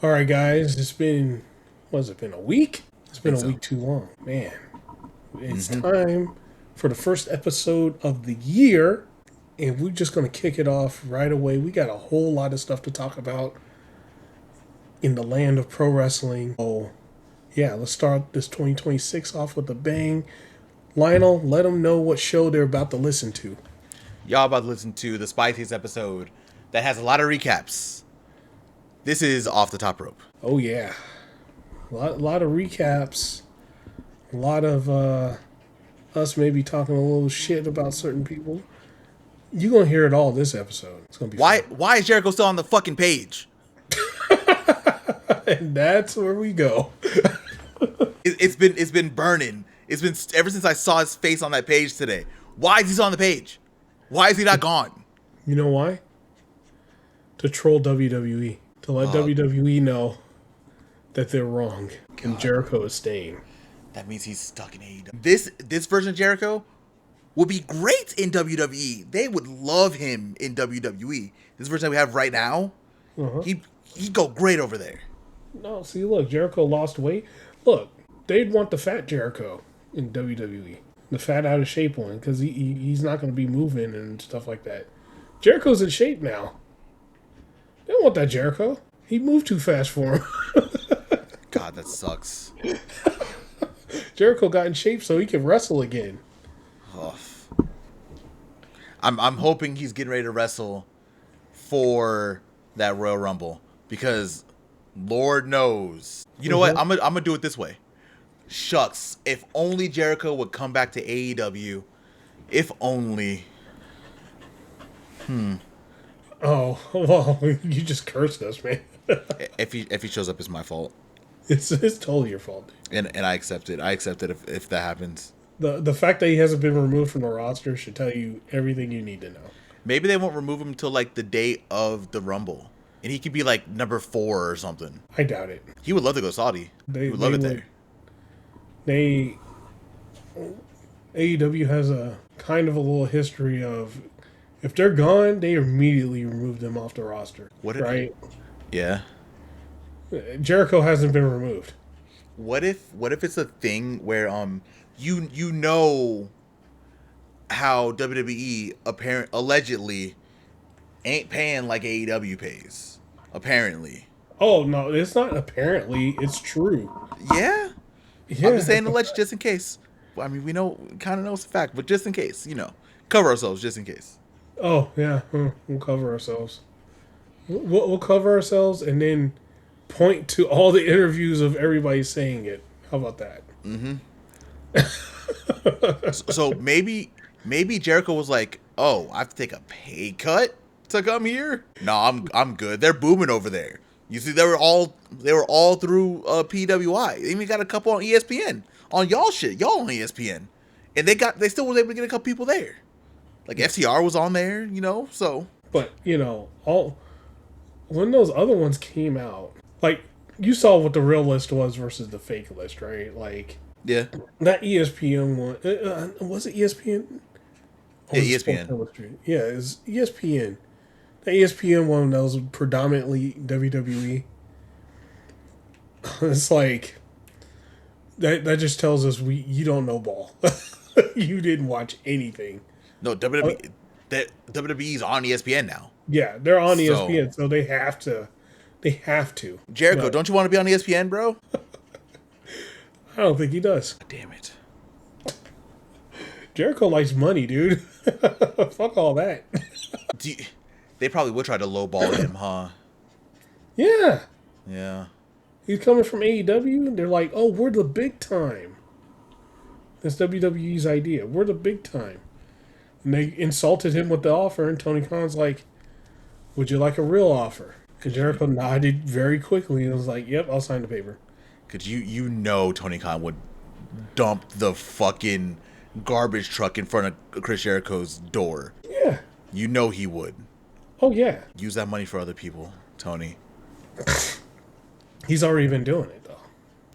All right, guys. It's been, what's it been, a week? It's been a So. week too long. Man, it's time for the first episode of the year. And we're just going to kick it off right away. We got a whole lot of stuff to talk about in the land of pro wrestling. Oh, yeah, let's start this 2026 off with a bang. Lionel, let them know what show they're about to listen to. Y'all about to listen to the spiciest episode that has a lot of recaps. This is Off the Top Rope. Oh, yeah. A lot of recaps. A lot of us maybe talking a little shit about certain people. You're going to hear it all this episode. It's going to be Why fun. is Jericho still on the fucking page? And that's where we go. It's been burning. It's been ever since I saw his face on that page today. Why is he still on the page? Why is he not gone? You know why? To troll WWE. To let WWE know that they're wrong. And Jericho is staying. That means he's stuck in AEW. This version of Jericho would be great in WWE. They would love him in WWE. This version that we have right now, he'd go great over there. No, see, look, Jericho lost weight. Look, they'd want the fat Jericho in WWE. The fat out of shape one, because he's not going to be moving and stuff like that. Jericho's in shape now. They don't want that Jericho. He moved too fast for him. God, that sucks. Jericho got in shape so he can wrestle again. Oh. I'm hoping he's getting ready to wrestle for that Royal Rumble because Lord knows. You know what? I'm gonna do it this way. Shucks, if only Jericho would come back to AEW. If only. Oh, well, you just cursed us, man. If he shows up, it's my fault. It's totally your fault, dude. And I accept it. I accept it if that happens. The fact that he hasn't been removed from the roster should tell you everything you need to know. Maybe they won't remove him till like the day of the Rumble. And he could be like number 4 or something. I doubt it. He would love to go Saudi. He would love it there. AEW has a kind of a little history of, if they're gone, they immediately remove them off the roster. Right? Yeah. Jericho hasn't been removed. What if it's a thing where you know how WWE allegedly ain't paying like AEW pays. Apparently. Oh no, it's not apparently, it's true. Yeah? I'm just saying alleged just in case. Well, I mean, we kind of know it's a fact, but just in case, cover ourselves just in case. Oh yeah, we'll cover ourselves. We'll cover ourselves and then point to all the interviews of everybody saying it. How about that? So maybe Jericho was like, "Oh, I have to take a pay cut to come here? No, I'm good. They're booming over there. You see, they were all through PWI. They even got a couple on ESPN on y'all shit. Y'all on ESPN, and they still was able to get a couple people there. Like FTR was on there, So, but when those other ones came out, like you saw what the real list was versus the fake list, right? Like yeah, that ESPN one was it ESPN? Yeah, ESPN. Yeah, it's ESPN. The ESPN one that was predominantly WWE. It's like that just tells us you don't know ball. You didn't watch anything. No, WWE's on ESPN now. Yeah, they're on ESPN, so they have to. They have to. Jericho, don't you want to be on ESPN, bro? I don't think he does. Damn it. Jericho likes money, dude. Fuck all that. They probably would try to lowball him, huh? Yeah. Yeah. He's coming from AEW, and they're like, oh, we're the big time. That's WWE's idea. We're the big time. And they insulted him with the offer, and Tony Khan's like, would you like a real offer? And Jericho nodded very quickly and was like, yep, I'll sign the paper. Because you know Tony Khan would dump the fucking garbage truck in front of Chris Jericho's door. Yeah. You know he would. Oh, yeah. Use that money for other people, Tony. He's already been doing it, though.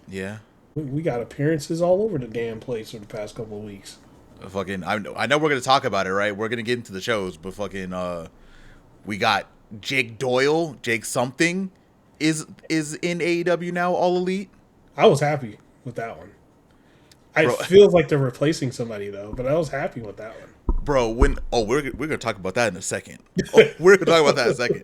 Yeah. We got appearances all over the damn place for the past couple of weeks. Fucking, I know we're going to talk about it, right? We're going to get into the shows, but fucking, we got Jake Doyle, Jake something, is in AEW now, All Elite. I was happy with that one. It feels like they're replacing somebody though, but I was happy with that one. Bro, we're gonna talk about that in a second. We're gonna talk about that in a second.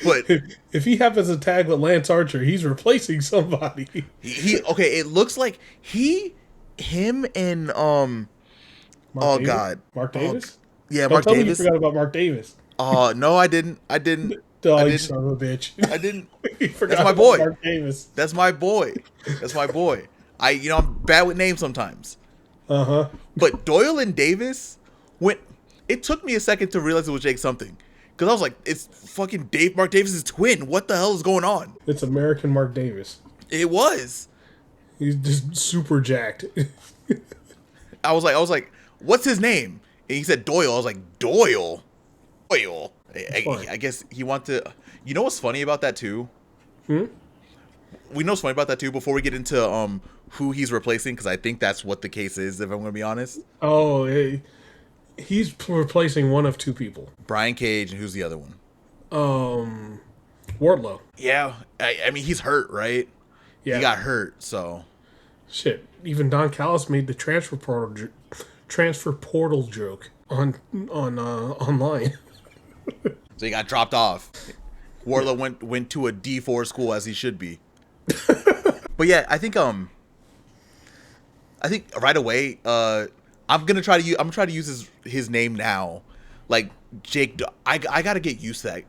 But if he happens to tag with Lance Archer, he's replacing somebody. He okay. It looks like him and Mark Davis? God, Mark Davis. Yeah, Don't Mark tell Davis. Me you forgot about Mark Davis. No, I didn't. Oh, you son of a bitch! I didn't. You forgot That's my boy. Mark Davis. That's my boy. I'm bad with names sometimes. But Doyle and Davis, it took me a second to realize it was Jake something, because I was like, it's fucking Mark Davis' twin. What the hell is going on? It's American Mark Davis. It was. He's just super jacked. I was like, what's his name? And he said Doyle. I was like, Doyle. I guess he wanted to. You know what's funny about that too? We know what's funny about that too. Before we get into who he's replacing, because I think that's what the case is. If I'm going to be honest. Oh, he's replacing one of two people. Brian Cage, and who's the other one? Wardlow. Yeah, I mean he's hurt, right? Yeah, he got hurt. So shit. Even Don Callis made the transfer portal joke on online. So he got dropped off. Wardlow went to a D4 school, as he should be. But yeah, I think right away, I'm gonna try to use his name now, like Jake. I gotta get used to that.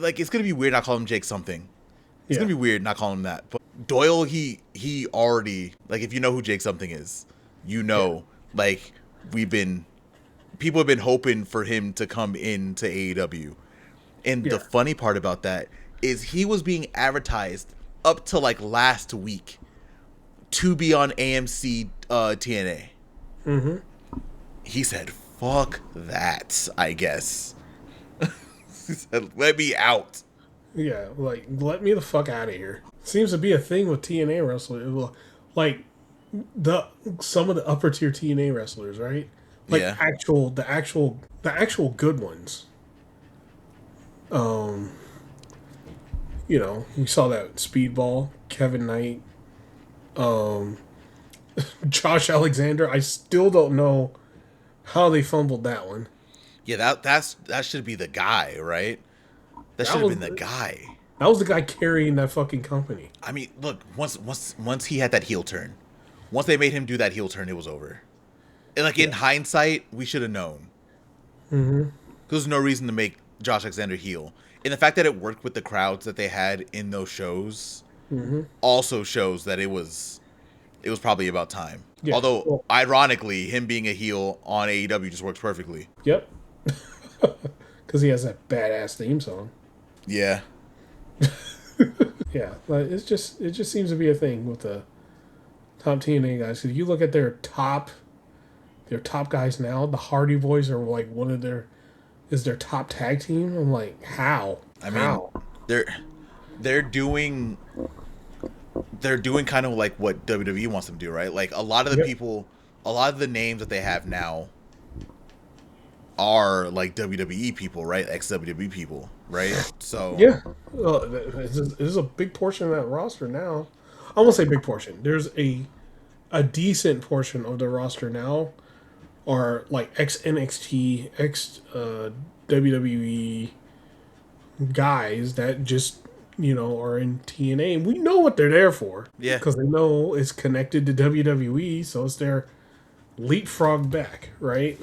Like, it's gonna be weird not calling him Jake something. It's gonna be weird not calling him that. But Doyle, he already, like, if you know who Jake something is, like, people have been hoping for him to come into AEW. And the funny part about that is he was being advertised up to like last week to be on AMC TNA. He said, fuck that, I guess. He said, let me out. Yeah, like, let me the fuck out of here. Seems to be a thing with TNA wrestlers. Like, some of the upper tier TNA wrestlers, right? Like, the actual good ones. You saw that Speedball, Kevin Knight, Josh Alexander. I still don't know how they fumbled that one. Yeah, that should be the guy, right? That should have been the guy. That was the guy carrying that fucking company. I mean, look, once he had that heel turn, once they made him do that heel turn, it was over. And like, in hindsight, we should have known. There's no reason to make Josh Alexander heel. And the fact that it worked with the crowds that they had in those shows also shows that it was probably about time. Yeah. Although, ironically, him being a heel on AEW just works perfectly. Yep. Because he has that badass theme song. Yeah. Yeah, but it just seems to be a thing with the top TNA guys. Because you look at their top guys now, the Hardy Boys are like is their top tag team. I'm like, how? I mean, they're doing kind of like what WWE wants them to do, right? Like, a lot of the people, a lot of the names that they have now are like WWE people, right? Ex-WWE people, right? So yeah, this is a big portion of that roster now. I won't say big portion. There's a decent portion of the roster now are like ex-NXT, ex-WWE guys that just, are in TNA. And we know what they're there for. Yeah. Because they know it's connected to WWE, so it's their leapfrog back, right?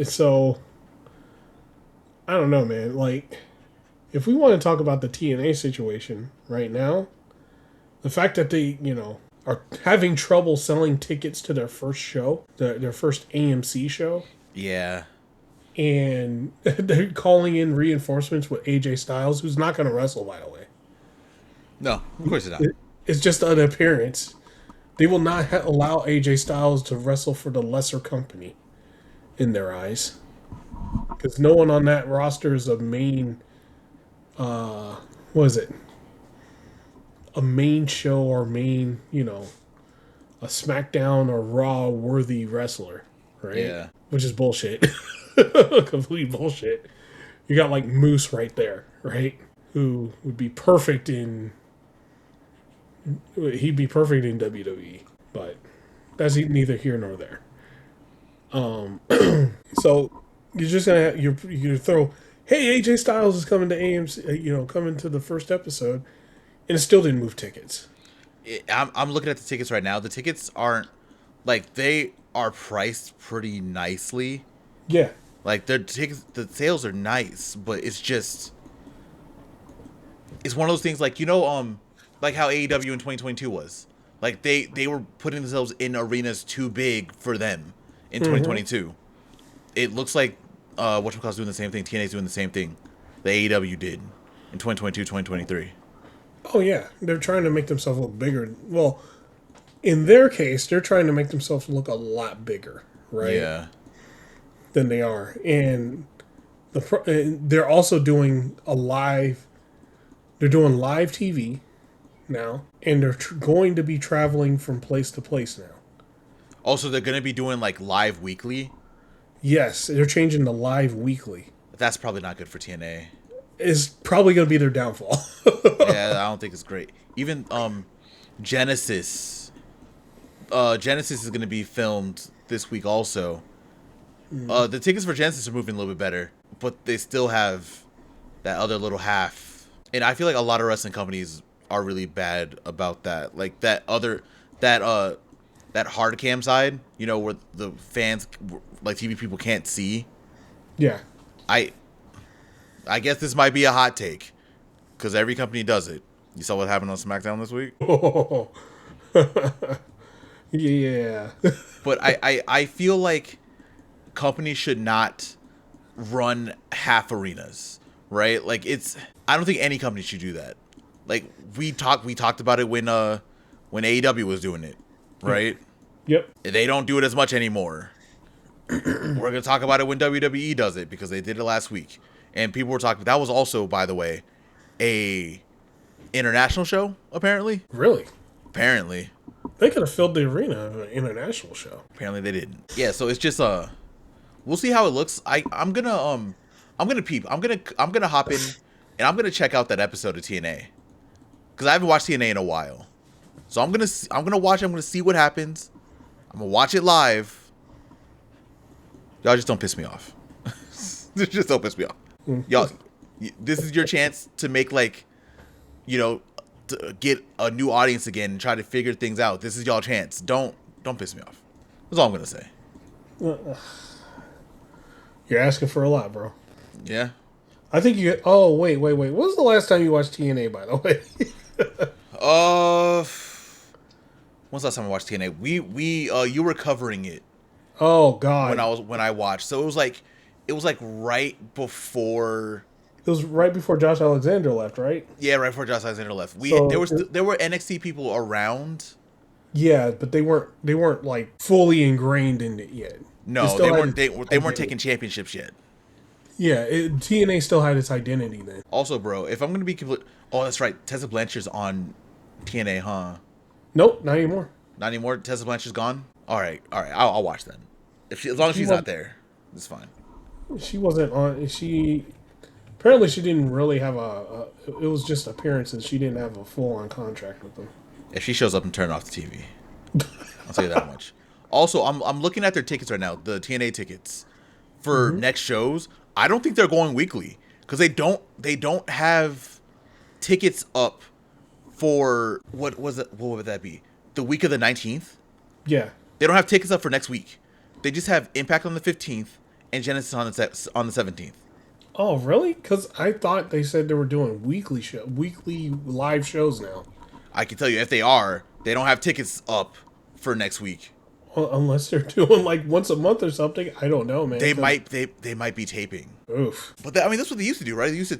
So, I don't know, man. Like, if we want to talk about the TNA situation right now, the fact that they, are having trouble selling tickets to their first show, their first AMC show. Yeah. And they're calling in reinforcements with AJ Styles, who's not going to wrestle, by the way. No, of course not. It's just an appearance. They will not allow AJ Styles to wrestle for the lesser company in their eyes. Because no one on that roster is a main... what is it? A main show or main, a SmackDown or Raw worthy wrestler, right? Yeah. Which is bullshit. Complete bullshit. You got like Moose right there, right? who would be perfect in. He'd be perfect in WWE, but that's neither here nor there. So you're just gonna you throw, hey, AJ Styles is coming to AMC, coming to the first episode, and it still didn't move tickets. I'm looking at the tickets right now. The tickets aren't like they are priced pretty nicely. Yeah, like their tickets, the sales are nice, but it's one of those things like like how AEW in 2022 was. Like they were putting themselves in arenas too big for them in 2022. It looks like whatchamacallit's doing the same thing. TNA's doing the same thing the AEW did in 2022, 2023. Oh yeah, they're trying to make themselves look bigger. Well, in their case, they're trying to make themselves look a lot bigger, right? Yeah. Than they are, and they're also doing They're doing live TV now, and they're going to be traveling from place to place now. Also, they're going to be doing like live weekly. Yes, they're changing the live weekly. That's probably not good for TNA. It's probably going to be their downfall. Yeah, I don't think it's great. Even Genesis. Genesis is going to be filmed this week also. The tickets for Genesis are moving a little bit better, but they still have that other little half. And I feel like a lot of wrestling companies are really bad about that. Like that hard cam side, where the fans, like TV people, can't see. Yeah. I guess this might be a hot take, because every company does it. You saw what happened on SmackDown this week? Oh. Yeah. But I feel like companies should not run half arenas, right? Like I don't think any company should do that. Like we talked about it when AEW was doing it, right? Yep. They don't do it as much anymore. We're gonna talk about it when WWE does it, because they did it last week, and people were talking. That was also, by the way, a international show. Apparently. Really? Apparently. They could have filled the arena of an international show. Apparently they didn't. Yeah. So it's just we'll see how it looks. I'm gonna peep. I'm gonna hop in, and I'm gonna check out that episode of TNA, because I haven't watched TNA in a while. So I'm gonna watch. I'm gonna see what happens. I'm gonna watch it live. Y'all just don't piss me off. Just don't piss me off. Y'all, this is your chance to make to get a new audience again and try to figure things out. This is y'all chance. Don't piss me off. That's all I'm gonna say. You're asking for a lot, bro. Yeah. I think you. Oh wait. When was the last time you watched TNA? By the way. When's the last time I watched TNA? You were covering it. Oh God. When I watched, so it was like right before. It was right before Josh Alexander left, right? Yeah, right before Josh Alexander left. There were NXT people around. Yeah, but they weren't like fully ingrained in it yet. No, they weren't. They weren't taking championships yet. Yeah, TNA still had its identity then. Also, bro, if I'm gonna be complete, oh, that's right, Tessa Blanchard's on TNA, huh? Nope, not anymore. Not anymore. Tessa Blanchard's gone. All right. I'll watch then. As long as she's not there, it's fine. She wasn't on. Apparently she didn't really have it was just appearances. She didn't have a full-on contract with them. If she shows up and turn off the TV, I'll tell you that much. Also, I'm looking at their tickets right now, the TNA tickets for next shows. I don't think they're going weekly, because they don't have tickets up for what would that be? The week of the 19th? Yeah. They don't have tickets up for next week. They just have Impact on the 15th and Genesis on the 17th. Oh, really? Because I thought they said they were doing weekly live shows now. I can tell you, if they are, they don't have tickets up for next week. Well, unless they're doing like once a month or something. I don't know, man. They might be taping. Oof. But that's what they used to do, right? They used to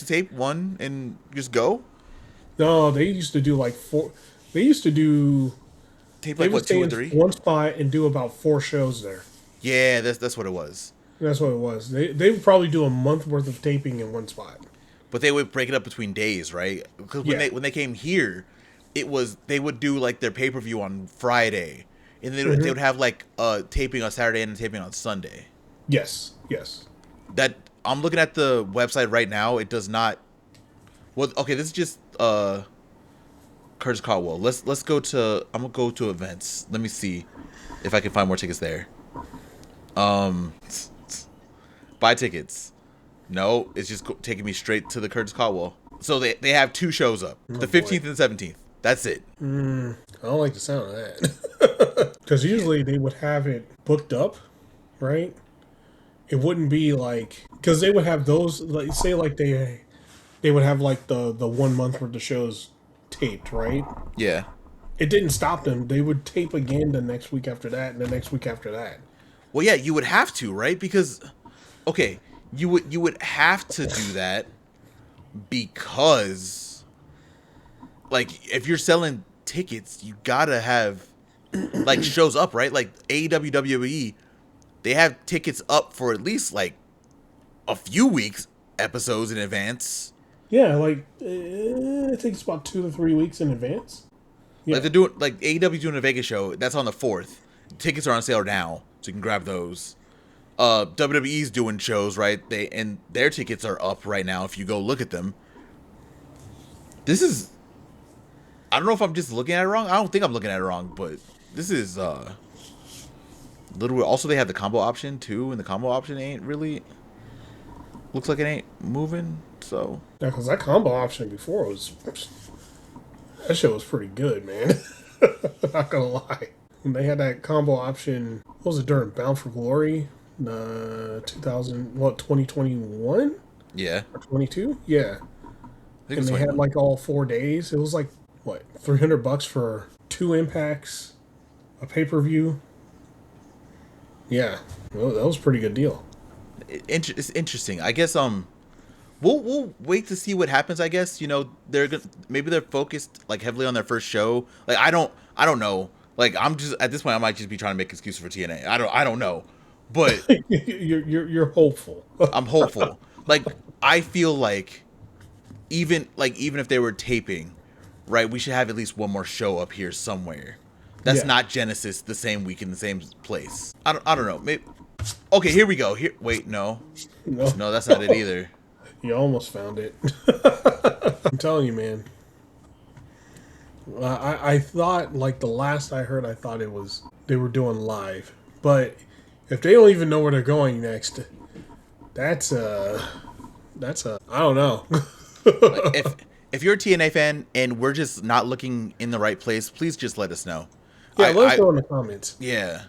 tape one and just go. No, they used to do like four. They used to do tape like what, 2 or 3? One spot and do about 4 shows there. Yeah, that's what it was. That's what it was. They would probably do a month worth of taping in one spot. But they would break it up between days, right? Because when they came here, they would do like their pay-per-view on Friday, and they would have like taping on Saturday and taping on Sunday. Yes. That I'm looking at the website right now. It does not Well, okay, this is just Curtis Caldwell. Let's go to. I'm gonna go to events. Let me see if I can find more tickets there. Buy tickets. No, it's just taking me straight to the Curtis Caldwell. So they have 2 shows up, the 15th and 17th. That's it. I don't like the sound of that. Because usually they would have it booked up, right? It wouldn't be like, because they would have those, like, say like they would have like the 1 month worth of shows taped, right? Yeah. It didn't stop them. They would tape again the next week after that, and the next week after that. Well, yeah, you would have to, right? Because, okay, you would have to do that because, like, if you're selling tickets, you gotta have like shows up, right? Like AEW WWE, they have tickets up for at least like a few weeks episodes in advance. Yeah, like it takes about 2 to 3 weeks in advance. Yeah. Like they're doing, like AEW doing a Vegas show that's on the 4th. Tickets are on sale now, so you can grab those. WWE's doing shows, right? And their tickets are up right now if you go look at them. This is, I don't know if I'm just looking at it wrong. I don't think I'm looking at it wrong, but this is little. Also, they have the combo option too, and the combo option ain't really, looks like it ain't moving. So yeah, because that combo option before was, that shit was pretty good, man. Not gonna lie. When they had that combo option, what was it during Bound for Glory? 2021? yeah, Or 22? Yeah. And they 21. had like all 4 days. It was like, what, $300 for 2 impacts, a pay-per-view. Yeah, well, that was a pretty good deal. It's interesting. I guess we'll wait to see what happens. I guess, you know, maybe they're focused like heavily on their first show. Like I don't know. Like I'm just at this point I might just be trying to make excuses for TNA. I don't know. But you're hopeful. I'm hopeful. Like I feel like even if they were taping, right, we should have at least one more show up here somewhere. That's not Genesis the same week in the same place. I don't know. Maybe. Okay, here we go. Here, wait, no, that's not it either. You almost found it. I'm telling you, man. I thought, like the last I heard, I thought it was they were doing live, but if they don't even know where they're going next, that's I don't know. If you're a TNA fan and we're just not looking in the right place, please just let us know. Yeah, let us know in the comments. Yeah,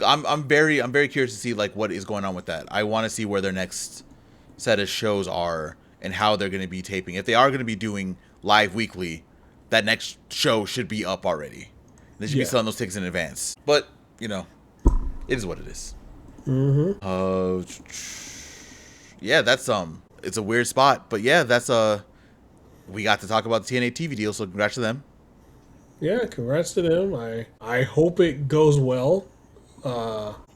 I'm very curious to see like what is going on with that. I want to see where their next set of shows are and how they're going to be taping. If they are going to be doing live weekly, that next show should be up already. They should be selling those tickets in advance. But you know, it is what it is. Yeah, that's it's a weird spot, but yeah, that's we got to talk about the TNA TV deal, so congrats to them. Yeah, congrats to them. I hope it goes well.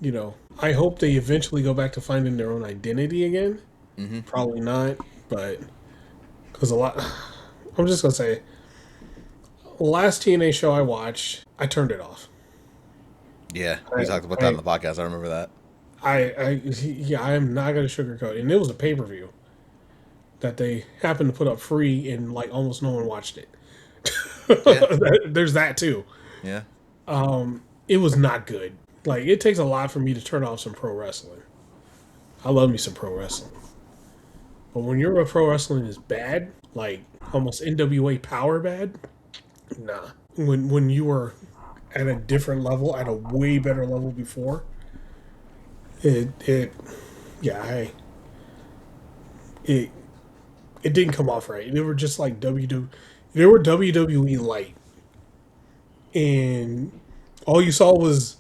You know, I hope they eventually go back to finding their own identity again. Probably not, but because I'm just gonna say, last TNA show I watched, I turned it off. Yeah, we talked about that on the podcast. I remember that. I am not gonna sugarcoat it. And it was a pay-per-view that they happened to put up free, and like almost no one watched it. There's that too. Yeah. It was not good. Like, it takes a lot for me to turn off some pro wrestling. I love me some pro wrestling. But when your pro wrestling is bad, like almost NWA power bad, nah. When you were at a different level, at a way better level before, it didn't come off right. They were just like they were WWE light. And all you saw was,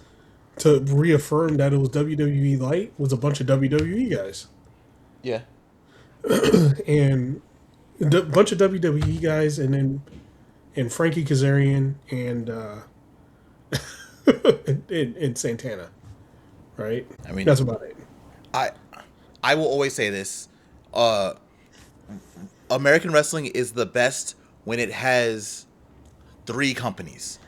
to reaffirm that it was WWE light, was a bunch of WWE guys. Yeah. And a bunch of WWE guys, and Frankie Kazarian and Santana. Right? I mean, that's about it. I will always say this. American wrestling is the best when it has 3 companies.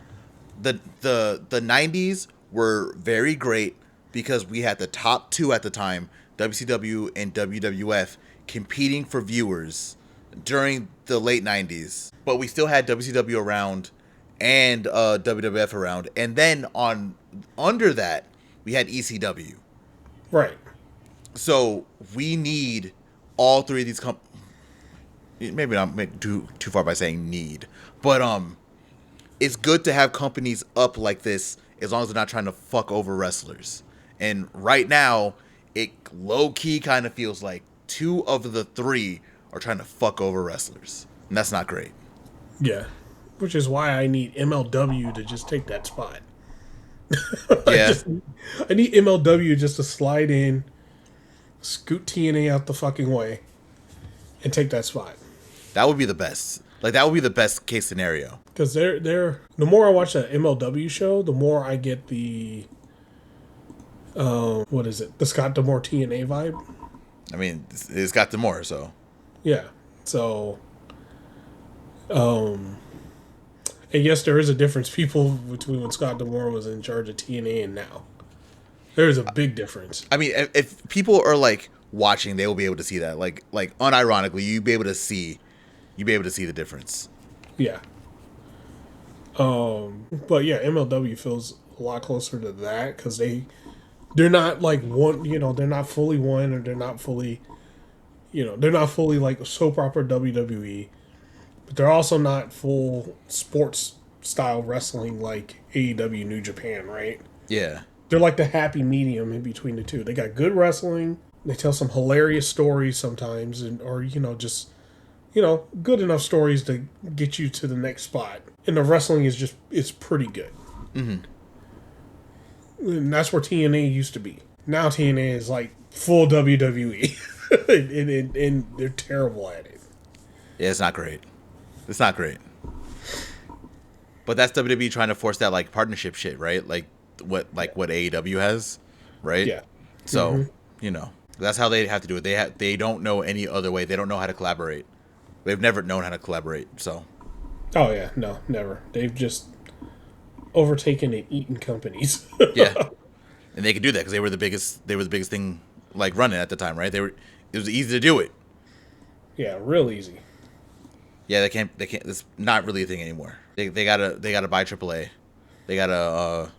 The 90s were very great because we had the top 2 at the time, WCW and WWF, competing for viewers during the late 90s, but we still had WCW around and WWF around, and then under that we had ECW. Right. So we need all three of these maybe not make too far by saying need, but it's good to have companies up like this as long as they're not trying to fuck over wrestlers. And right now, it low-key kind of feels like two of the three are trying to fuck over wrestlers. And that's not great. Yeah. Which is why I need MLW to just take that spot. Yeah. I need MLW just to slide in, scoot TNA out the fucking way, and take that spot. That would be the best. Like, that would be the best case scenario. Because they're the more I watch that MLW show, the more I get the what is it? The Scott D'Amore TNA vibe. I mean, it's got D'Amore, so yeah. So, and yes, there is a difference, people, between when Scott D'Amore was in charge of TNA and now. There is a big difference. I mean, if people are like watching, they will be able to see that. Like unironically, you'd be able to see the difference. Yeah. But yeah, MLW feels a lot closer to that because they're not like one, they're not fully one, or they're not fully like soap opera WWE, but they're also not full sports style wrestling like AEW New Japan, right? Yeah. They're like the happy medium in between the two. They got good wrestling. They tell some hilarious stories sometimes, or just good enough stories to get you to the next spot. And the wrestling it's pretty good. Mm-hmm. And that's where TNA used to be. Now TNA is like full WWE. and they're terrible at it. Yeah, it's not great. It's not great. But that's WWE trying to force that like partnership shit, right? Like what AEW has, right? Yeah. So, that's how they have to do it. They don't know any other way. They don't know how to collaborate. They've never known how to collaborate, so. Oh, yeah. No, never. They've just overtaken and eaten companies. Yeah. And they could do that because they were the biggest thing like running at the time, right? It was easy to do it. Yeah, real easy. Yeah, they can't it's not really a thing anymore. They gotta buy AAA. They gotta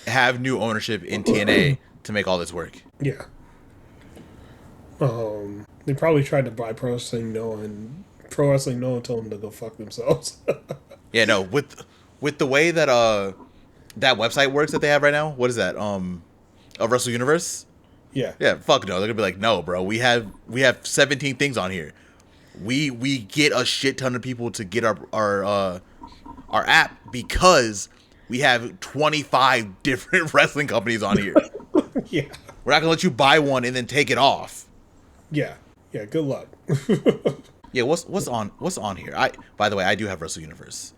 have new ownership in TNA to make all this work. Yeah. They probably tried to buy Pro Wrestling Noah, and Pro Wrestling Noah told them to go fuck themselves. Yeah, no, with the way that that website works that they have right now, what is that? A Wrestle Universe? Yeah. Yeah, fuck no. They're gonna be like, no, bro, we have 17 things on here. We get a shit ton of people to get our app because we have 25 different wrestling companies on here. Yeah. We're not gonna let you buy one and then take it off. Yeah. Yeah, good luck. Yeah, what's on here? By the way, I do have Wrestle Universe.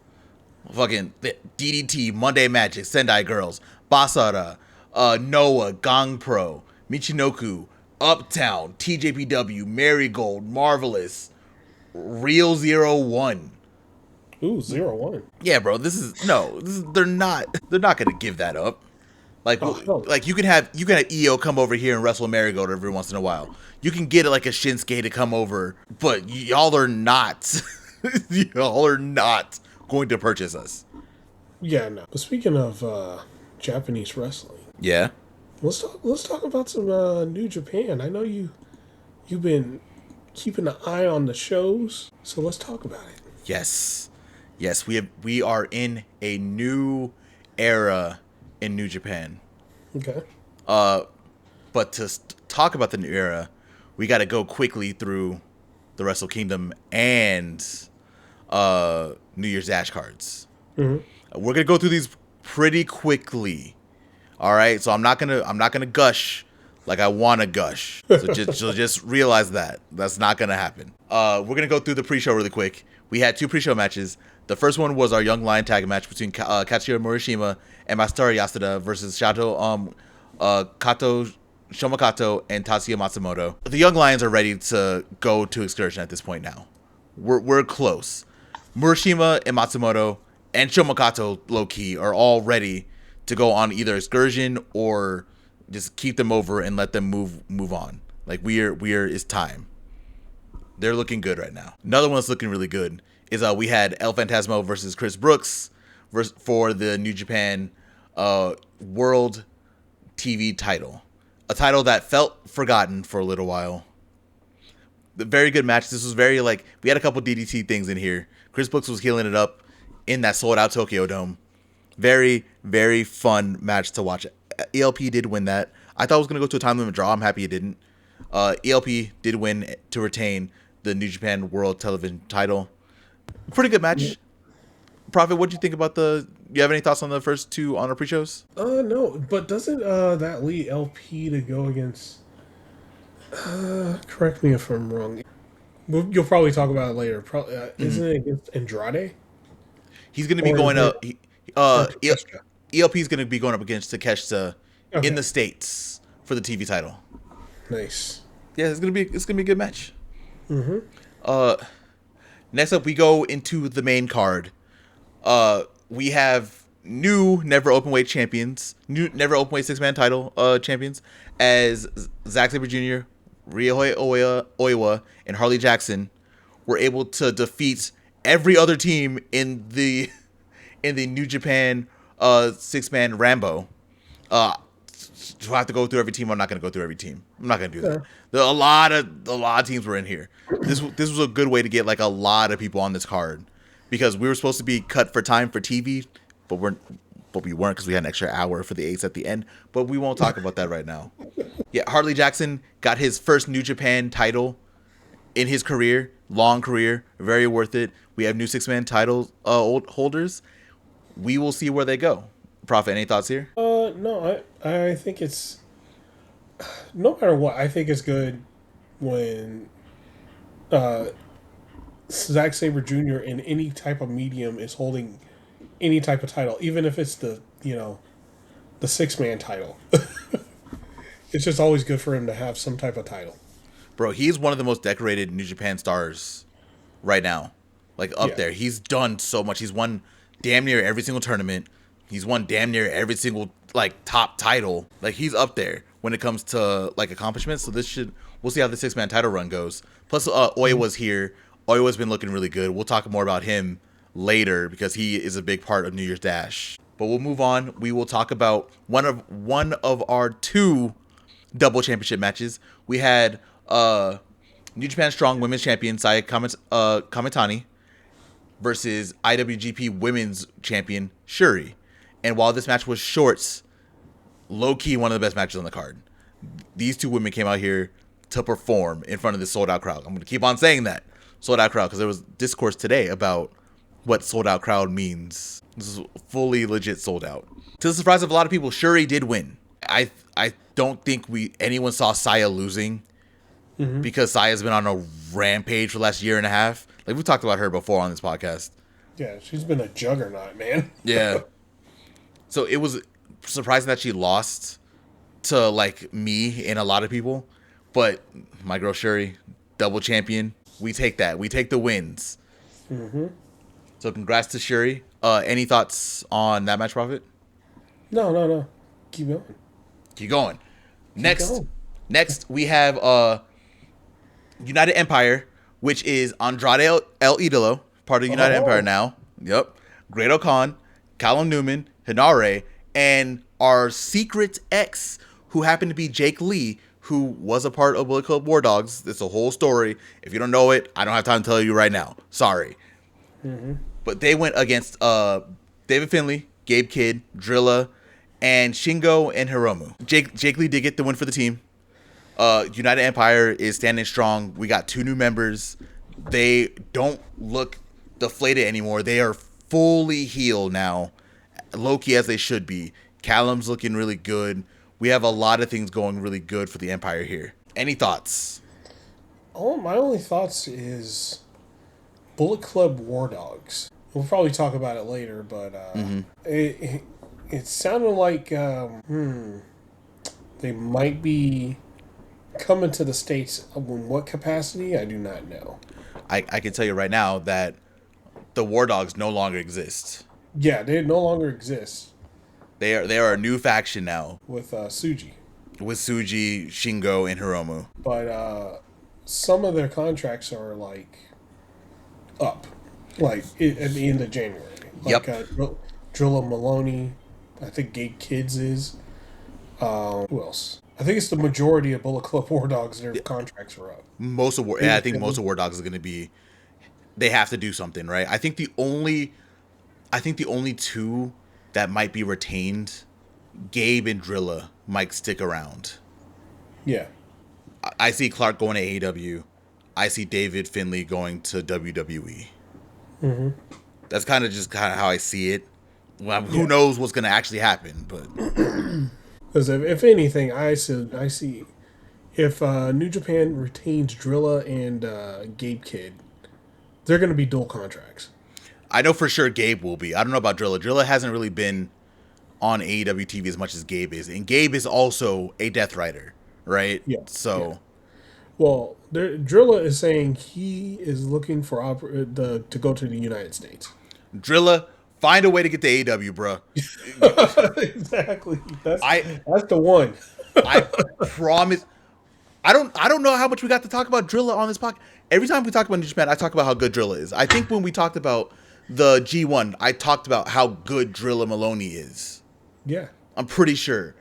Fucking DDT, Monday Magic, Sendai Girls, Basara, Noah, Gang Pro, Michinoku, Uptown, TJPW, Marigold, Marvelous, Real 01. Ooh, 01. Yeah, bro, they're not gonna give that up. Like, no. like you can have EO come over here and wrestle Marigold every once in a while. You can get like a Shinsuke to come over, but y'all are not going to purchase us. Yeah, no. But speaking of Japanese wrestling, Yeah. let's talk about some New Japan. I know you've been keeping an eye on the shows, so let's talk about it. Yes, we are in a new era in New Japan. Okay. But to talk about the new era, we got to go quickly through the Wrestle Kingdom and New Year's Dash cards. Mm-hmm. We're gonna go through these pretty quickly. All right, so I'm not gonna gush like I want to gush. So just realize that's not gonna happen. We're gonna go through the pre-show really quick. We had 2 pre-show matches. The first one was our Young Lion tag match between Katsuhiro Morishima and Masatori Yasuda versus Shomakato and Tatsuya Matsumoto. The Young Lions are ready to go to Excursion at this point now. We're close. Morishima and Matsumoto and Shomakato, low-key, are all ready to go on either Excursion or just keep them over and let them move on. Like, it's time. They're looking good right now. Another one that's looking really good is we had El Phantasmo versus Chris Brooks for the New Japan World TV title. A title that felt forgotten for a little while. The very good match. This was very we had a couple DDT things in here. Chris Brooks was healing it up in that sold out Tokyo Dome. Very, very fun match to watch. ELP did win that. I thought it was going to go to a time limit draw. I'm happy it didn't. ELP did win to retain the New Japan World Television title. Pretty good match. Proffitt, what do you think about you have any thoughts on the first two Honor pre-shows? No, but doesn't that lead LP to go against... correct me if I'm wrong. You'll probably talk about it later. Isn't it against Andrade? He's going to be going up... ELP is going to be going up against Takeshita in the States for the TV title. Nice. Yeah, it's gonna be a good match. Next up, we go into the main card. We have new Never Openweight champions, new Never Openweight 6-man title champions, as Zack Sabre Jr., Ryohei Oiwa, and Harley Jackson were able to defeat every other team in the New Japan 6-man Rambo. Do I have to go through every team? I'm not going to go through every team. I'm not going to do that. There are a lot of teams were in here. This was a good way to get a lot of people on this card, because we were supposed to be cut for time for TV, but we weren't because we had an extra hour for the eights at the end. But we won't talk about that right now. Yeah, Harley Jackson got his first New Japan title in his career, long career, very worth it. We have new 6-man title holders. We will see where they go. Proffitt, any thoughts here? No, I think it's... No matter what, I think it's good when Zack Sabre Jr. in any type of medium is holding any type of title, even if it's the 6-man title. It's just always good for him to have some type of title. Bro, he's one of the most decorated New Japan stars right now. Up there. He's done so much. He's won damn near every single tournament. He's won damn near every single top title. He's up there when it comes to accomplishments. So we'll see how the 6-man title run goes. Plus Oiwa's here. Oiwa's been looking really good. We'll talk more about him later because he is a big part of New Year's Dash. But we'll move on. We will talk about one of our two double championship matches. We had New Japan Strong Women's Champion Saya Kamitani versus IWGP Women's Champion Shuri. And while this match was short, low-key one of the best matches on the card. These two women came out here to perform in front of this sold-out crowd. I'm going to keep on saying that. Sold-out crowd, because there was discourse today about what sold-out crowd means. This is fully legit sold out. To the surprise of a lot of people, Shuri did win. I don't think anyone saw Saya losing, because Saya's been on a rampage for the last year and a half. We've talked about her before on this podcast. Yeah, she's been a juggernaut, man. Yeah. So it was surprising that she lost to me and a lot of people, but my girl Shuri, double champion, we take that. We take the wins. So congrats to Shuri. Any thoughts on that match, Proffitt? No. Keep going. Next we have United Empire, which is Andrade El Idolo, part of United Empire now. Yep. Great Khan, Callum Newman, Hinare, and our secret ex, who happened to be Jake Lee, who was a part of Bullet Club War Dogs. It's a whole story. If you don't know it, I don't have time to tell you right now. Sorry. But they went against David Finlay, Gabe Kidd, Drilla, and Shingo and Hiromu. Jake Lee did get the win for the team. United Empire is standing strong. We got two new members. They don't look deflated anymore. They are fully healed now, low-key as they should be. Callum's looking really good. We have a lot of things going really good for the Empire here. Any thoughts? My only thoughts is Bullet Club War Dogs. We'll probably talk about it later, but it sounded like they might be coming to the States. In what capacity, I do not know. I can tell you right now that the War Dogs no longer exist. Yeah, they no longer exist. They are a new faction now. With Tsuji. With Tsuji, Shingo, and Hiromu. But some of their contracts are like up, like at the end of January. Like, Yep. Drilla Maloney, I think Gabe Kids is. Who else? I think it's the majority of Bullet Club War Dogs. Their contracts are up. I think most of War Dogs is going to be. They have to do something, right? I think the only two that might be retained, Gabe and Drilla, might stick around. Yeah. I see Clark going to AEW. I see David Finlay going to WWE. Mm-hmm. That's kind of how I see it. Well, who knows what's going to actually happen, but because if anything, I see if New Japan retains Drilla and Gabe Kidd, they're going to be dual contracts. I know for sure Gabe will be. I don't know about Drilla. Drilla hasn't really been on AEW TV as much as Gabe is, and Gabe is also a Death Rider, right? Yeah. So, yeah. Well, Drilla is saying he is looking for to go to the United States. Drilla, find a way to get to AEW, bro. Exactly. That's the one. I promise. I don't know how much we got to talk about Drilla on this podcast. Every time we talk about New Japan, I talk about how good Drilla is. I think when we talked about the G1, I talked about how good Drilla Maloney is. Yeah. I'm pretty sure.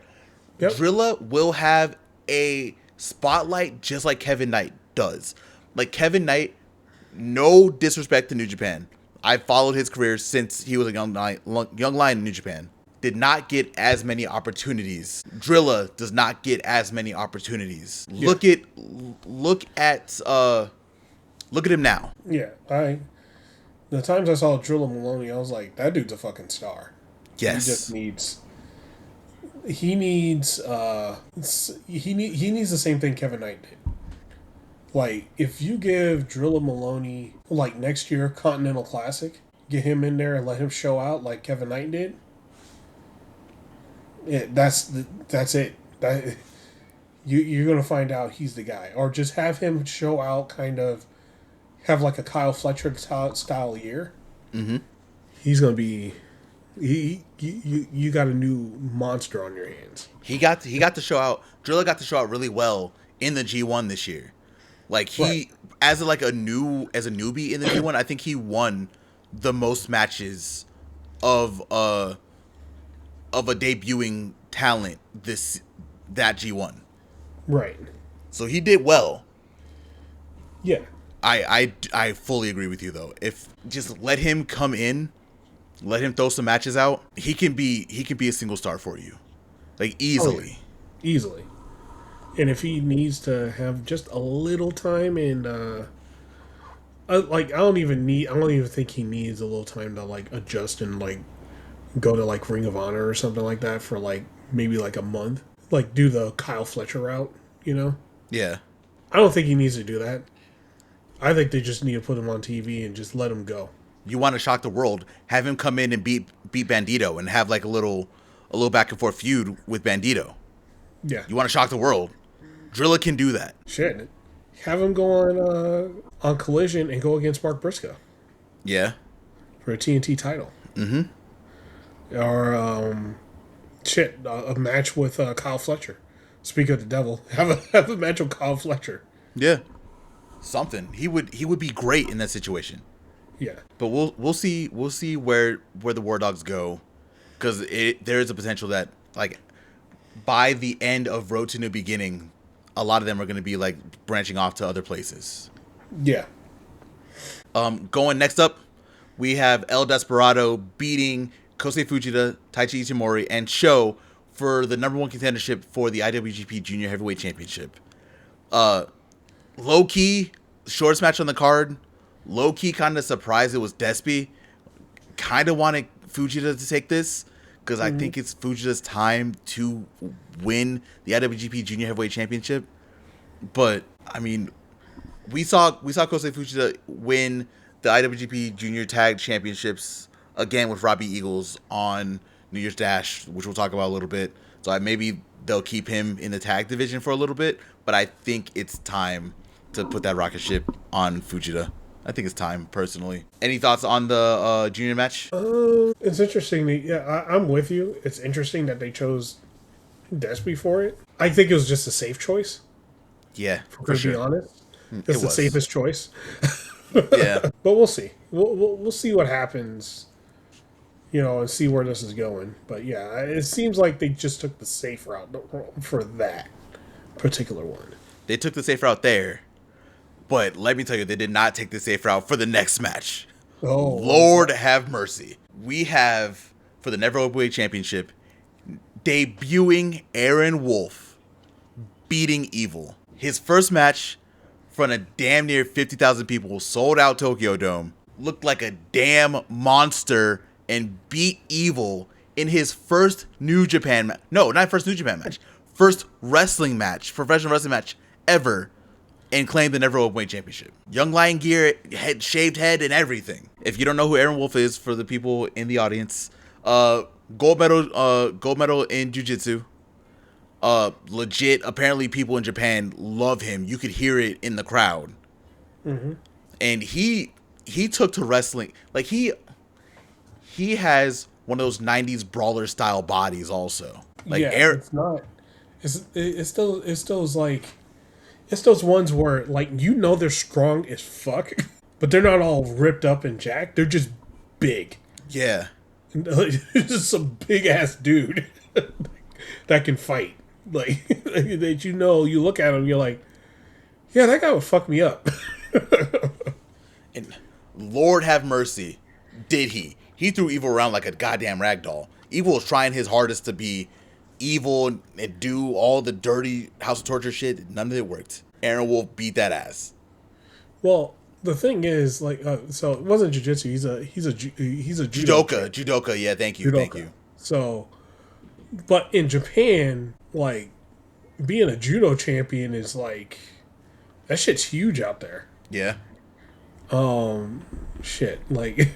Yep. Drilla will have a spotlight just like Kevin Knight does. Like Kevin Knight, no disrespect to New Japan. I followed his career since he was a young lion in New Japan. Did not get as many opportunities. Drilla does not get as many opportunities. Yeah. Look at him now. Yeah, the times I saw Drilla Maloney, I was like, that dude's a fucking star. Yes. He just needs he needs the same thing Kevin Knight did. Like, if you give Drilla Maloney, like, next year Continental Classic, get him in there and let him show out like Kevin Knight did, that's it. You're gonna find out he's the guy, or just have him show out, kind of have like a Kyle Fletcher style year. Mm-hmm. He's gonna be. You got a new monster on your hands. He got to show out. Drilla got to show out really well in the G1 this year. Like as a newbie in the G1, I think he won the most matches of a debuting talent that G1. Right. So he did well. Yeah. I fully agree with you though. If just let him come in, let him throw some matches out, he can be a single star for you. Like easily. Oh, yeah. Easily. And if he needs to have just a little time and I don't even think he needs a little time to like adjust and like go to like Ring of Honor or something like that for like maybe like a month. Like do the Kyle Fletcher route, you know? Yeah. I don't think he needs to do that. I think they just need to put him on TV and just let him go. You want to shock the world, have him come in and beat Bandito and have like a little back and forth feud with Bandito. Yeah. You want to shock the world. Drilla can do that. Shit. Have him go on Collision and go against Mark Briscoe. Yeah. For a TNT title. Mm-hmm. Or a match with Kyle Fletcher. Speak of the devil, have a match with Kyle Fletcher. Yeah. Something. He would be great in that situation. Yeah. But we'll see where the War Dogs go, because there is a potential that like by the end of Road to New Beginning, a lot of them are going to be like branching off to other places. Yeah. Going next up, we have El Desperado beating Kosei Fujita, Taichi Ichimori, and Sho for the number one contendership for the IWGP Junior Heavyweight Championship. Low key, shortest match on the card. Low key, kind of surprised it was Despy. Kind of wanted Fujita to take this because I think it's Fujita's time to win the IWGP Junior Heavyweight Championship. But I mean, we saw Kosei Fujita win the IWGP Junior Tag Championships again with Robbie Eagles on New Year's Dash, which we'll talk about a little bit. So maybe they'll keep him in the tag division for a little bit. But I think it's time to put that rocket ship on Fujita. I think it's time, personally. Any thoughts on the junior match? It's interesting. I'm with you. It's interesting that they chose Despy for it. I think it was just a safe choice. Yeah, to be honest. It's the safest choice. Yeah. But we'll see. We'll see what happens, and see where this is going. But yeah, it seems like they just took the safe route for that particular one. They took the safe route there, but let me tell you, they did not take the safe route for the next match. Oh, Lord have mercy. We have, for the Never Openweight Championship, debuting Aaron Wolf, beating Evil. His first match in front of damn near 50,000 people, sold out Tokyo Dome, looked like a damn monster, and beat Evil in his first New Japan match. No, not first New Japan match. First wrestling match, professional wrestling match ever, and claimed the Never Openweight Championship. Young Lion gear, shaved head, and everything. If you don't know who Aaron Wolf is, for the people in the audience, gold medal in jiu-jitsu. Legit, apparently people in Japan love him. You could hear it in the crowd. Mm-hmm. And he took to wrestling. Like, he has one of those 90s brawler style bodies also. Like, yeah, it's not. It's those ones where, like, they're strong as fuck, but they're not all ripped up and jacked. They're just big. Yeah. Just some big ass dude that can fight. Like, that you look at him, you're like, yeah, that guy would fuck me up. And Lord have mercy, did he? He threw Evil around like a goddamn ragdoll. Evil was trying his hardest to be evil and do all the dirty House of Torture shit. None of it worked. Aaron Wolf beat that ass. Well, the thing is, like, so it wasn't jiu-jitsu. He's a judoka. Judoka. Yeah, thank you. Thank you. So, but in Japan, like, being a judo champion is like, that shit's huge out there. Yeah. Shit, like,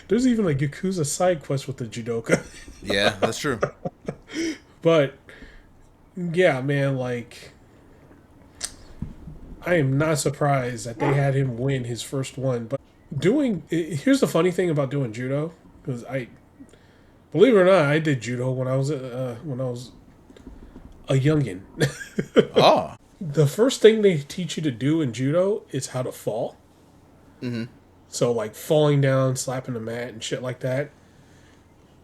there's even a Yakuza side quest with the judoka. Yeah, that's true. But yeah, man, like, I am not surprised that they had him win his first one. But here's the funny thing about doing judo, because believe it or not, I did judo when I was a youngin. Oh. The first thing they teach you to do in judo is how to fall. Mm-hmm. So, like, falling down, slapping the mat, and shit like that.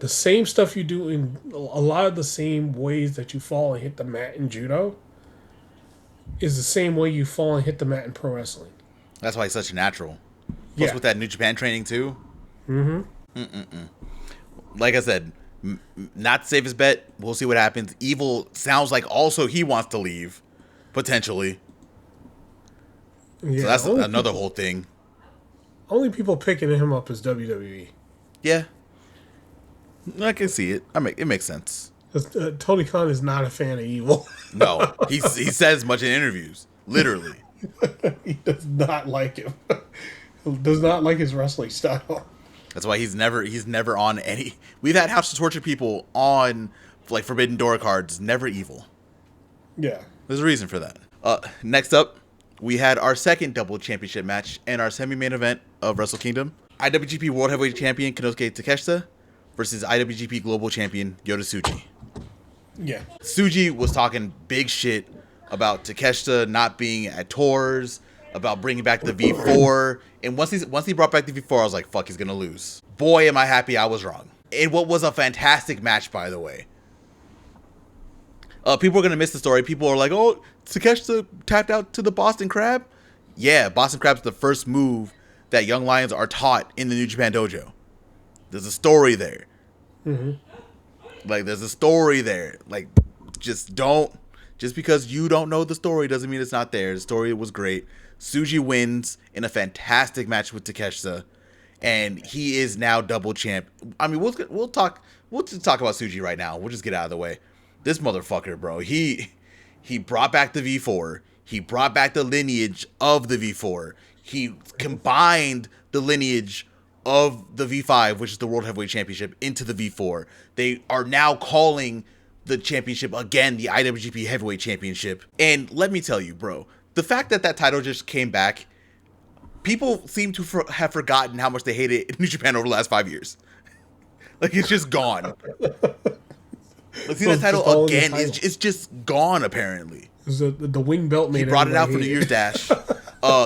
The same stuff you do in a lot of the same ways that you fall and hit the mat in judo is the same way you fall and hit the mat in pro wrestling. That's why he's such a natural. Plus with that New Japan training too. Mm-hmm. Like I said, not the safest bet. We'll see what happens. Evil sounds like also he wants to leave, potentially. Yeah, so that's another whole thing. Only people picking him up is WWE. Yeah. I can see it. It makes sense. Tony Khan is not a fan of Evil. No, he says much in interviews. Literally, he does not like him. Does not like his wrestling style. That's why he's never on any. We've had House of Torture people on, like, Forbidden Door cards. Never Evil. Yeah, there's a reason for that. Next up, we had our second double championship match and our semi-main event of Wrestle Kingdom. IWGP World Heavyweight Champion Konosuke Takeshita versus IWGP Global Champion Yota Tsuji. Yeah. Tsuji was talking big shit about Takeshita not being at tours, about bringing back the V4. And once he brought back the V4, I was like, fuck, he's going to lose. Boy, am I happy I was wrong. And what was a fantastic match, by the way. People are going to miss the story. People are like, oh, Takeshita tapped out to the Boston Crab? Yeah, Boston Crab's the first move that young lions are taught in the New Japan Dojo. There's a story there. Mm-hmm. Like, there's a story there. Like, just because you don't know the story doesn't mean it's not there. The story was great. Tsuji wins in a fantastic match with Takeshita, and he is now double champ. I mean, we'll just talk about Tsuji right now. We'll just get out of the way. This motherfucker, bro. He brought back the V4. He brought back the lineage of the V4. He combined the lineage of the V5, which is the World Heavyweight Championship, into the V4. They are now calling the championship again the IWGP Heavyweight Championship. And let me tell you, bro, the fact that title just came back, people seem to have forgotten how much they hated New Japan over the last 5 years. Like, it's just gone. Like, see that title again, it's just gone, apparently. Because the wing belt made He brought it out for New Year's Dash.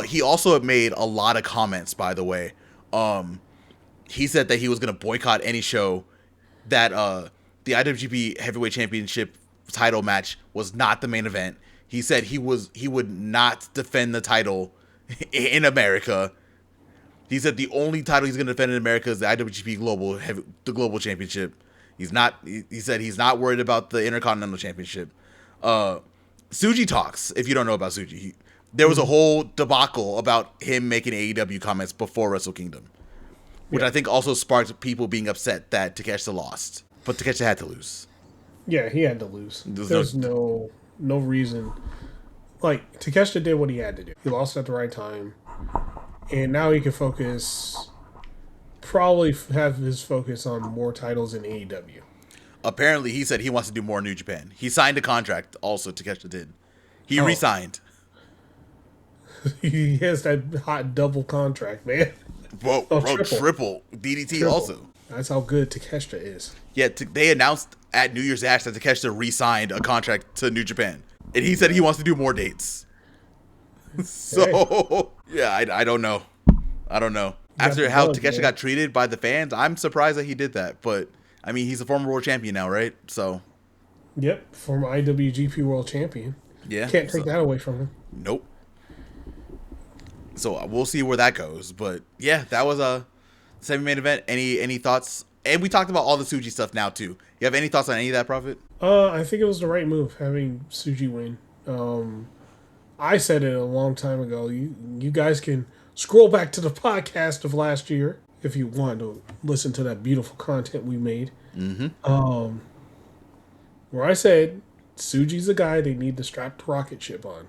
He also made a lot of comments, by the way. He said that he was going to boycott any show that the IWGP Heavyweight Championship title match was not the main event. He said he would not defend the title in America. He said the only title he's going to defend in America is the IWGP Global Championship. He said he's not worried about the Intercontinental Championship. Tsuji talks. If you don't know about Tsuji, there was a whole debacle about him making AEW comments before Wrestle Kingdom, which I think also sparked people being upset that Takeshita lost, but Takeshita had to lose. Yeah, he had to lose. There's no reason. Like, Takeshita did what he had to do. He lost at the right time, and now he can probably have his focus on more titles in AEW. Apparently, he said he wants to do more in New Japan. He signed a contract, also, Takeshita did. He re-signed. He has that hot double contract, man. Bro, triple. DDT triple. Also. That's how good Takeshita is. Yeah, they announced at New Year's Dash that Takeshita re-signed a contract to New Japan. And he said he wants to do more dates. So, yeah, I don't know. After how Takeshita got treated by the fans, I'm surprised that he did that. But, I mean, he's a former world champion now, right? So. Yep, former IWGP World Champion. Yeah. Can't take that away from him. Nope. So we'll see where that goes. But, yeah, that was a semi-main event. Any thoughts? And we talked about all the Tsuji stuff now, too. You have any thoughts on any of that, Proffitt? I think it was the right move, having Tsuji win. I said it a long time ago. You guys can scroll back to the podcast of last year if you want to listen to that beautiful content we made. Mm-hmm. Where I said, Tsuji's the guy they need to strap the rocket ship on.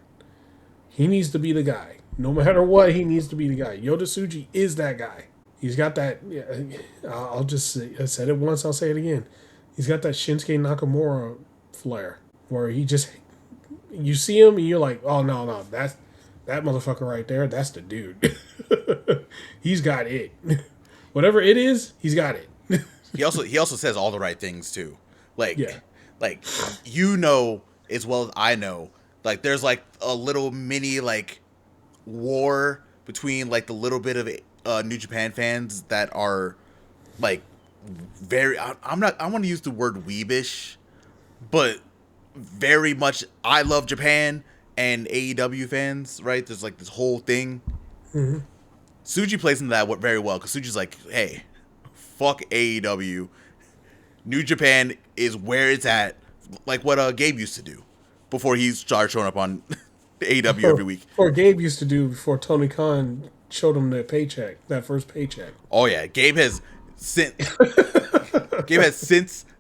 He needs to be the guy. No matter what, he needs to be the guy. Yota Tsuji is that guy. He's got that, I'll just say, I said it once, I'll say it again. He's got that Shinsuke Nakamura flair where he just, you see him and you're like, oh, no, that motherfucker right there, that's the dude. He's got it. Whatever it is, he's got it. He also says all the right things too. Like, you know as well as I know, like there's like a little mini like war between like the little bit of New Japan fans that are like very I want to use the word weebish, but very much I love Japan and AEW fans, right? There's like this whole thing. Mm-hmm. Tsuji plays into that very well because Tsuji's like, hey, fuck AEW. New Japan is where it's at, like what Gabe used to do before he started showing up on AEW every week. Or Gabe used to do before Tony Khan showed him that first paycheck. Oh yeah, Gabe has since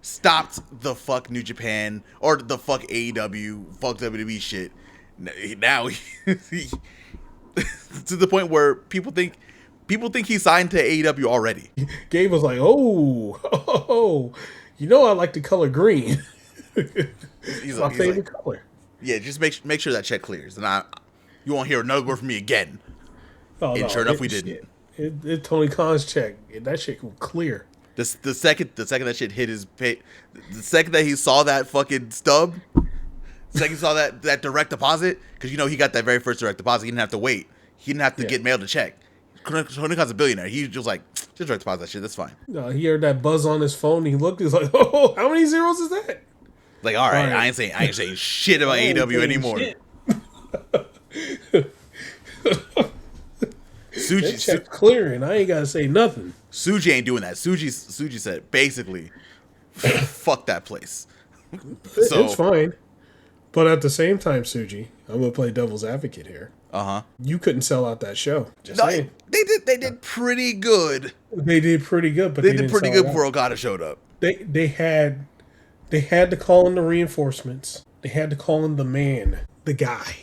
stopped the fuck New Japan or the fuck AEW, fuck WWE shit. Now he to the point where people think he signed to AEW already. Gabe was like, oh, you know I like the color green. He's my favorite color. Yeah, just make sure that check clears, and you won't hear another word from me again. Oh, and sure enough, we didn't. It Tony Khan's check. That shit was clear. The second that shit hit his pay, the second that he saw that fucking stub, the second he saw that direct deposit, because you know he got that very first direct deposit. He didn't have to wait. He didn't have to get mailed a check. Tony Khan's a billionaire. He was just like, just direct deposit that shit. That's fine. He heard that buzz on his phone. He looked. He's like, oh, how many zeros is that? Like, all right. I ain't saying shit about AEW anymore. That check's clearing. I ain't gotta say nothing. Tsuji ain't doing that. Tsuji said basically, fuck that place. So, it's fine. But at the same time, Tsuji, I'm gonna play devil's advocate here. You couldn't sell out that show. They did pretty good. They did pretty good, but they did pretty good before Okada showed up. They had to call in the reinforcements. They had to call in the man, the guy,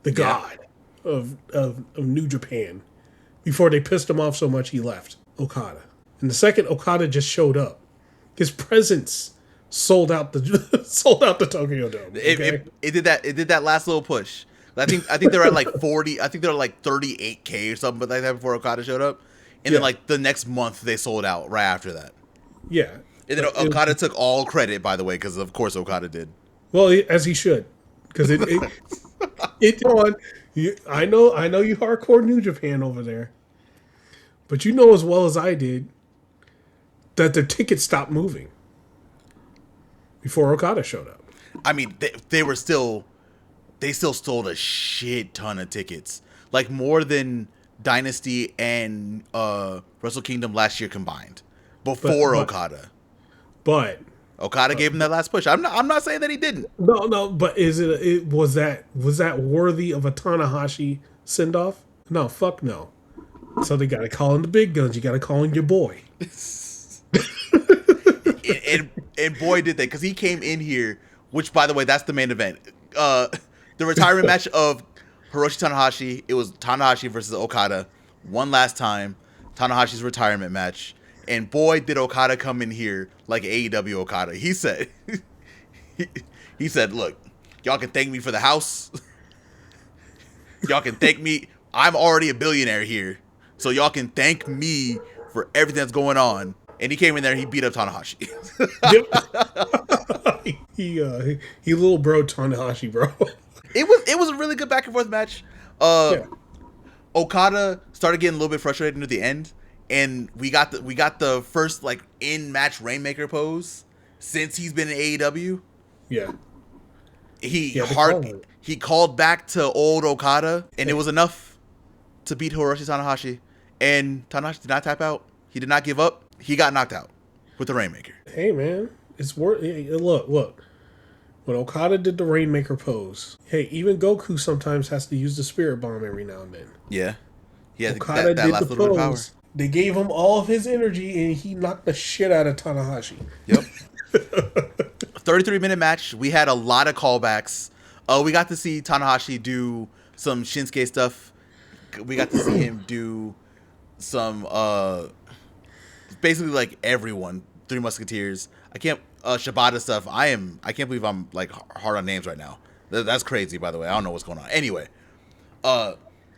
the god of New Japan before they pissed him off so much he left, Okada. And the second Okada just showed up, his presence sold out the Tokyo Dome. Okay? It did that last little push. I think they're at like 40. I think they're like 38K or something, but like that before Okada showed up, and then like the next month they sold out right after that. Yeah, and then Okada took all credit, by the way, because of course Okada did. Well, as he should. because it on. I know you hardcore New Japan over there, but you know as well as I did that the tickets stopped moving before Okada showed up. I mean, they still sold a shit ton of tickets, like more than Dynasty and Wrestle Kingdom last year combined, before Okada. But Okada gave him that last push. I'm not saying that he didn't. No. But was that worthy of a Tanahashi send off? No, fuck no. So they got to call in the big guns. You got to call in your boy. and boy did they, because he came in here. Which, by the way, that's the main event. The retirement match of Hiroshi Tanahashi. It was Tanahashi versus Okada. One last time. Tanahashi's retirement match. And boy, did Okada come in here like AEW Okada. He said, he said, look, y'all can thank me for the house. Y'all can thank me. I'm already a billionaire here. So y'all can thank me for everything that's going on. And he came in there and he beat up Tanahashi. He little bro Tanahashi, bro. It was a really good back and forth match. Okada started getting a little bit frustrated near the end, and we got the first like in match Rainmaker pose since he's been in AEW. Yeah. He called back to old Okada, and it was enough to beat Hiroshi Tanahashi. And Tanahashi did not tap out. He did not give up. He got knocked out with the Rainmaker. Hey man, it's worth. Hey, look. When Okada did the Rainmaker pose, hey, even Goku sometimes has to use the Spirit Bomb every now and then. Yeah. Okada did the pose. They gave him all of his energy, and he knocked the shit out of Tanahashi. Yep. 33-minute match. We had a lot of callbacks. We got to see Tanahashi do some Shinsuke stuff. We got to see him do some, basically like everyone. Three Musketeers. Shibata stuff. I can't believe I'm like hard on names right now. That's crazy, by the way. I don't know what's going on. Anyway,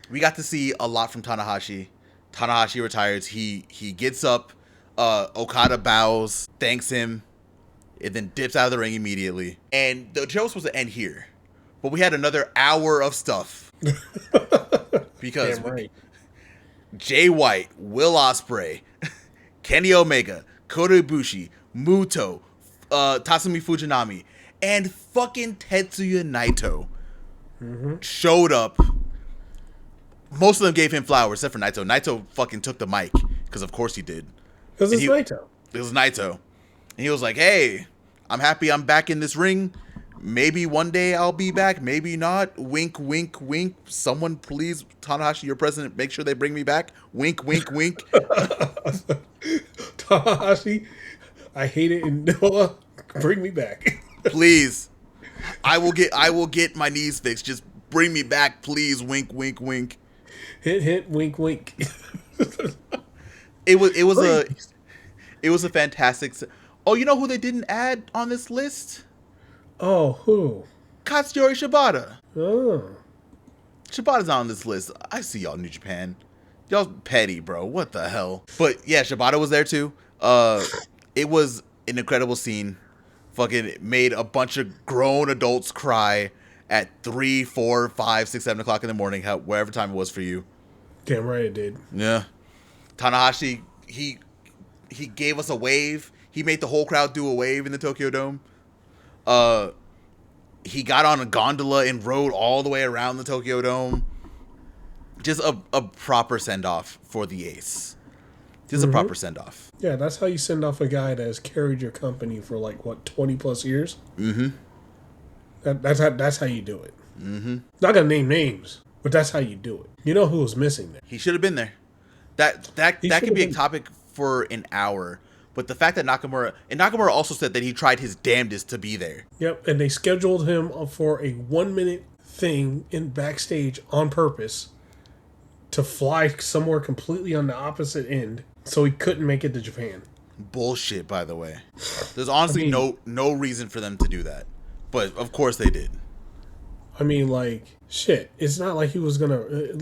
we got to see a lot from Tanahashi. Tanahashi retires. He gets up. Okada bows, thanks him, and then dips out of the ring immediately. And the show was supposed to end here, but we had another hour of stuff because Jay White, Will Ospreay, Kenny Omega, Kota Ibushi, Muto, Tatsumi Fujinami, and fucking Tetsuya Naito showed up. Most of them gave him flowers, except for Naito. Naito fucking took the mic, because of course he did. Because it's Naito. It was Naito. And he was like, hey, I'm happy I'm back in this ring. Maybe one day I'll be back. Maybe not. Wink, wink, wink. Someone please, Tanahashi, your president, make sure they bring me back. Wink, wink, wink. Tanahashi, I hate it, and Noah, bring me back. Please. I will get my knees fixed. Just bring me back, please. Wink, wink, wink. Hint, hint, wink, wink. It was a fantastic. Oh, you know who they didn't add on this list? Oh, who? Katsuyori Shibata. Oh. Shibata's on this list. I see y'all, New Japan. Y'all petty, bro. What the hell? But yeah, Shibata was there too. It was an incredible scene. Fucking made a bunch of grown adults cry at 3, 4, 5, 6, 7 o'clock in the morning, wherever time it was for you. Damn right it did. Yeah. Tanahashi, he gave us a wave. He made the whole crowd do a wave in the Tokyo Dome. He got on a gondola and rode all the way around the Tokyo Dome. Just a proper send-off for the ace. Just a proper send-off. Yeah, that's how you send off a guy that has carried your company for 20 plus years. Mm-hmm. That's how you do it. Mm-hmm. Not gonna name names, but that's how you do it. You know who was missing there? He should have been there. That could be a topic for an hour. But the fact that Nakamura also said that he tried his damnedest to be there. Yep, and they scheduled him for a 1-minute thing in backstage on purpose to fly somewhere completely on the opposite end, so he couldn't make it to Japan. Bullshit, by the way. There's honestly no reason for them to do that, but of course they did. I mean, shit. It's not like he was gonna at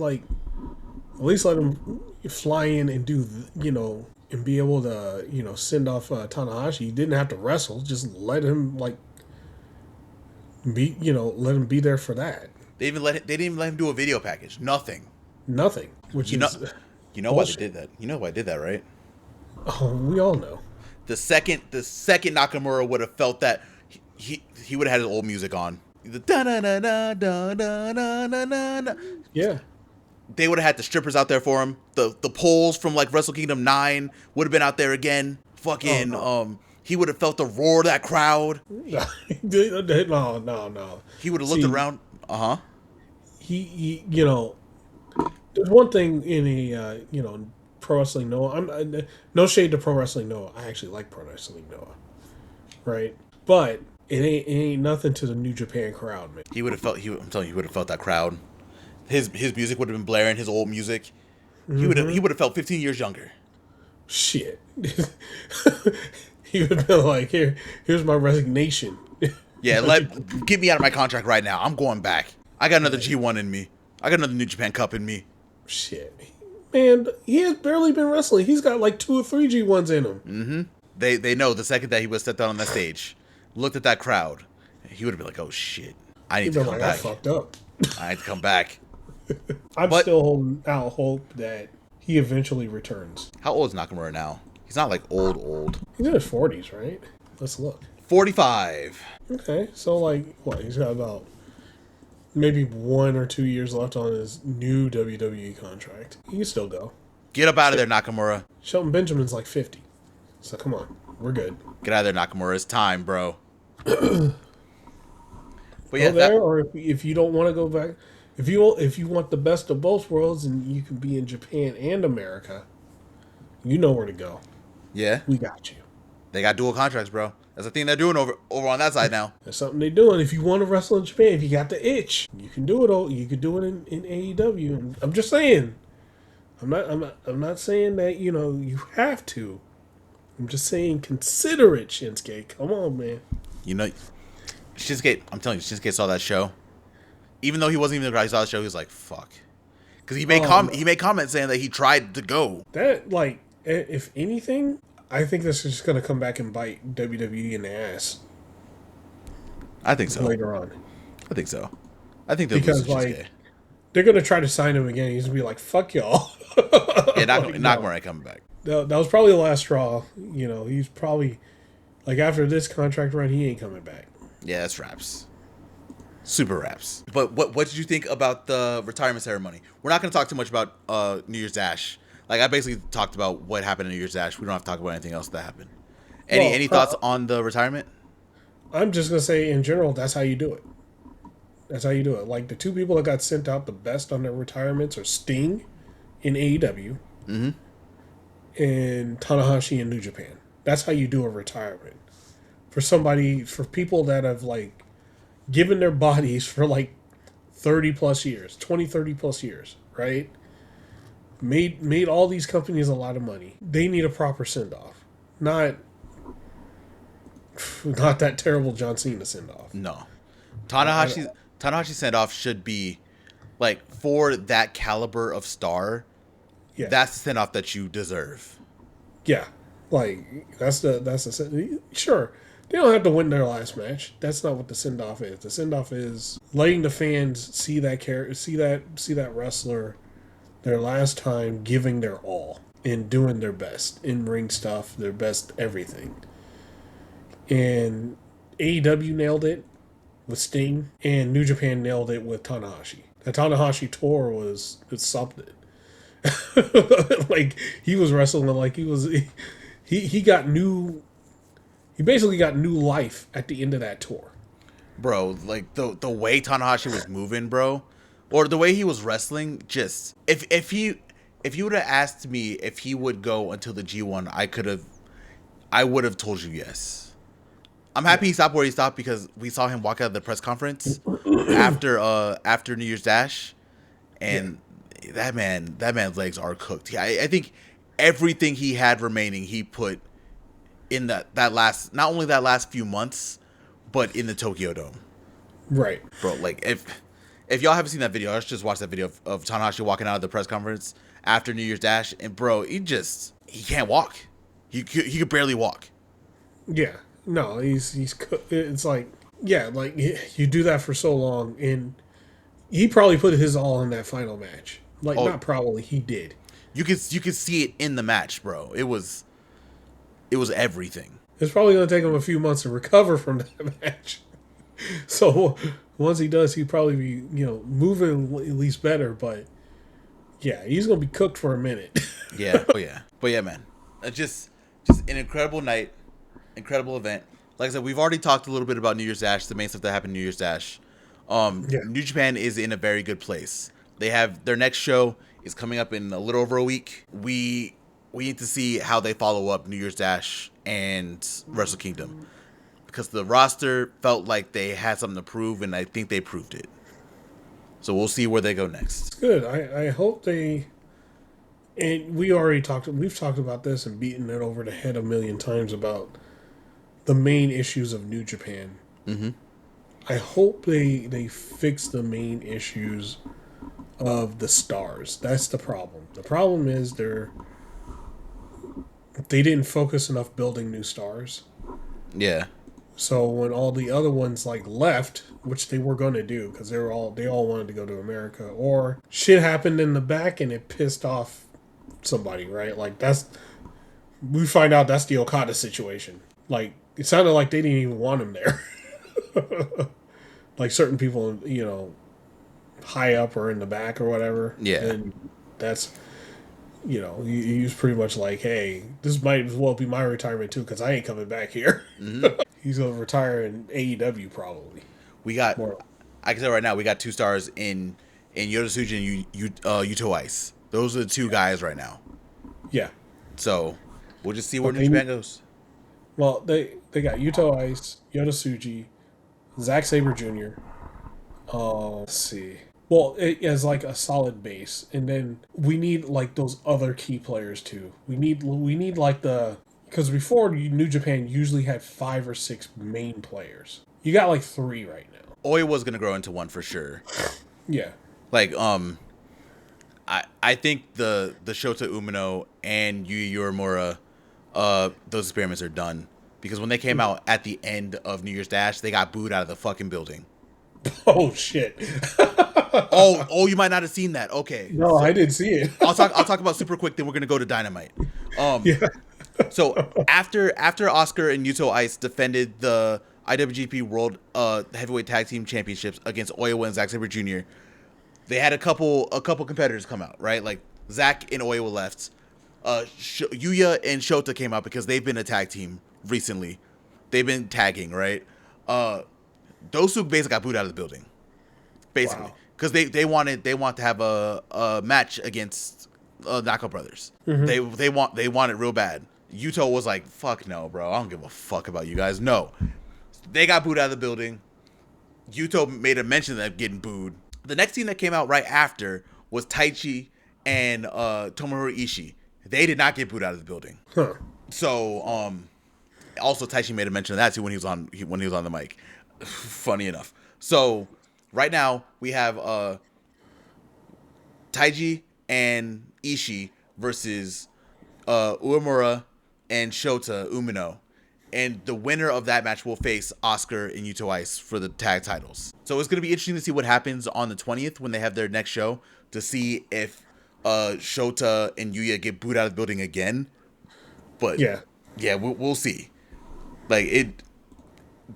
least let him fly in and do and be able to send off Tanahashi. He didn't have to wrestle. Just let him Let him be there for that. They didn't even let him do a video package. Nothing. Nothing. Which you is know why they did that. You know why I did that, right? Oh, we all know. The second Nakamura would have felt that, he would have had his old music on. The da da da da da da da da. Yeah. They would have had the strippers out there for him. The poles from like Wrestle Kingdom 9 would have been out there again. Fucking he would have felt the roar of that crowd. No. He would have looked around. He there's one thing in a Pro Wrestling Noah. I'm no shade to Pro Wrestling Noah. I actually like Pro Wrestling Noah, right? But it ain't nothing to the New Japan crowd, man. He would have felt. I'm telling you, he would have felt that crowd. His music would have been blaring. His old music. He would have felt 15 years younger. Shit. He would have been like, here's my resignation. Yeah, get me out of my contract right now. I'm going back. I got another G1 in me. I got another New Japan Cup in me. Shit. Man, he has barely been wrestling. He's got like 2 or 3 G1s in him. Mm-hmm. They know the second that he was stepped out on that stage, looked at that crowd, he would have been like, oh shit, I need to come back. I fucked up. I need to come back. I'm still holding out hope that he eventually returns. How old is Nakamura now? He's not like old. He's in his 40s, right? Let's look. 45. Okay, so like, what? He's got about maybe 1 or 2 years left on his new WWE contract. He can still go. Get up out of there, Nakamura. Shelton Benjamin's like 50. So come on, we're good. Get out of there, Nakamura. It's time, bro. But yeah, or if you don't want to go back, if you want the best of both worlds and you can be in Japan and America, you know where to go. Yeah, we got you. They got dual contracts, bro. That's the thing they're doing over on that side now. That's something they're doing. If you want to wrestle in Japan, if you got the itch, you can do it. You could do it in AEW. I'm just saying. I'm not saying that you have to. I'm just saying consider it, Shinsuke. Come on, man. Shinsuke. I'm telling you, Shinsuke saw that show. Even though he wasn't even the guy who saw the show, he was like, "Fuck," because he made comments saying that he tried to go. That if anything, I think this is just going to come back and bite WWE in the ass. I think so. Later on. I think so. I think they'll lose to Shinsuke. They're going to try to sign him again. He's going to be like, "Fuck y'all." Yeah, Nakamura ain't coming back. That was probably the last straw. He's probably after this contract run, he ain't coming back. Yeah, that's raps. Super raps. But what did you think about the retirement ceremony? We're not going to talk too much about New Year's Dash. I basically talked about what happened in New Year's Dash. We don't have to talk about anything else that happened. Any thoughts on the retirement? I'm just going to say, in general, that's how you do it. That's how you do it. The 2 people that got sent out the best on their retirements are Sting in AEW and Tanahashi in New Japan. That's how you do a retirement. For people that have, given their bodies for, 30 plus years, 20, 30 plus years, right? Made all these companies a lot of money. They need a proper send-off. Not that terrible John Cena send-off. No. Tanahashi send-off should be, for that caliber of star, that's the send-off that you deserve. Yeah. That's the sure. They don't have to win their last match. That's not what the send-off is. The send-off is letting the fans see that wrestler their last time giving their all and doing their best in ring stuff, their best everything. And AEW nailed it with Sting, and New Japan nailed it with Tanahashi. The Tanahashi tour was something. He was wrestling he got new. He basically got new life at the end of that tour. Bro, the way Tanahashi was moving, bro, or the way he was wrestling, just if you would have asked me if he would go until the G1, I would have told you yes. I'm happy he stopped where he stopped because we saw him walk out of the press conference after New Year's Dash, and that man's legs are cooked. I think everything he had remaining he put in that last, not only that last few months, but in the Tokyo Dome. Right. Bro, if y'all haven't seen that video, let's just watch that video of Tanahashi walking out of the press conference after New Year's Dash, and bro, he can't walk. He could barely walk. Yeah. No, he's it's Yeah, like you do that for so long, and he probably put his all in that final match. Like, Oh, not probably, he did. you could see it in the match, bro. It was everything. It's probably going to take him a few months to recover from that match. So once he does, he'd probably be, moving at least better. But yeah, he's going to be cooked for a minute. Yeah, but yeah, man. Just an incredible night, incredible event. Like I said, we've already talked a little bit about New Year's Dash, the main stuff that happened New Year's Dash. Yeah. New Japan is in a very good place. They have their next show is coming up in a little over a week. We need to see how they follow up New Year's Dash and Wrestle Kingdom, because the roster felt like they had something to prove, and I think they proved it. So we'll see where they go next. It's good. I hope they. And we've talked about this and beaten it over the head a million times about the main issues of New Japan. Mm-hmm. I hope they fix the main issues of the stars. That's the problem. The problem is they didn't focus enough building new stars. Yeah. So when all the other ones like left, which they were going to do because they all wanted to go to America, or shit happened in the back and it pissed off somebody, right? Like we find out that's the Okada situation. Like it sounded like they didn't even want him there. Like certain people, high up or in the back or whatever. Yeah. And that's, he was pretty much like, hey, this might as well be my retirement too because I ain't coming back here. Mm-hmm. He's going to retire in AEW probably. I can tell right now, we got 2 stars in Yota Tsuji and Yuto Ice. Those are the 2 guys right now. Yeah. So we'll just see where New Japan goes. Well, they got Yuto Ice, Yota Tsuji, Zack Sabre Jr. Let's see. Well, it is like a solid base, and then we need like those other key players too. We need like because before New Japan usually had 5 or 6 main players. You got like 3 right now. Oi was gonna grow into 1 for sure. Yeah. Like I think the Shota Umino and Yuya Uemura, those experiments are done, because when they came out at the end of New Year's Dash, they got booed out of the fucking building. Oh shit. oh, you might not have seen that. Okay. No, I didn't see it. I'll talk about super quick, then we're gonna go to Dynamite. Yeah. So after Oscar and Yuto Ice defended the IWGP World Heavyweight Tag Team Championships against Oiwa and Zack Sabre Jr., they had a couple competitors come out, right? Like Zack and Oiwa left. Yuya and Shota came out because they've been a tag team recently. They've been tagging, right? Those 2 basically got booed out of the building, basically, because they wanted to have a match against Naka Brothers. Mm-hmm. They want it real bad. Yuto was like, "Fuck no, bro. I don't give a fuck about you guys." No, they got booed out of the building. Yuto made a mention of them getting booed. The next team that came out right after was Taichi and Tomohiro Ishii. They did not get booed out of the building. Huh. So also Taichi made a mention of that too when he was on the mic. Funny enough. So right now we have Taiji and Ishii versus Uemura and Shota Umino, and the winner of that match will face Oscar and Yuto Ice for the tag titles. So it's going to be interesting to see what happens on the 20th when they have their next show, to see if Shota and Yuya get booed out of the building again. But yeah, we'll see. Like, it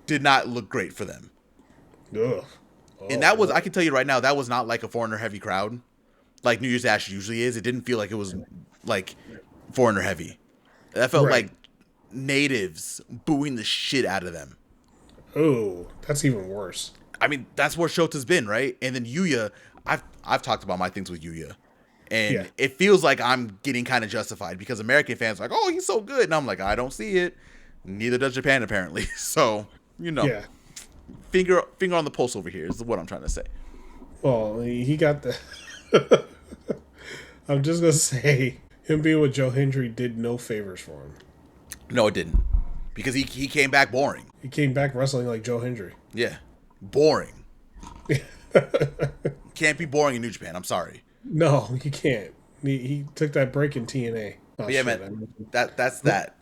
did not look great for them. Ugh. And that was, I can tell you right now, that was not like a foreigner heavy crowd like New Year's Dash usually is. It didn't feel like it was like foreigner heavy. That felt like natives booing the shit out of them. Oh, that's even worse. I mean, that's where Shota's been, right? And then Yuya, I've talked about my things with Yuya, and it feels like I'm getting kind of justified, because American fans are like, "Oh, he's so good," and I'm like, I don't see it. Neither does Japan, apparently. So, finger on the pulse over here is what I'm trying to say. Well, he got the. I'm just gonna say, him being with Joe Hendry did no favors for him. No, it didn't, because he came back boring. He came back wrestling like Joe Hendry. Yeah, boring. Can't be boring in New Japan. I'm sorry. No, he can't. He took that break in TNA. Oh, yeah, shit, man. That's that.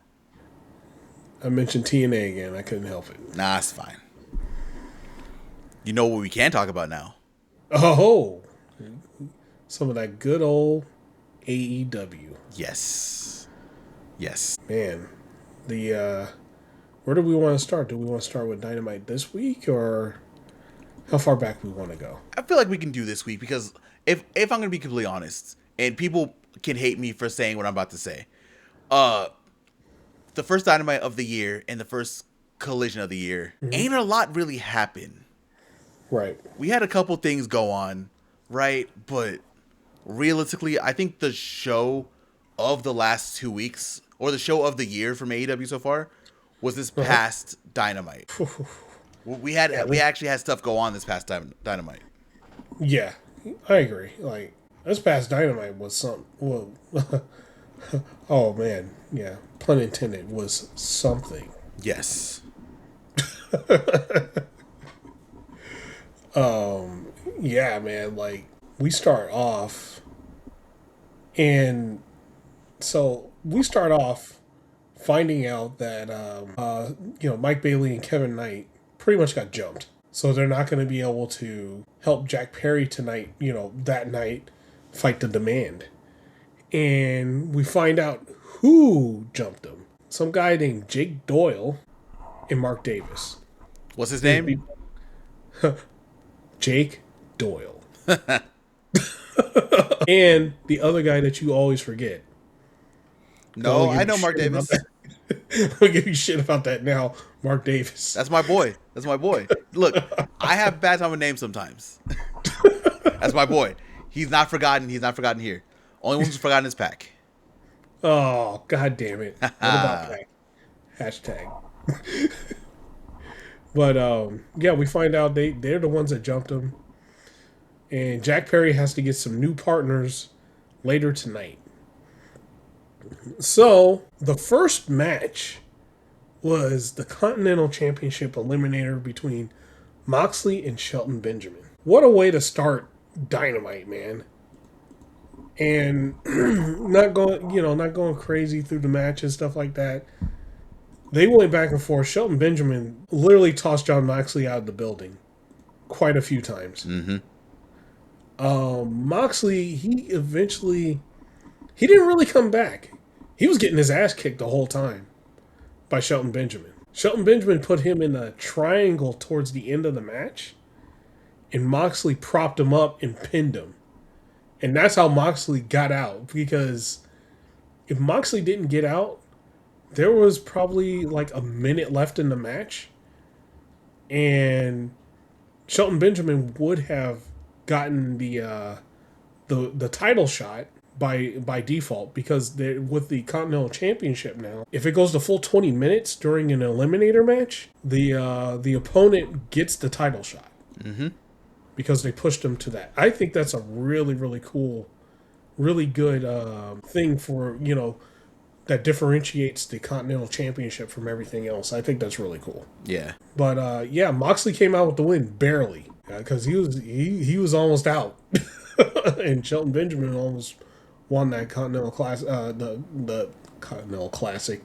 I mentioned TNA again. I couldn't help it. Nah, it's fine. You know what we can talk about now? Oh, some of that good old AEW. Yes. Man, where do we want to start? Do we want to start with Dynamite this week, or how far back we want to go? I feel like we can do this week because if I'm going to be completely honest, and people can hate me for saying what I'm about to say, the first Dynamite of the year and the first Collision of the year, ain't a lot really happen. Right. We had a couple things go on, right? But realistically, I think the show of the last 2 weeks, or the show of the year from AEW so far, was this past Dynamite. We actually had stuff go on this past Dynamite. Yeah, I agree. Like, this past Dynamite was some. Well, oh man, yeah, pun intended, was something. Yes. Yeah, man. Like, we start off, and so we start off finding out that Mike Bailey and Kevin Knight pretty much got jumped, so they're not going to be able to help Jack Perry tonight. That night, fight the Demand, and we find out who jumped them. Some guy named Jake Doyle and Mark Davis. What's his name? Jake Doyle. And the other guy that you always forget. No, I know Mark Davis. I'll give you shit about that now. Mark Davis. That's my boy. Look, I have bad time with names sometimes. That's my boy. He's not forgotten. He's not forgotten here. Only one who's forgotten is Pac. Oh, god damn it. What about Pac? Hashtag. But yeah, we find out they're the ones that jumped him. And Jack Perry has to get some new partners later tonight. So, the first match was the Continental Championship Eliminator between Moxley and Shelton Benjamin. What a way to start Dynamite, man. And not going crazy through the match and stuff like that. They went back and forth. Shelton Benjamin literally tossed Jon Moxley out of the building quite a few times. Mm-hmm. Moxley, he didn't really come back. He was getting his ass kicked the whole time by Shelton Benjamin. Shelton Benjamin put him in a triangle towards the end of the match, and Moxley propped him up and pinned him. And that's how Moxley got out, because if Moxley didn't get out, there was probably like a minute left in the match, and Shelton Benjamin would have gotten the title shot by default, because with the Continental Championship now, if it goes the full 20 minutes during an eliminator match, the opponent gets the title shot. Mm-hmm. Because they pushed him to that. I think that's a really, really cool, really good thing for, that differentiates the Continental Championship from everything else. I think that's really cool. Yeah. But yeah, Moxley came out with the win barely, because he was almost out, and Shelton Benjamin almost won that Continental Class, the Continental Classic,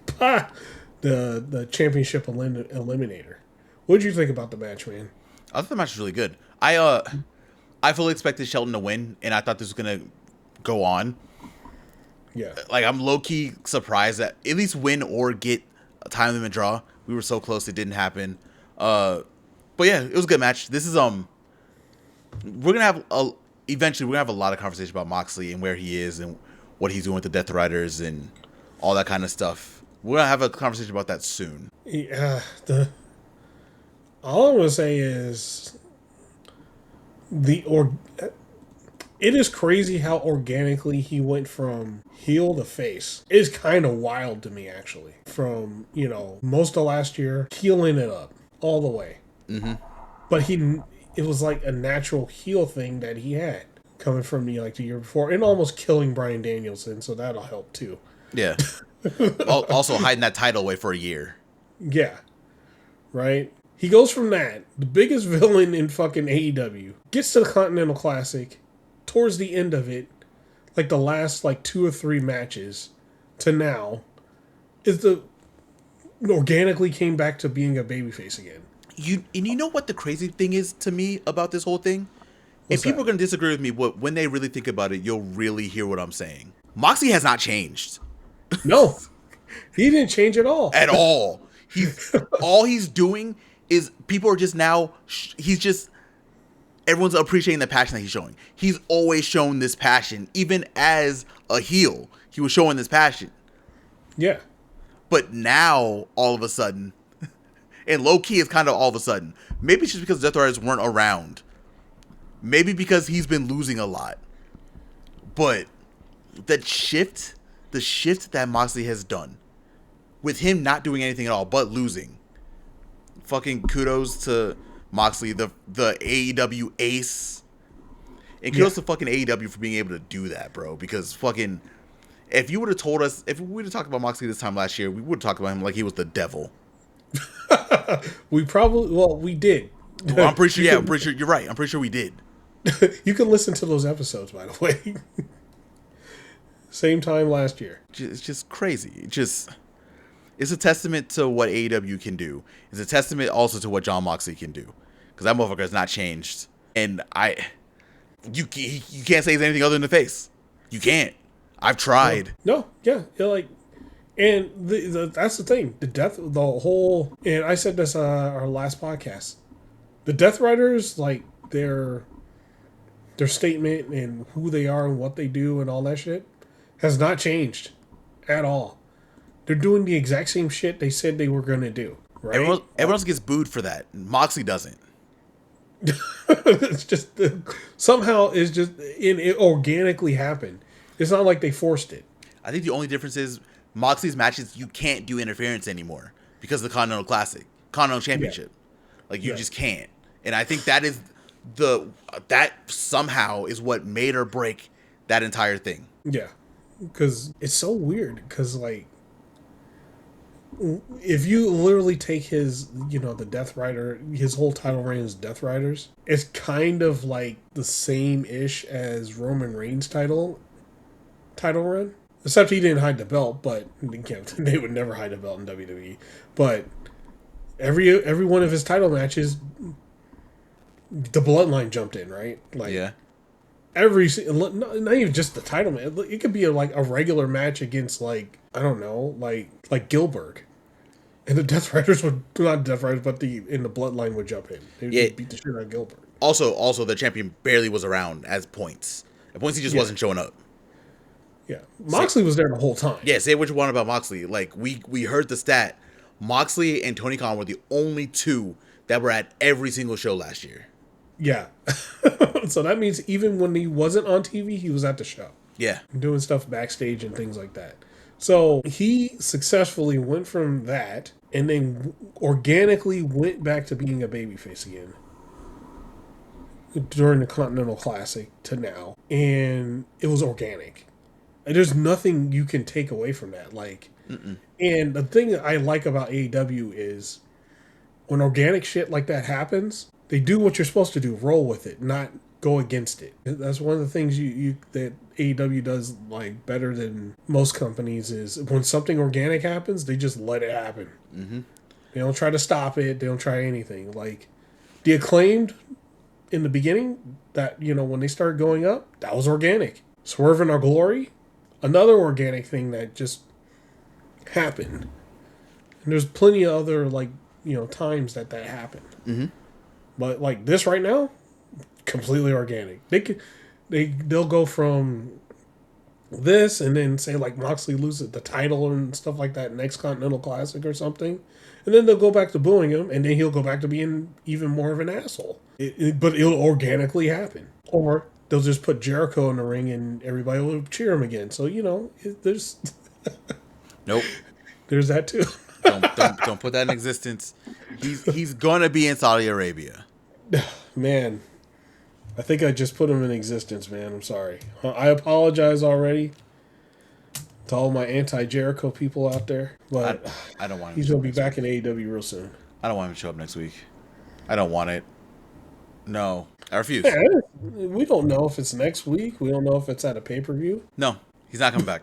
the Championship Eliminator. What did you think about the match, man? I thought the match was really good. I fully expected Shelton to win, and I thought this was gonna go on. Yeah. Like, I'm low-key surprised that at least win or get a time limit draw. We were so close, it didn't happen. But yeah, it was a good match. This is we're gonna have eventually we're gonna have a lot of conversation about Moxley and where he is and what he's doing with the Death Riders and all that kind of stuff. We're gonna have a conversation about that soon. Yeah. All I'm gonna say is it is crazy how organically he went from heel to face. It is kind of wild to me, actually. From, most of last year, healing it up all the way. Mm-hmm. But it was like a natural heel thing that he had coming from the year before, and almost killing Bryan Danielson, so that'll help too. Yeah. Also hiding that title away for a year. Yeah. Right? He goes from that, the biggest villain in fucking AEW, gets to the Continental Classic, towards the end of it, like the last 2 or 3 matches, to now, organically came back to being a babyface again. you know what the crazy thing is to me about this whole thing? What's and people that? are gonna disagree with me, but when they really think about it, you'll really hear what I'm saying. Moxley has not changed. No, he didn't change at all. At all. All he's doing is people are just now. Everyone's appreciating the passion that he's showing. He's always shown this passion, even as a heel. He was showing this passion. Yeah. But now, all of a sudden, and low key is kind of all of a sudden. Maybe it's just because Death Riders weren't around. Maybe because he's been losing a lot. But the shift that Moxley has done, with him not doing anything at all but losing. Fucking kudos to Moxley, the AEW ace. And kudos to fucking AEW for being able to do that, bro. Because fucking, if you would have told us, if we would have talked about Moxley this time last year, we would have talked about him like he was the devil. We did. Well, I'm pretty sure you're right. I'm pretty sure we did. You can listen to those episodes, by the way. Same time last year. It's just crazy. It's a testament to what AEW can do. It's a testament also to what Jon Moxley can do. Because that motherfucker has not changed. And you can't say anything other than the face. You can't. I've tried. No, yeah. And that's the thing. And I said this our last podcast. The Death Riders, like, their statement and who they are and what they do and all that shit has not changed at all. They're doing the exact same shit they said they were going to do. Right? Everyone else gets booed for that. Moxley doesn't. It's just somehow it organically happened. It's not like they forced it. I think the only difference is Moxley's matches, you can't do interference anymore because of the Continental Championship. Yeah. Like, you just can't. And I think that is that somehow is what made or break that entire thing. Yeah. Because it's so weird. Because, like, if you literally take his, the Death Rider, his whole title reign is Death Riders, it's kind of like the same-ish as Roman Reigns' title run. Except he didn't hide the belt, but they would never hide the belt in WWE. But every one of his title matches, the Bloodline jumped in, right? Like, yeah. Not even just the title match. It could be a regular match against, like, I don't know, like Gilbert. And the Death Riders would, not Death Riders, but in the Bloodline would jump in. They would beat the shit out of Gilbert. Also, the champion barely was around as points. At points, he just wasn't showing up. Yeah. Moxley was there the whole time. Yeah, say what you want about Moxley. Like, we heard the stat. Moxley and Tony Khan were the only two that were at every single show last year. Yeah. So that means even when he wasn't on TV, he was at the show. Yeah. Doing stuff backstage and things like that. So he successfully went from that and then organically went back to being a babyface again during the Continental Classic to now. And it was organic. And there's nothing you can take away from that. Like, and the thing I like about AEW is when organic shit like that happens, they do what you're supposed to do, roll with it, not go against it. That's one of the things that AEW does like better than most companies is when something organic happens, they just let it happen. Mm-hmm. They don't try to stop it. They don't try anything. Like the Acclaimed in the beginning, that when they started going up, that was organic. Swerve in Our Glory, another organic thing that just happened. And there's plenty of other times that happened. Mm-hmm. But like this right now, completely organic. They'll go from this and then say like Moxley loses the title and stuff like that next Continental Classic or something, and then they'll go back to booing him, and then he'll go back to being even more of an asshole. But it'll organically happen, or they'll just put Jericho in the ring and everybody will cheer him again. So there's nope. There's that too. Don't put that in existence. He's gonna be in Saudi Arabia. Man, I think I just put him in existence, man. I'm sorry. I apologize already to all my anti-Jericho people out there, but I don't want him. He's gonna be back in AEW real soon. I don't want him to show up next week. I don't want it. No, I refuse. Yeah, we don't know if it's next week. We don't know if it's at a pay-per-view. No, he's not coming back.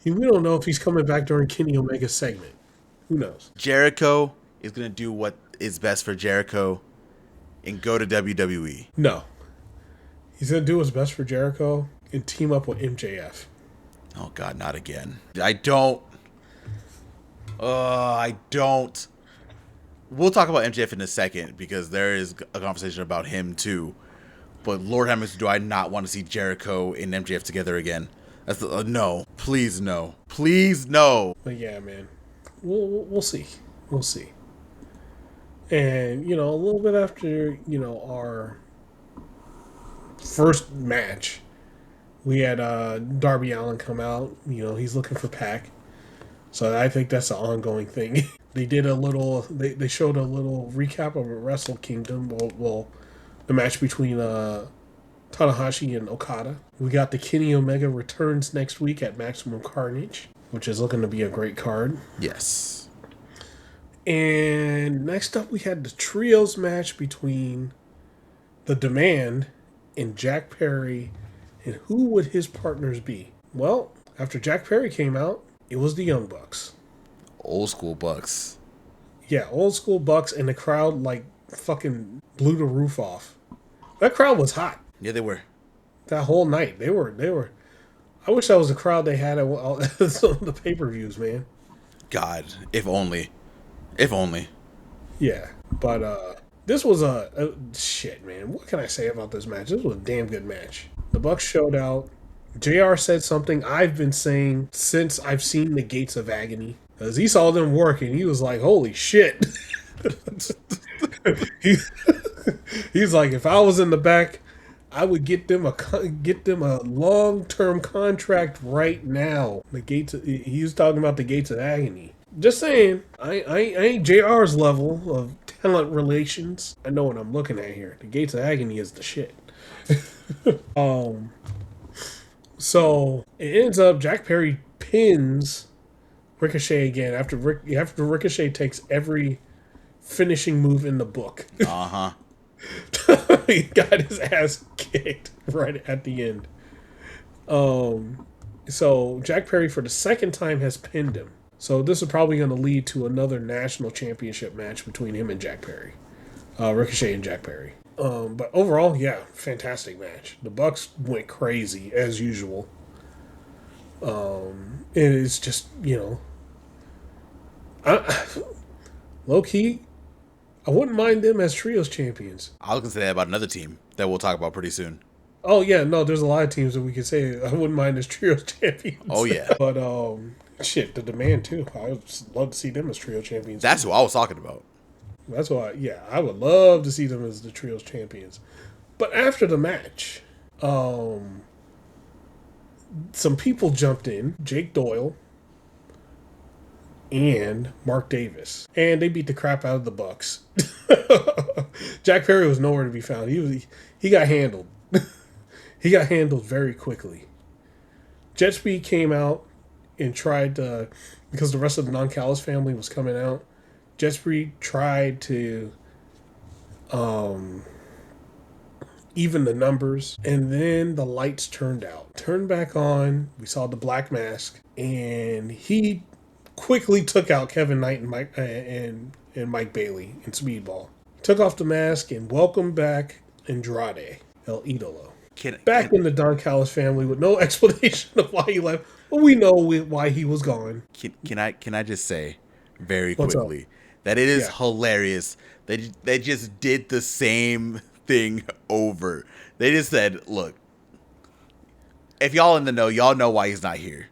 We don't know if he's coming back during Kenny Omega's segment. Who knows? Jericho is going to do what is best for Jericho and go to WWE. No. He's going to do what's best for Jericho and team up with MJF. Oh, God, not again. I don't. We'll talk about MJF in a second because there is a conversation about him too. But Lord Heavens, do I not want to see Jericho and MJF together again? That's no. Please no. Please no. But yeah, man. We'll see. We'll see. And, you know, a little bit after, you know, our first match, we had Darby Allin come out. You know, he's looking for Pac. So I think that's an ongoing thing. They did a little, they showed a little recap of Wrestle Kingdom. Well, the match between Tanahashi and Okada. We got the Kenny Omega returns next week at Maximum Carnage, which is looking to be a great card. Yes. And next up, we had the trios match between The Demand and Jack Perry. And who would his partners be? Well, after Jack Perry came out, it was the Young Bucks. Old school Bucks. Yeah, old school Bucks, and the crowd, like, fucking blew the roof off. That crowd was hot. Yeah, they were. That whole night. They were. I wish that was the crowd they had at some of the pay-per-views, man. God, if only. If only. Yeah, but this was a shit, man. What can I say about this match? This was a damn good match. The Bucks showed out. JR said something I've been saying since I've seen the Gates of Agony. Because he saw them working. He was like, holy shit. He's like, if I was in the back, I would get them a long-term contract right now. He was talking about the Gates of Agony. Just saying, I ain't JR's level of talent relations. I know what I'm looking at here. The Gates of Agony is the shit. So it ends up Jack Perry pins Ricochet again after Ricochet takes every finishing move in the book. Uh-huh. He got his ass kicked right at the end. So Jack Perry for the second time has pinned him. So this is probably going to lead to another national championship match between him and Jack Perry. Ricochet and Jack Perry. But overall, yeah, fantastic match. The Bucks went crazy as usual. And it's just, you know, low key, I wouldn't mind them as trios champions. I was gonna say that about another team that we'll talk about pretty soon. Oh yeah, no, there's a lot of teams that we could say I wouldn't mind as trios champions. Oh yeah, but shit, the Demand too. I would love to see them as trio champions. That's who I was talking about. That's why, yeah, I would love to see them as the trios champions. But after the match, some people jumped in, Jake Doyle and Mark Davis, and they beat the crap out of the Bucks. Jack Perry was nowhere to be found. He got handled. He got handled very quickly. Jet Speed came out and tried to, because the rest of the non-Callis family was coming out, Jet Speed tried to even the numbers, and then the lights turned back on. We saw the Black Mask, and he quickly took out Kevin Knight and Mike Bailey in Speedball. Took off the mask and welcomed back Andrade, El Idolo. In the Don Callis family with no explanation of why he left, but we know why he was gone. Can I just say very quickly that it is hilarious. They just did the same thing over. They just said, look, if y'all in the know, y'all know why he's not here.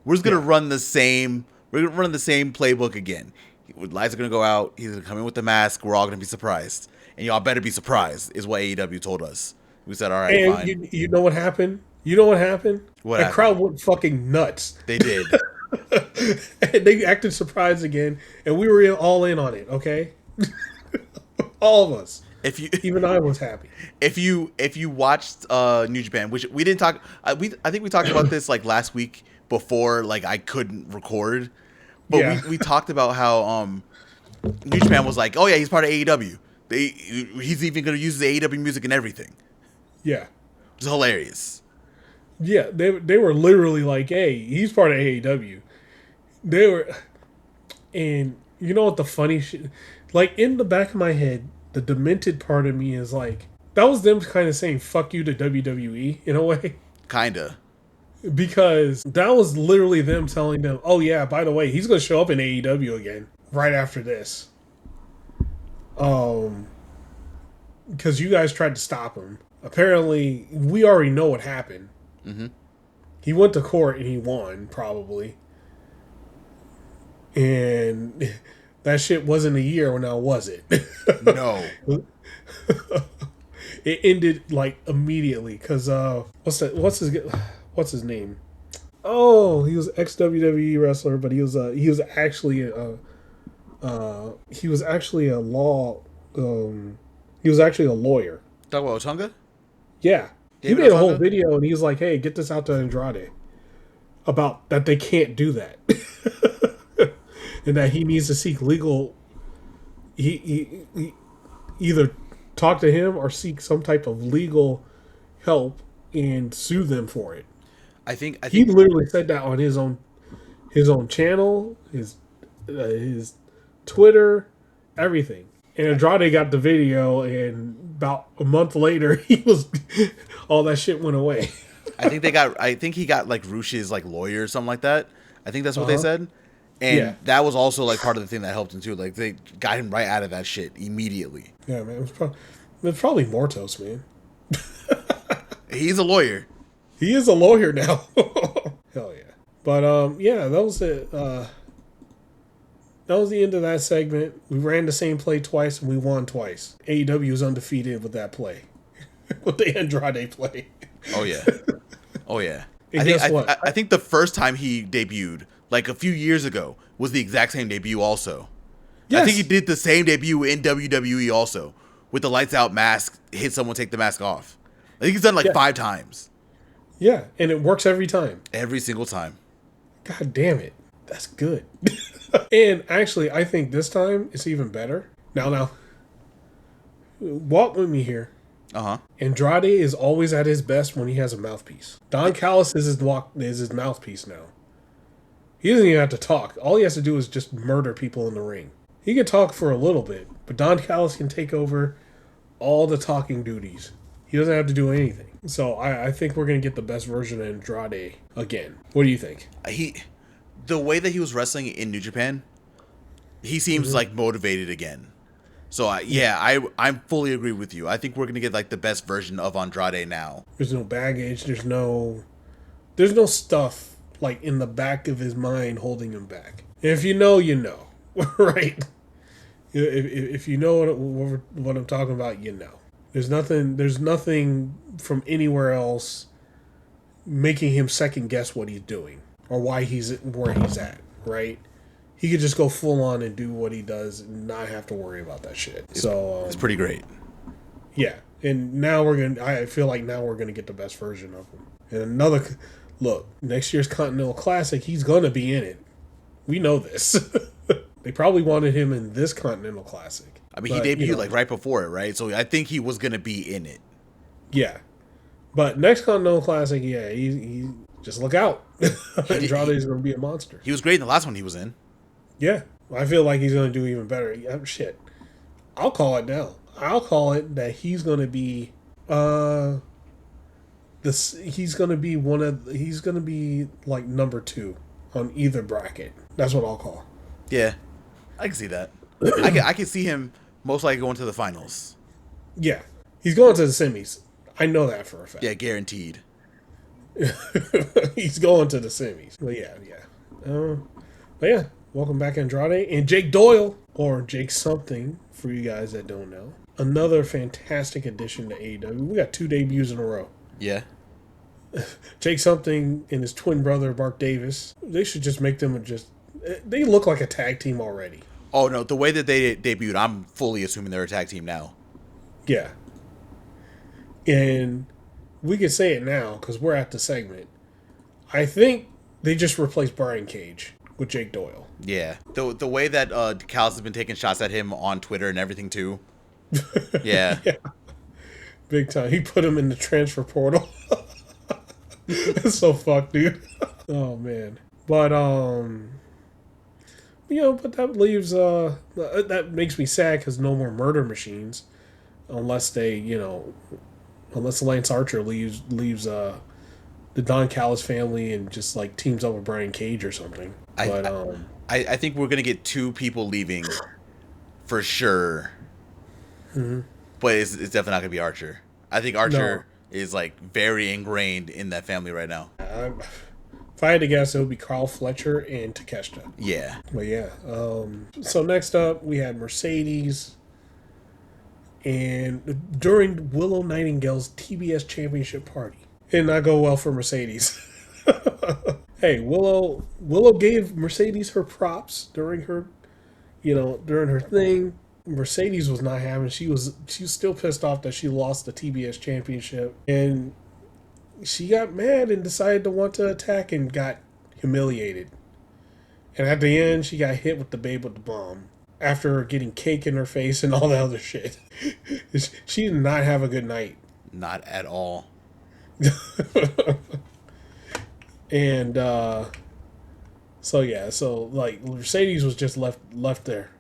We're just gonna run the same playbook again. Lights are gonna go out, he's gonna come in with the mask, we're all gonna be surprised. And y'all better be surprised, is what AEW told us. We said, all right, and fine. You know what happened? What happened? Crowd went fucking nuts. They did. And they acted surprised again, and we were all in on it, okay? All of us. Even I was happy. If you watched New Japan, which we didn't talk, I think we talked about this like last week before like I couldn't record, but we talked about how New Japan was like, oh yeah, he's part of AEW. He's even going to use the AEW music and everything. Yeah, it's hilarious. Yeah, they were literally like, hey, he's part of AEW. And You know what the funny shit... Like, in the back of my head, the demented part of me is like, that was them kind of saying fuck you to WWE, in a way. Kinda. Because that was literally them telling them, oh yeah, by the way, he's going to show up in AEW again right after this. Because you guys tried to stop him. Apparently, we already know what happened. Mm-hmm. He went to court and he won, probably. And that shit wasn't a year, now was it? No. It ended like immediately because what's his name? Oh, he was ex-WWE wrestler, but he was actually a lawyer. Talk about Otunga? Yeah. David he made Otunga? a whole video and he was like, hey, get this out to Andrade about that they can't do that. And that he needs to seek legal... He either talk to him or seek some type of legal help and sue them for it. I think he literally said that on his own channel, his Twitter, everything. And Andrade got the video, and about a month later, all that shit went away. I think he got like Rush's like lawyer or something like that. I think that's what they said. And that was also like part of the thing that helped him too. Like they got him right out of that shit immediately. Yeah, man. It was probably Mortos, man. He's a lawyer. He is a lawyer now. Hell yeah. But yeah, that was it. That was the end of that segment. We ran the same play twice and we won twice. AEW was undefeated with that play. With the Andrade play. Oh yeah. Oh yeah. I think the first time he debuted, like a few years ago, was the exact same debut also. Yes. I think he did the same debut in WWE also. With the lights out mask, hit someone, take the mask off. I think he's done like 5 times. Yeah, and it works every time. Every single time. God damn it. That's good. And actually, I think this time it's even better. Now, walk with me here. Uh-huh. Andrade is always at his best when he has a mouthpiece. Don Callis is his mouthpiece now. He doesn't even have to talk. All he has to do is just murder people in the ring. He can talk for a little bit, but Don Callis can take over all the talking duties. He doesn't have to do anything. So I think we're going to get the best version of Andrade again. What do you think? The way that he was wrestling in New Japan, he seems like motivated again. So I fully agree with you. I think we're going to get like the best version of Andrade now. There's no baggage. There's no stuff like in the back of his mind holding him back. And if you know, you know. Right? If you know what I'm talking about, you know. There's nothing from anywhere else making him second guess what he's doing or why he's where he's at, right? He could just go full on and do what he does and not have to worry about that shit. It's pretty great. Yeah. And now I feel like now we're gonna get the best version of him. And look, next year's Continental Classic, he's gonna be in it. We know this. They probably wanted him in this Continental Classic. I mean, he debuted like right before it, right? So I think he was going to be in it. Yeah. But next Continental Classic, yeah, he just look out. Andrade is going to be a monster. He was great in the last one he was in. Yeah. I feel like he's going to do even better. Yeah, shit. I'll call it now. I'll call it that he's going to be he's going to be like number 2 on either bracket. That's what I'll call. Yeah. I can see that. I can see him most likely going to the finals. Yeah. He's going to the semis. I know that for a fact. Yeah, guaranteed. He's going to the semis. But yeah. Welcome back, Andrade. And Jake Doyle, or Jake something, for you guys that don't know. Another fantastic addition to AEW. We got 2 debuts in a row. Yeah. Jake something and his twin brother, Mark Davis. They should just make them they look like a tag team already. Oh, no. The way that they debuted, I'm fully assuming they're a tag team now. Yeah. And we can say it now because we're at the segment. I think they just replaced Brian Cage with Jake Doyle. Yeah. The way that Callis has been taking shots at him on Twitter and everything, too. Yeah. Yeah. Big time. He put him in the transfer portal. That's so fucked, dude. Oh, man. But, but that leaves that makes me sad because no more murder machines, unless they, unless Lance Archer leaves the Don Callis family and just like teams up with Brian Cage or something. I think we're gonna get 2 people leaving for sure. Mm-hmm. But it's definitely not gonna be Archer. I think Archer is like very ingrained in that family right now. If I had to guess, it would be Carl Fletcher and Takeshita. Yeah. But yeah. So next up, we had Mercedes. And during Willow Nightingale's TBS Championship party, it did not go well for Mercedes. Hey, Willow gave Mercedes her props during her thing. Mercedes was not having. She was still pissed off that she lost the TBS Championship, and she got mad and decided to want to attack and got humiliated. And at the end, she got hit with the Babe with the Bomb after getting cake in her face and all that other shit. She did not have a good night. Not at all. And so like Mercedes was just left there.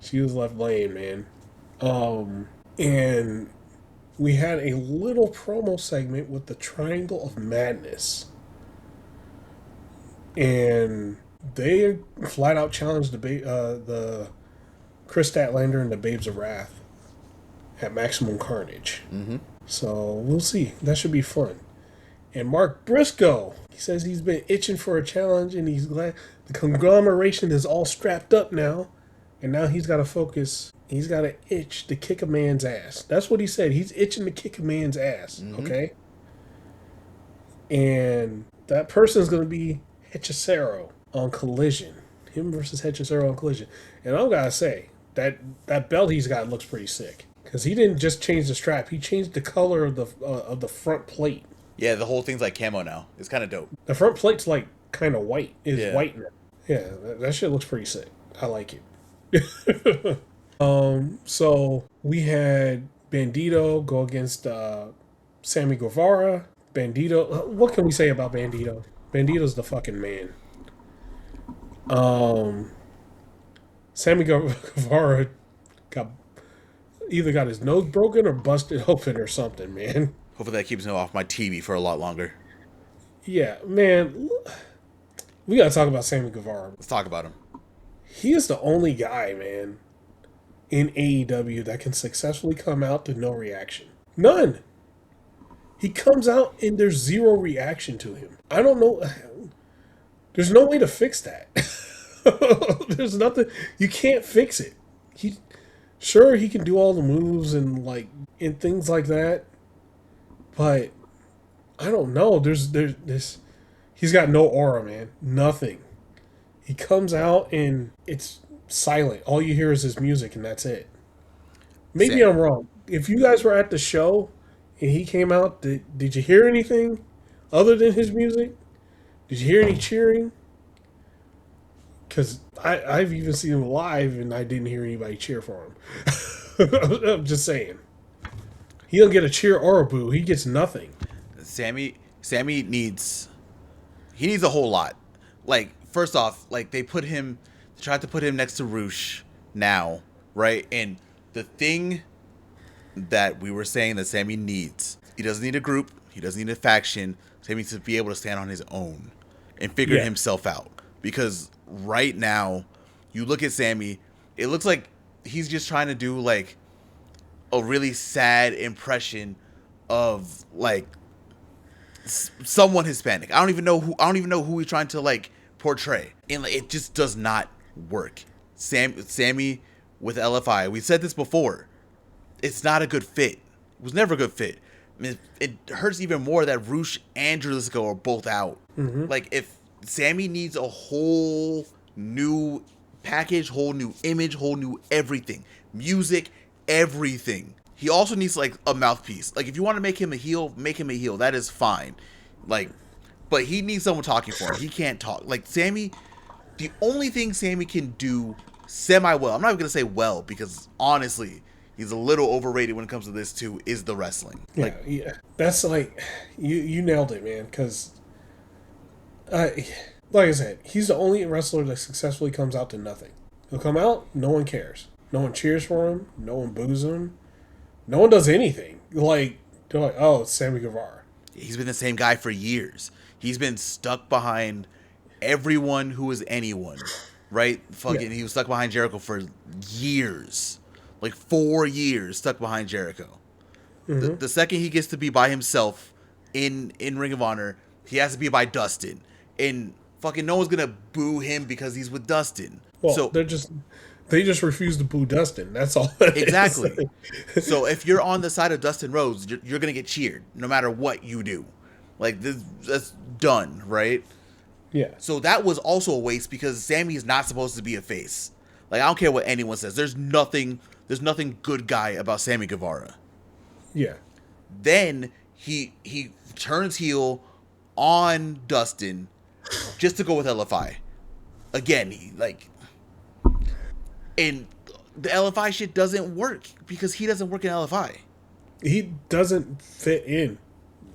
She was left laying, man. And we had a little promo segment with the Triangle of Madness. And they flat out challenged the Chris Statlander and the Babes of Wrath at Maximum Carnage. Mm-hmm. So we'll see. That should be fun. And Mark Briscoe, he says he's been itching for a challenge and he's glad the Conglomeration is all strapped up now. And now he's got to focus. He's got to itch to kick a man's ass. That's what he said. He's itching to kick a man's ass. Mm-hmm. Okay? And that person's going to be Hechicero on Collision. Him versus Hechicero on Collision. And I've got to say, that belt he's got looks pretty sick. Because he didn't just change the strap. He changed the color of the front plate. Yeah, the whole thing's like camo now. It's kind of dope. The front plate's like kind of white. It's white now. Yeah, that shit looks pretty sick. I like it. So we had Bandito go against Sammy Guevara. Bandito, what can we say about Bandito? Bandito's the fucking man. Sammy Guevara either got his nose broken or busted open or something, man. Hopefully that keeps him off my TV for a lot longer. Yeah, man. We gotta talk about Sammy Guevara. Let's talk about him. He is the only guy, man, in AEW that can successfully come out to no reaction. None. He comes out and there's zero reaction to him. I don't know. There's no way to fix that. There's nothing. You can't fix it. He can do all the moves and things like that, but I don't know. There's this. He's got no aura, man. Nothing. He comes out and it's silent. All you hear is his music and that's it. Maybe I'm wrong. If you guys were at the show and he came out, did you hear anything other than his music? Did you hear any cheering? Because I've even seen him live and I didn't hear anybody cheer for him. I'm just saying. He don't get a cheer or a boo. He gets nothing. Sammy needs a whole lot. Like, first off, like they tried to put him next to Roosh now, right? And the thing that we were saying that Sammy needs, he doesn't need a group, he doesn't need a faction. Sammy needs to be able to stand on his own and figure himself out. Because right now, you look at Sammy, it looks like he's just trying to do like a really sad impression of like someone Hispanic. I don't even know who he's trying to like portray, and like, it just does not work. Sammy with LFI, we said this before, it's not a good fit. It was never a good fit. I mean, it hurts even more that Roosh and Jalisco are both out. Mm-hmm. Like, if Sammy needs a whole new package, whole new image, whole new everything, music, everything. He also needs like a mouthpiece. Like, if you want to make him a heel, make him a heel. That is fine. Like, but he needs someone talking for him. He can't talk. Like, Sammy, the only thing Sammy can do semi-well, I'm not even going to say well, because honestly, he's a little overrated when it comes to this too, is the wrestling. Yeah. That's like, you nailed it, man, because like I said, he's the only wrestler that successfully comes out to nothing. He'll come out, no one cares. No one cheers for him. No one boos him. No one does anything. Like, they're like, oh, it's Sammy Guevara. He's been the same guy for years. He's been stuck behind everyone who is anyone, right? Fucking, He was stuck behind Jericho for years. Like 4 years stuck behind Jericho. Mm-hmm. The second he gets to be by himself in Ring of Honor, he has to be by Dustin. And fucking no one's going to boo him because he's with Dustin. Well, so they just refuse to boo Dustin. That's all. Exactly. So if you're on the side of Dustin Rhodes, you're going to get cheered no matter what you do. Like, that's done, right? Yeah. So that was also a waste because Sammy is not supposed to be a face. Like, I don't care what anyone says. There's nothing good guy about Sammy Guevara. Yeah. Then he turns heel on Dustin just to go with LFI. Again, and the LFI shit doesn't work because he doesn't work in LFI. He doesn't fit in.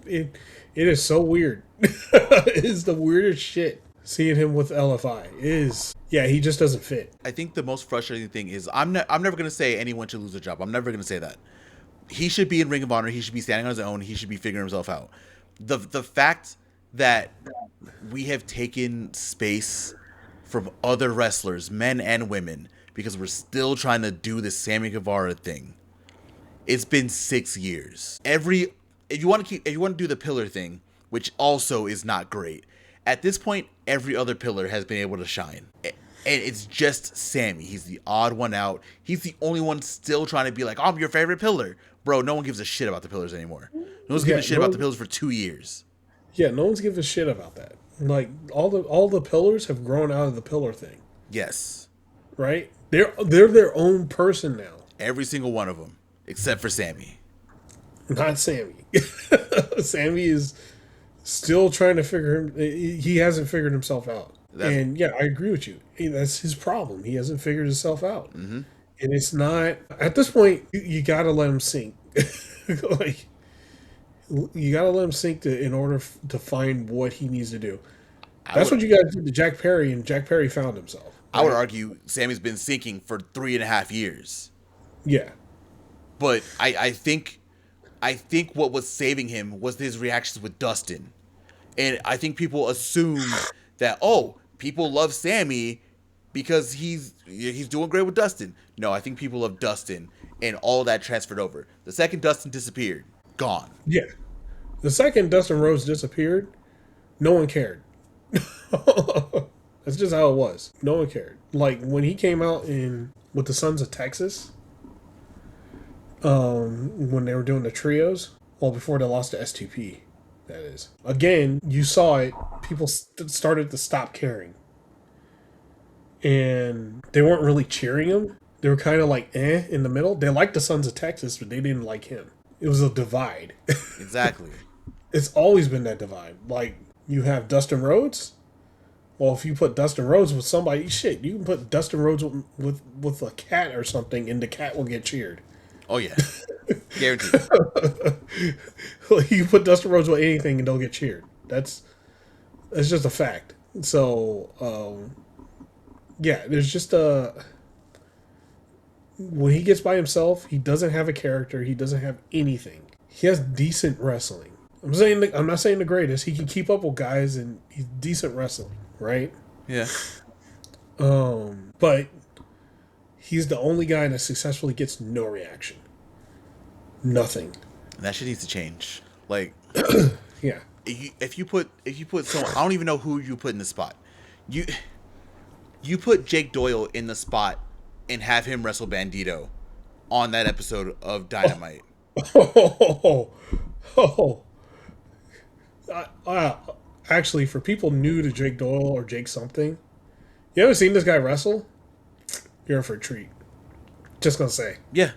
It is so weird. It is the weirdest shit seeing him with LFI. He just doesn't fit. I think the most frustrating thing is I'm never gonna say anyone should lose a job. I'm never gonna say that. He should be in Ring of Honor. He should be standing on his own. He should be figuring himself out. The fact that we have taken space from other wrestlers, men and women, because we're still trying to do this Sammy Guevara thing. It's been 6 years. If you want to do the pillar thing, which also is not great. At this point, every other pillar has been able to shine. And it's just Sammy. He's the odd one out. He's the only one still trying to be like, I'm your favorite pillar. Bro, no one gives a shit about the pillars anymore. No one's giving a shit about the pillars for 2 years. Yeah, no one's giving a shit about that. Like, all the pillars have grown out of the pillar thing. Yes. Right? They're their own person now. Every single one of them, except for Sammy. Not Sammy. Sammy is still trying to he hasn't figured himself out. And yeah, I agree with you. That's his problem. He hasn't figured himself out. Mm-hmm. And it's not, at this point, you gotta let him sink. Like, you gotta let him sink in order to find what he needs to do. That's what you gotta do to Jack Perry, and Jack Perry found himself. Right? I would argue Sammy's been sinking for 3.5 years. Yeah. But I think what was saving him was his reactions with Dustin. And I think people assumed that, people love Sammy because he's doing great with Dustin. No, I think people love Dustin, and all that transferred over. The second Dustin disappeared, gone. Yeah. The second Dustin Rhodes disappeared, no one cared. That's just how it was. No one cared. Like, when he came out with the Sons of Texas, when they were doing the trios, before they lost to STP, that is. Again, you saw it. People started to stop caring. And they weren't really cheering him. They were kind of like, in the middle. They liked the Sons of Texas, but they didn't like him. It was a divide. Exactly. It's always been that divide. Like, you have Dustin Rhodes. Well, if you put Dustin Rhodes with somebody, shit, you can put Dustin Rhodes with a cat or something, and the cat will get cheered. Oh, yeah. Guaranteed. You put Dustin Rhodes with anything, and they'll get cheered. That's just a fact. So, there's just when he gets by himself, he doesn't have a character. He doesn't have anything. He has decent wrestling. I'm not saying the greatest. He can keep up with guys, and he's decent wrestling, right? Yeah. But he's the only guy that successfully gets no reaction. Nothing. And that shit needs to change. Like, yeah. If you put someone, I don't even know who you put in the spot. You put Jake Doyle in the spot and have him wrestle Bandito on that episode of Dynamite. Actually, for people new to Jake Doyle or Jake something, you ever seen this guy wrestle? You're in for a treat. Just gonna say. Yeah.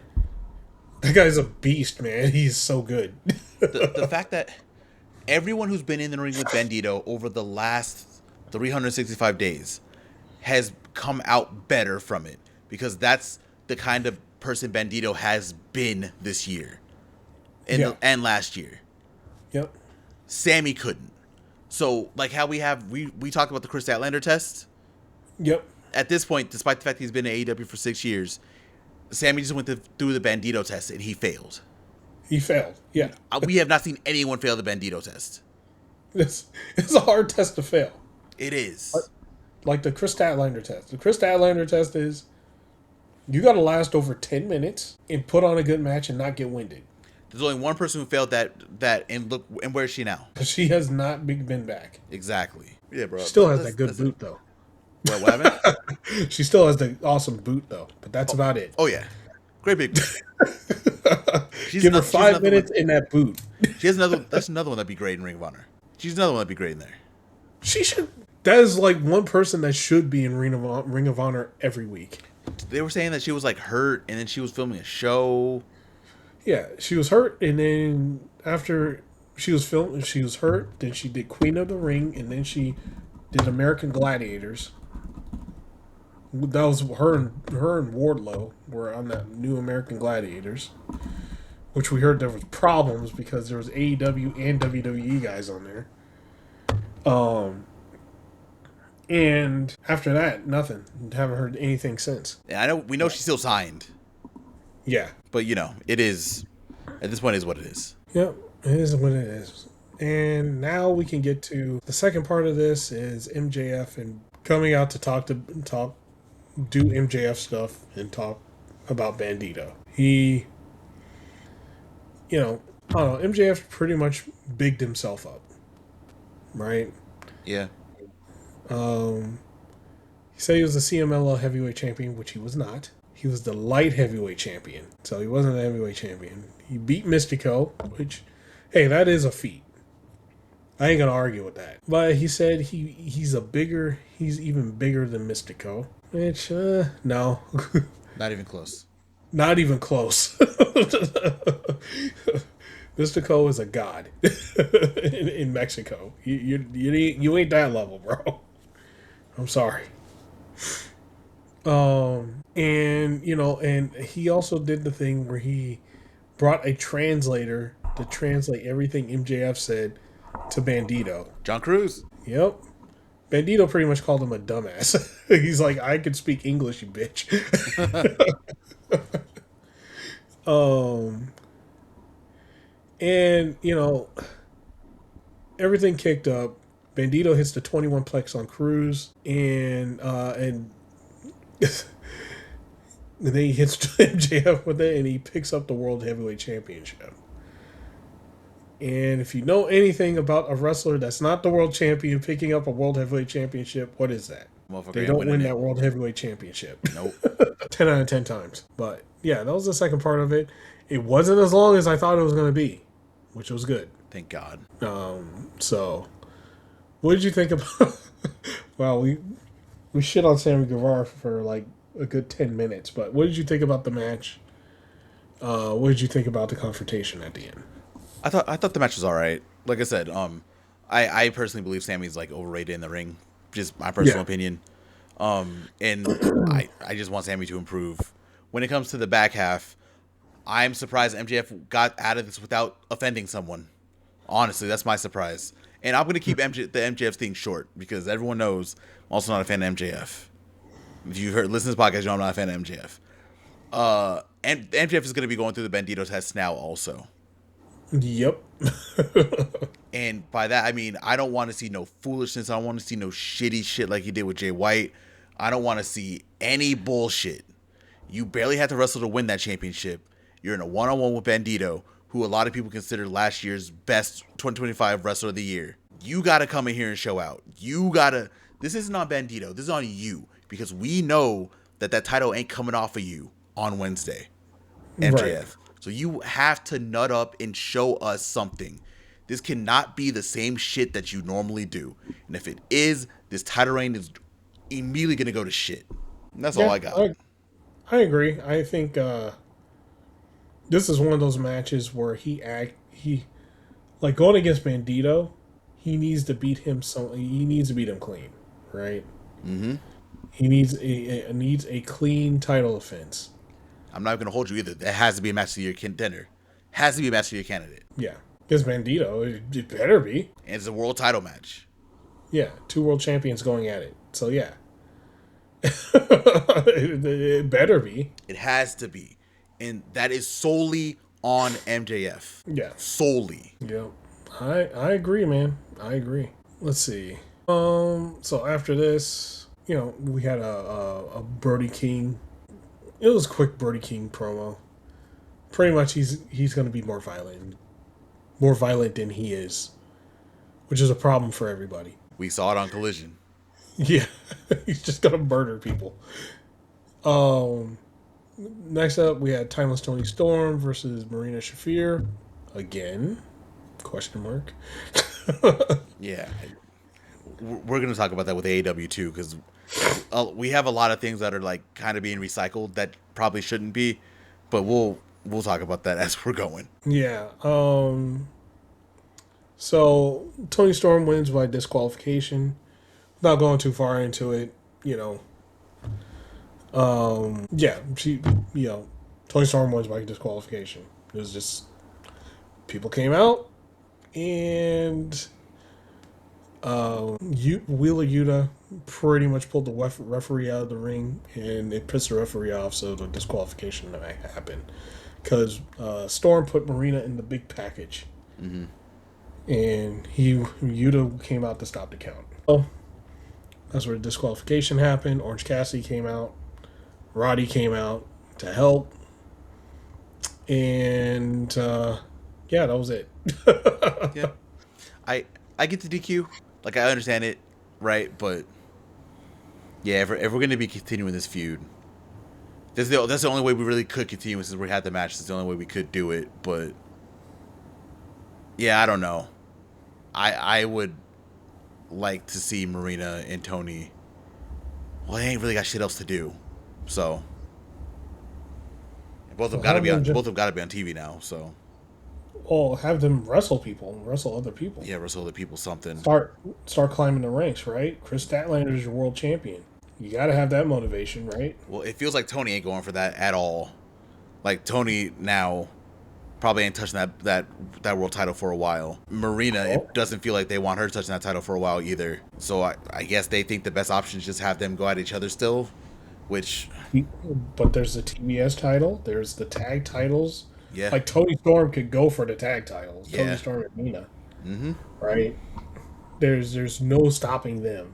That guy's a beast, man. He's so good. The fact that everyone who's been in the ring with Bandito over the last 365 days has come out better from it, because that's the kind of person Bandito has been this year and last year. Yep. Sammy couldn't. So, like how we talked about the Chris Statlander test. Yep. At this point, despite the fact he's been in AEW for 6 years, Sammy just went through the Bandito test and he failed. He failed. Yeah. We have not seen anyone fail the Bandito test. It's a hard test to fail. It is. Like the Chris Statlander test. The Chris Statlander test is you got to last over 10 minutes and put on a good match and not get winded. There's only one person who failed that, and look, and where is she now? She has not been back. Exactly. Yeah, bro. She still has that good boot, though. What happened? She still has the awesome boot, though. But that's about it. Oh, yeah. Great big boot. Give her 5 minutes in that boot. That's another one that'd be great in Ring of Honor. She's another one that'd be great in there. She should. That is like one person that should be in Ring of Honor every week. They were saying that she was like hurt, and then she was filming a show. Yeah, she was hurt, and then after she was hurt. Then she did Queen of the Ring, and then she did American Gladiators. That was her and Wardlow were on that new American Gladiators, which we heard there was problems because there was AEW and WWE guys on there. And after that, nothing. Haven't heard anything since. Yeah, we know she's still signed. Yeah. But, it is, at this point, is what it is. Yep, it is what it is. And now we can get to the second part of this is MJF and coming out to do MJF stuff and talk about Bandito. He, I don't know, MJF pretty much bigged himself up, right? Yeah. He said he was the CMLL heavyweight champion, which he was not. He was the light heavyweight champion, so he wasn't a heavyweight champion. He beat Mystico, which, hey, that is a feat. I ain't gonna argue with that. But he said he's even bigger than Mystico, which, no. Not even close. Not even close. Mystico is a god in Mexico. You ain't that level, bro. I'm sorry. And he also did the thing where he brought a translator to translate everything MJF said to Bandito. John Cruz. Yep. Bandito pretty much called him a dumbass. He's like, I can speak English, you bitch. And everything kicked up. Bandito hits the 21 plex on Cruz, and then he hits MJF with it, and he picks up the World Heavyweight Championship. And if you know anything about a wrestler that's not the world champion picking up a World Heavyweight Championship, what is that? They don't win that World Heavyweight Championship. Nope. 10 out of 10 times. But yeah, that was the second part of it. It wasn't as long as I thought it was going to be, which was good. Thank God. So, what did you think about... Well, we shit on Sammy Guevara for like a good 10 minutes, but what did you think about the match? What did you think about the confrontation at the end? I thought the match was all right. Like I said, I personally believe Sammy's like overrated in the ring. Just my personal opinion. And I just want Sammy to improve. When it comes to the back half, I'm surprised MJF got out of this without offending someone. Honestly, that's my surprise. And I'm going to keep the MJF thing short because everyone knows I'm also not a fan of MJF. If you've listen to this podcast, you know I'm not a fan of MJF. And MJF is going to be going through the Bandito test now also. Yep. And by that, I mean, I don't want to see no foolishness. I don't want to see no shitty shit like he did with Jay White. I don't want to see any bullshit. You barely had to wrestle to win that championship. You're in a one-on-one with Bandito, who a lot of people consider last year's best 2025 wrestler of the year. You got to come in here and show out. This isn't on Bandito. This is on you. Because we know that title ain't coming off of you on Wednesday. MJF. Right. So you have to nut up and show us something. This cannot be the same shit that you normally do. And if it is, this title reign is immediately going to go to shit. And that's all I got. I agree. I think this is one of those matches where he like going against Bandito, he needs to beat him. He needs to beat him clean, right? Mm-hmm. He needs a clean title defense. I'm not going to hold you either. That has to be a match of the year contender. Has to be a match of the year candidate. Yeah. Against Bandito. It better be. And it's a world title match. Yeah, 2 world champions going at it. So, yeah. It better be. It has to be. And that is solely on MJF. Yeah. Solely. Yeah. I agree, man. I agree. Let's see. So after this, we had a Brody King. It was a quick Brody King promo. Pretty much he's going to be more violent than he is, which is a problem for everybody. We saw it on Collision. Yeah, he's just going to murder people. Next up, we had Timeless Tony Storm versus Marina Shafir. Again, question mark. Yeah. We're going to talk about that with AEW too, because we have a lot of things that are like kind of being recycled that probably shouldn't be, but we'll talk about that as we're going. Yeah. So Tony Storm wins by disqualification. Not going too far into it, Yeah, Tony Storm wins by disqualification. It was just people came out and Wheeler Yuta pretty much pulled the referee out of the ring, and it pissed the referee off, so the disqualification happened because Storm put Marina in the big package, and Yuta came out to stop the count. So that's where the disqualification happened. Orange Cassidy came out, Roddy came out to help, and that was it. Yeah, I get the DQ. Like, I understand it, right? But yeah, if we're going to be continuing this feud, that's the only way we really could continue since we had the match. That's the only way we could do it. But yeah, I don't know. I would like to see Marina and Tony. Well, they ain't really got shit else to do, so both of them got to be on TV now. So. Well, have them wrestle people, wrestle other people. Yeah, wrestle other people. Something. Start climbing the ranks, right? Chris Statlander is your world champion. You got to have that motivation, right? Well, it feels like Tony ain't going for that at all. Like, Tony now probably ain't touching that world title for a while. Marina, It doesn't feel like they want her touching that title for a while either. So I guess they think the best option is just have them go at each other still, which. But there's the TBS title. There's the tag titles. Yeah. Like, Tony Storm could go for the tag titles. Yeah. Tony Storm and Mina. Mm-hmm. Right? There's no stopping them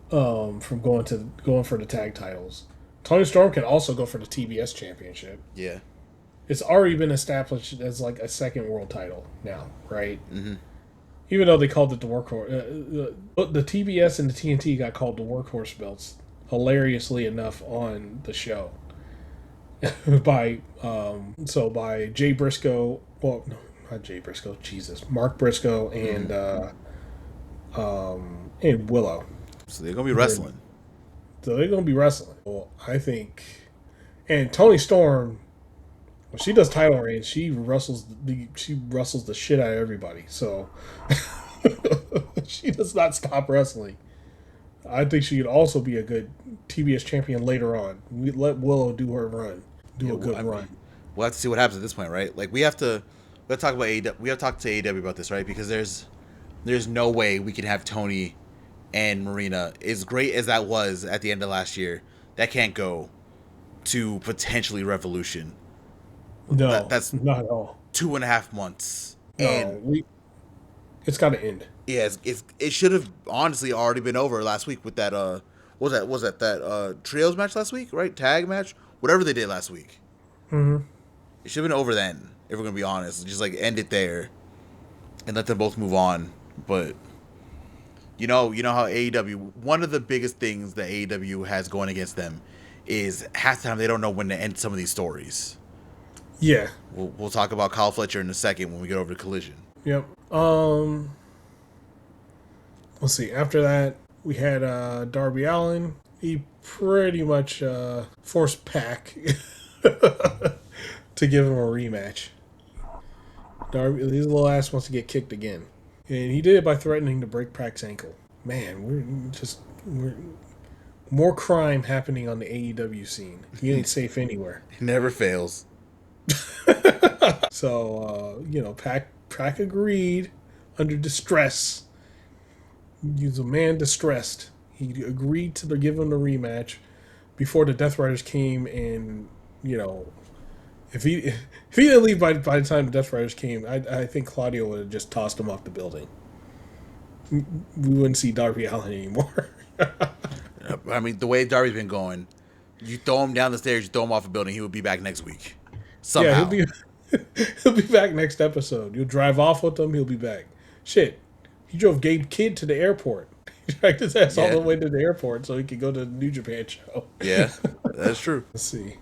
from going for the tag titles. Tony Storm can also go for the TBS championship. Yeah. It's already been established as like a second world title now, right? Mm-hmm. Even though they called it the workhorse. The TBS and the TNT got called the workhorse belts, hilariously enough, on the show. by Jay Briscoe, well, no, not Jay Briscoe, Jesus, Mark Briscoe and Willow. So they're gonna be wrestling. Well, I think, and Tony Storm, when she does title reigns, she wrestles the shit out of everybody. So she does not stop wrestling. I think she could also be a good TBS champion later on. We let Willow do her run, run. We'll have to see what happens at this point, right? Like, we have to talk about AEW. We have to talk to AEW about this, right? Because there's no way we can have Tony and Marina, as great as that was at the end of last year, that can't go to potentially Revolution. No, that's not at all. 2.5 months. No, and it's got to end. Yeah, it should have honestly already been over last week with that what was that trios match last week, right? Tag match, whatever they did last week. Mm-hmm. It should have been over then, if we're gonna be honest. Just like end it there and let them both move on. But you know how AEW, one of the biggest things that AEW has going against them is half the time they don't know when to end some of these stories. Yeah. We'll talk about Kyle Fletcher in a second when we get over to Collision. Yep. Let's see. After that, we had Darby Allin. He pretty much forced Pac to give him a rematch. Darby, his little ass wants to get kicked again. And he did it by threatening to break Pac's ankle. Man, we're more crime happening on the AEW scene. He ain't safe anywhere. He never fails. So, Pac Pac agreed under distress. He was a man distressed. He agreed to give him the rematch before the Death Riders came, and if he didn't leave by the time the Death Riders came, I think Claudio would have just tossed him off the building. We wouldn't see Darby Allin anymore. I mean, the way Darby's been going, you throw him down the stairs, you throw him off a building, he would be back next week. Somehow. Yeah, he'll be back next episode. You'll drive off with him, he'll be back. Shit, he drove Gabe Kidd to the airport. He dragged his ass all the way to the airport so he could go to the New Japan show. Yeah, that's true. Let's see.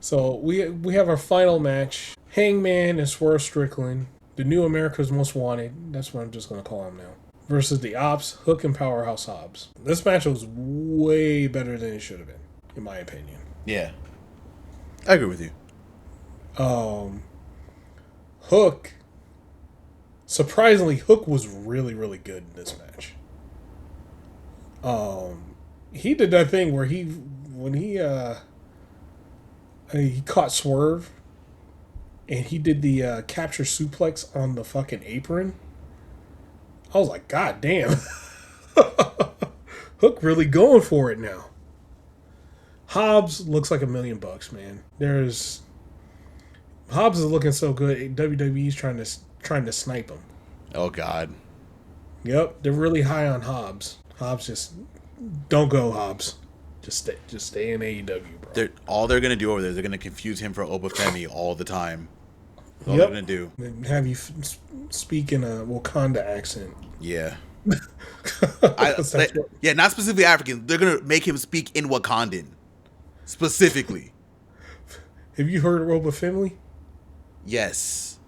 So we have our final match. Hangman and Swerve Strickland, the new America's Most Wanted. That's what I'm just going to call him now. Versus the Ops, Hook and Powerhouse Hobbs. This match was way better than it should have been, in my opinion. Yeah. I agree with you. Hook, surprisingly, Hook was really, really good in this match. He did that thing where when he caught Swerve and he did the capture suplex on the fucking apron. I was like, God damn. Hook really going for it now. Hobbs looks like $1 million, man. Hobbs is looking so good. WWE's trying to snipe him. Oh God. Yep, they're really high on Hobbs. Hobbs just don't go, Hobbs. Just stay in AEW, bro. All they're gonna do over there, they're gonna confuse him for Obafemi all the time. That's all they're gonna do. And have you speak in a Wakanda accent. Yeah. Not specifically African. They're gonna make him speak in Wakandan, specifically. Have you heard of Obafemi? Yes.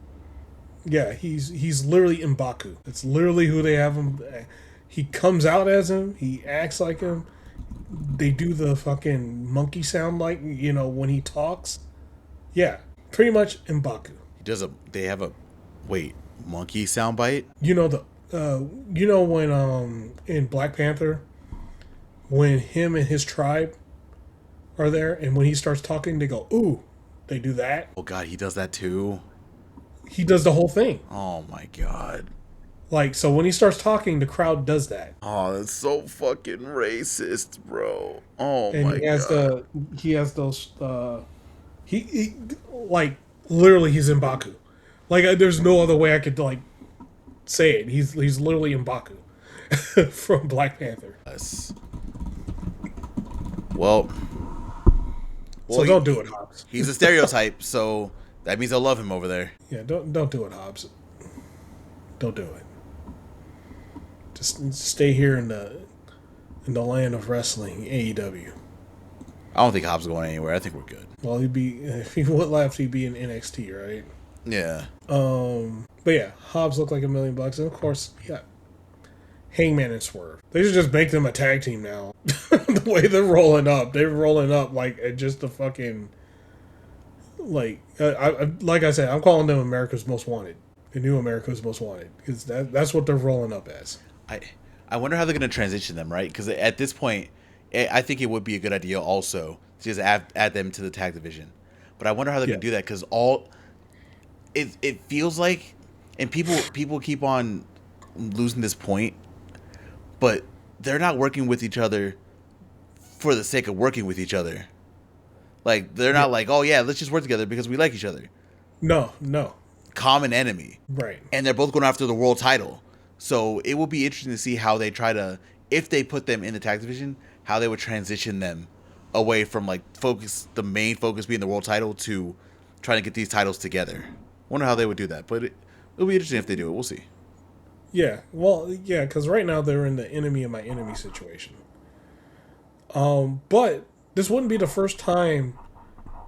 Yeah, he's literally M'Baku. It's literally who they have him. He comes out as him. He acts like him. They do the fucking monkey sound like, when he talks. Yeah, pretty much M'Baku. They have a monkey soundbite? When in Black Panther, when him and his tribe are there, and when he starts talking, they go, ooh, they do that. Oh God, he does that too? He does the whole thing. Oh my God. So when he starts talking, the crowd does that. Oh, that's so fucking racist, bro. Oh and my God. He has those, he literally he's M'Baku. There's no other way I could, say it. He's literally M'Baku from Black Panther. Yes. Well, so don't do it, Hobbs. He's a stereotype, so that means they'll love him over there. Yeah, don't do it, Hobbs. Don't do it. Just stay here in the land of wrestling, AEW. I don't think Hobbs is going anywhere. I think we're good. Well, if he went left, he'd be in NXT, right? Yeah. But yeah, Hobbs looked like $1 million, and of course, yeah, Hangman and Swerve. They should just make them a tag team now. The way they're rolling up like just a fucking like I said, I'm calling them America's Most Wanted. The new America's Most Wanted, because that's what they're rolling up as. I wonder how they're going to transition them, right? Because at this point, I think it would be a good idea also to just add them to the tag division. But I wonder how they're going to do that, because it feels like, and people keep on losing this point, but they're not working with each other for the sake of working with each other. They're not like, oh yeah, let's just work together because we like each other. No. Common enemy. Right. And they're both going after the world title. So it will be interesting to see how they try to, if they put them in the tag division, how they would transition them away from the main focus being the world title to trying to get these titles together. Wonder how they would do that, but it'll be interesting if they do it. We'll see. Yeah, well, yeah, because right now they're in the enemy of my enemy situation. But this wouldn't be the first time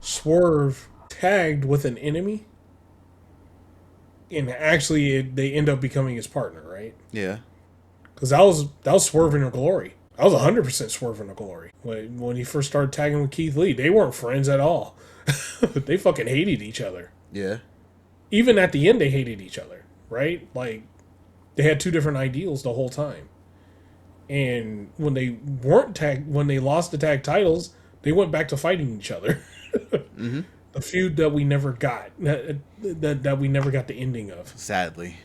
Swerve tagged with an enemy, and actually they end up becoming his partner, right? Yeah. Because that was Swerve in her glory. That was 100% Swerve in her glory. When he first started tagging with Keith Lee, they weren't friends at all. They fucking hated each other. Yeah. Even at the end, they hated each other, right? They had two different ideals the whole time. And when they when they lost the tag titles, they went back to fighting each other. Mm-hmm. The feud that we never got. That we never got the ending of. Sadly.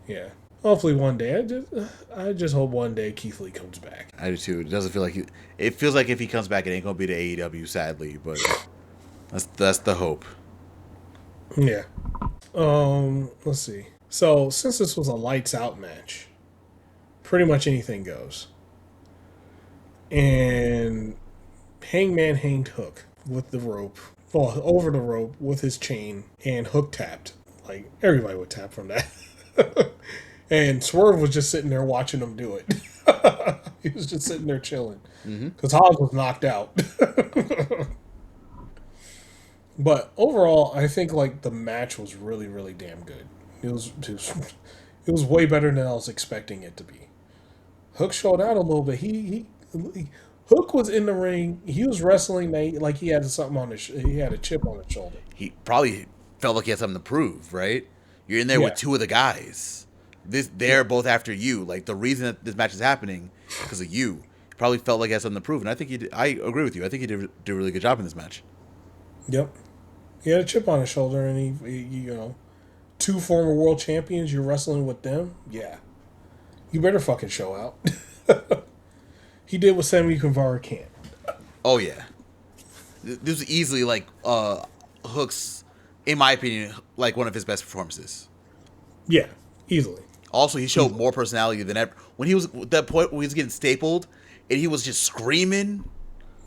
Yeah. Hopefully one day. I just hope one day Keith Lee comes back. I do too. It doesn't feel like it feels like if he comes back, it ain't gonna be the AEW, sadly, but that's the hope. Yeah. Let's see. So since this was a lights out match, pretty much anything goes. And Hangman hanged Hook with the rope. Well, over the rope with his chain, and Hook tapped. Like, everybody would tap from that. And Swerve was just sitting there watching him do it. He was just sitting there chilling. Because Hobbs was knocked out. But overall, I think, like, the match was really, really damn good. It was way better than I was expecting it to be. Hook showed out a little bit. Hook was in the ring. He was wrestling like he had something on he had a chip on his shoulder. He probably felt like he had something to prove, right? You're in there with two of the guys. They're both after you. Like, the reason that this match is happening is because of you. He probably felt like he had something to prove, and I think I agree with you. I think he did a really good job in this match. Yep, he had a chip on his shoulder, and he 2 former world champions. You're wrestling with them. Yeah, you better fucking show out. He did what Sammy Guevara can't. Oh, yeah. This was easily, like, Hook's, in my opinion, like, one of his best performances. Yeah, easily. Also, he showed more personality than ever. When he was at that point where he was getting stapled, and he was just screaming.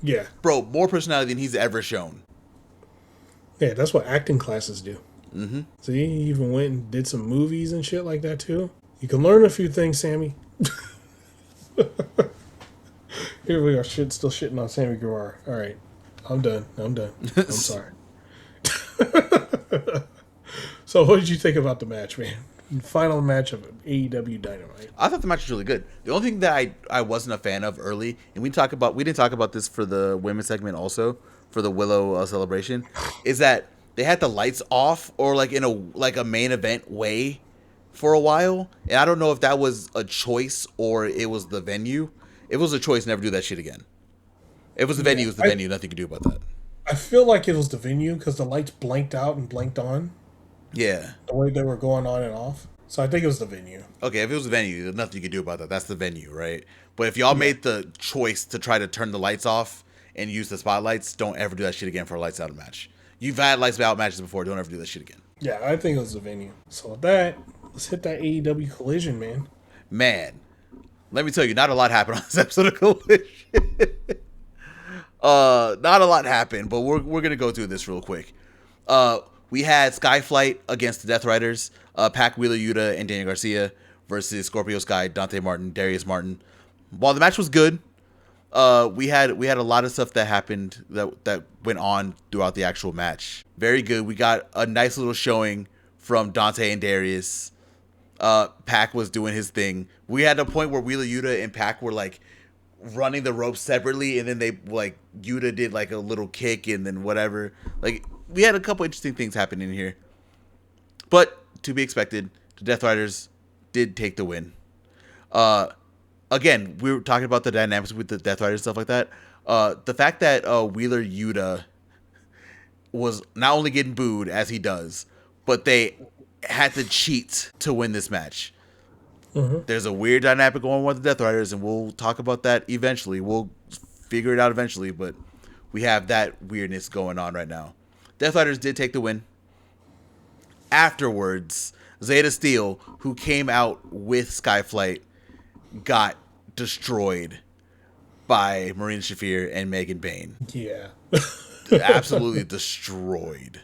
Yeah. Bro, more personality than he's ever shown. Yeah, that's what acting classes do. Mm-hmm. So he even went and did some movies and shit like that, too. You can learn a few things, Sammy. Here we are, still shitting on Sammy Guevara. All right, I'm done. I'm sorry. So, what did you think about the match, man? Final match of AEW Dynamite. I thought the match was really good. The only thing that I wasn't a fan of early, and we didn't talk about this for the women's segment also, for the Willow celebration, is that they had the lights off or like in a main event way for a while, and I don't know if that was a choice or it was the venue. It was a choice, never do that shit again. If it was the venue, it was the venue. Nothing you can do about that. I feel like it was the venue because the lights blanked out and blanked on. Yeah. The way they were going on and off. So I think it was the venue. Okay, if it was the venue, there's nothing you could do about that. That's the venue, right? But if y'all made the choice to try to turn the lights off and use the spotlights, don't ever do that shit again for a lights out match. You've had lights out matches before. Don't ever do that shit again. Yeah, I think it was the venue. So with that, let's hit that AEW Collision, man. Man. Let me tell you, not a lot happened on this episode of Collision. Not a lot happened, but we're gonna go through this real quick. We had Skyflight against the Death Riders, Pac, Wheeler Yuta, and Daniel Garcia versus Scorpio Sky, Dante Martin, Darius Martin. While the match was good, we had a lot of stuff that happened that went on throughout the actual match. Very good. We got a nice little showing from Dante and Darius. Pac was doing his thing. We had a point where Wheeler Yuta and Pac were like running the ropes separately, and then they like Yuta did like a little kick and then whatever. Like, we had a couple interesting things happening here. But to be expected, the Death Riders did take the win. Again, we were talking about the dynamics with the Death Riders and stuff like that. The fact that Wheeler Yuta was not only getting booed as he does, but they had to cheat to win this match. Mm-hmm. There's a weird dynamic going on with the Death Riders, and we'll talk about that eventually. We'll figure it out eventually, but we have that weirdness going on right now. Death Riders did take the win. Afterwards, Zeta Steel, who came out with Skyflight, got destroyed by Marina Shafir and Megan Bayne. Yeah. Absolutely destroyed.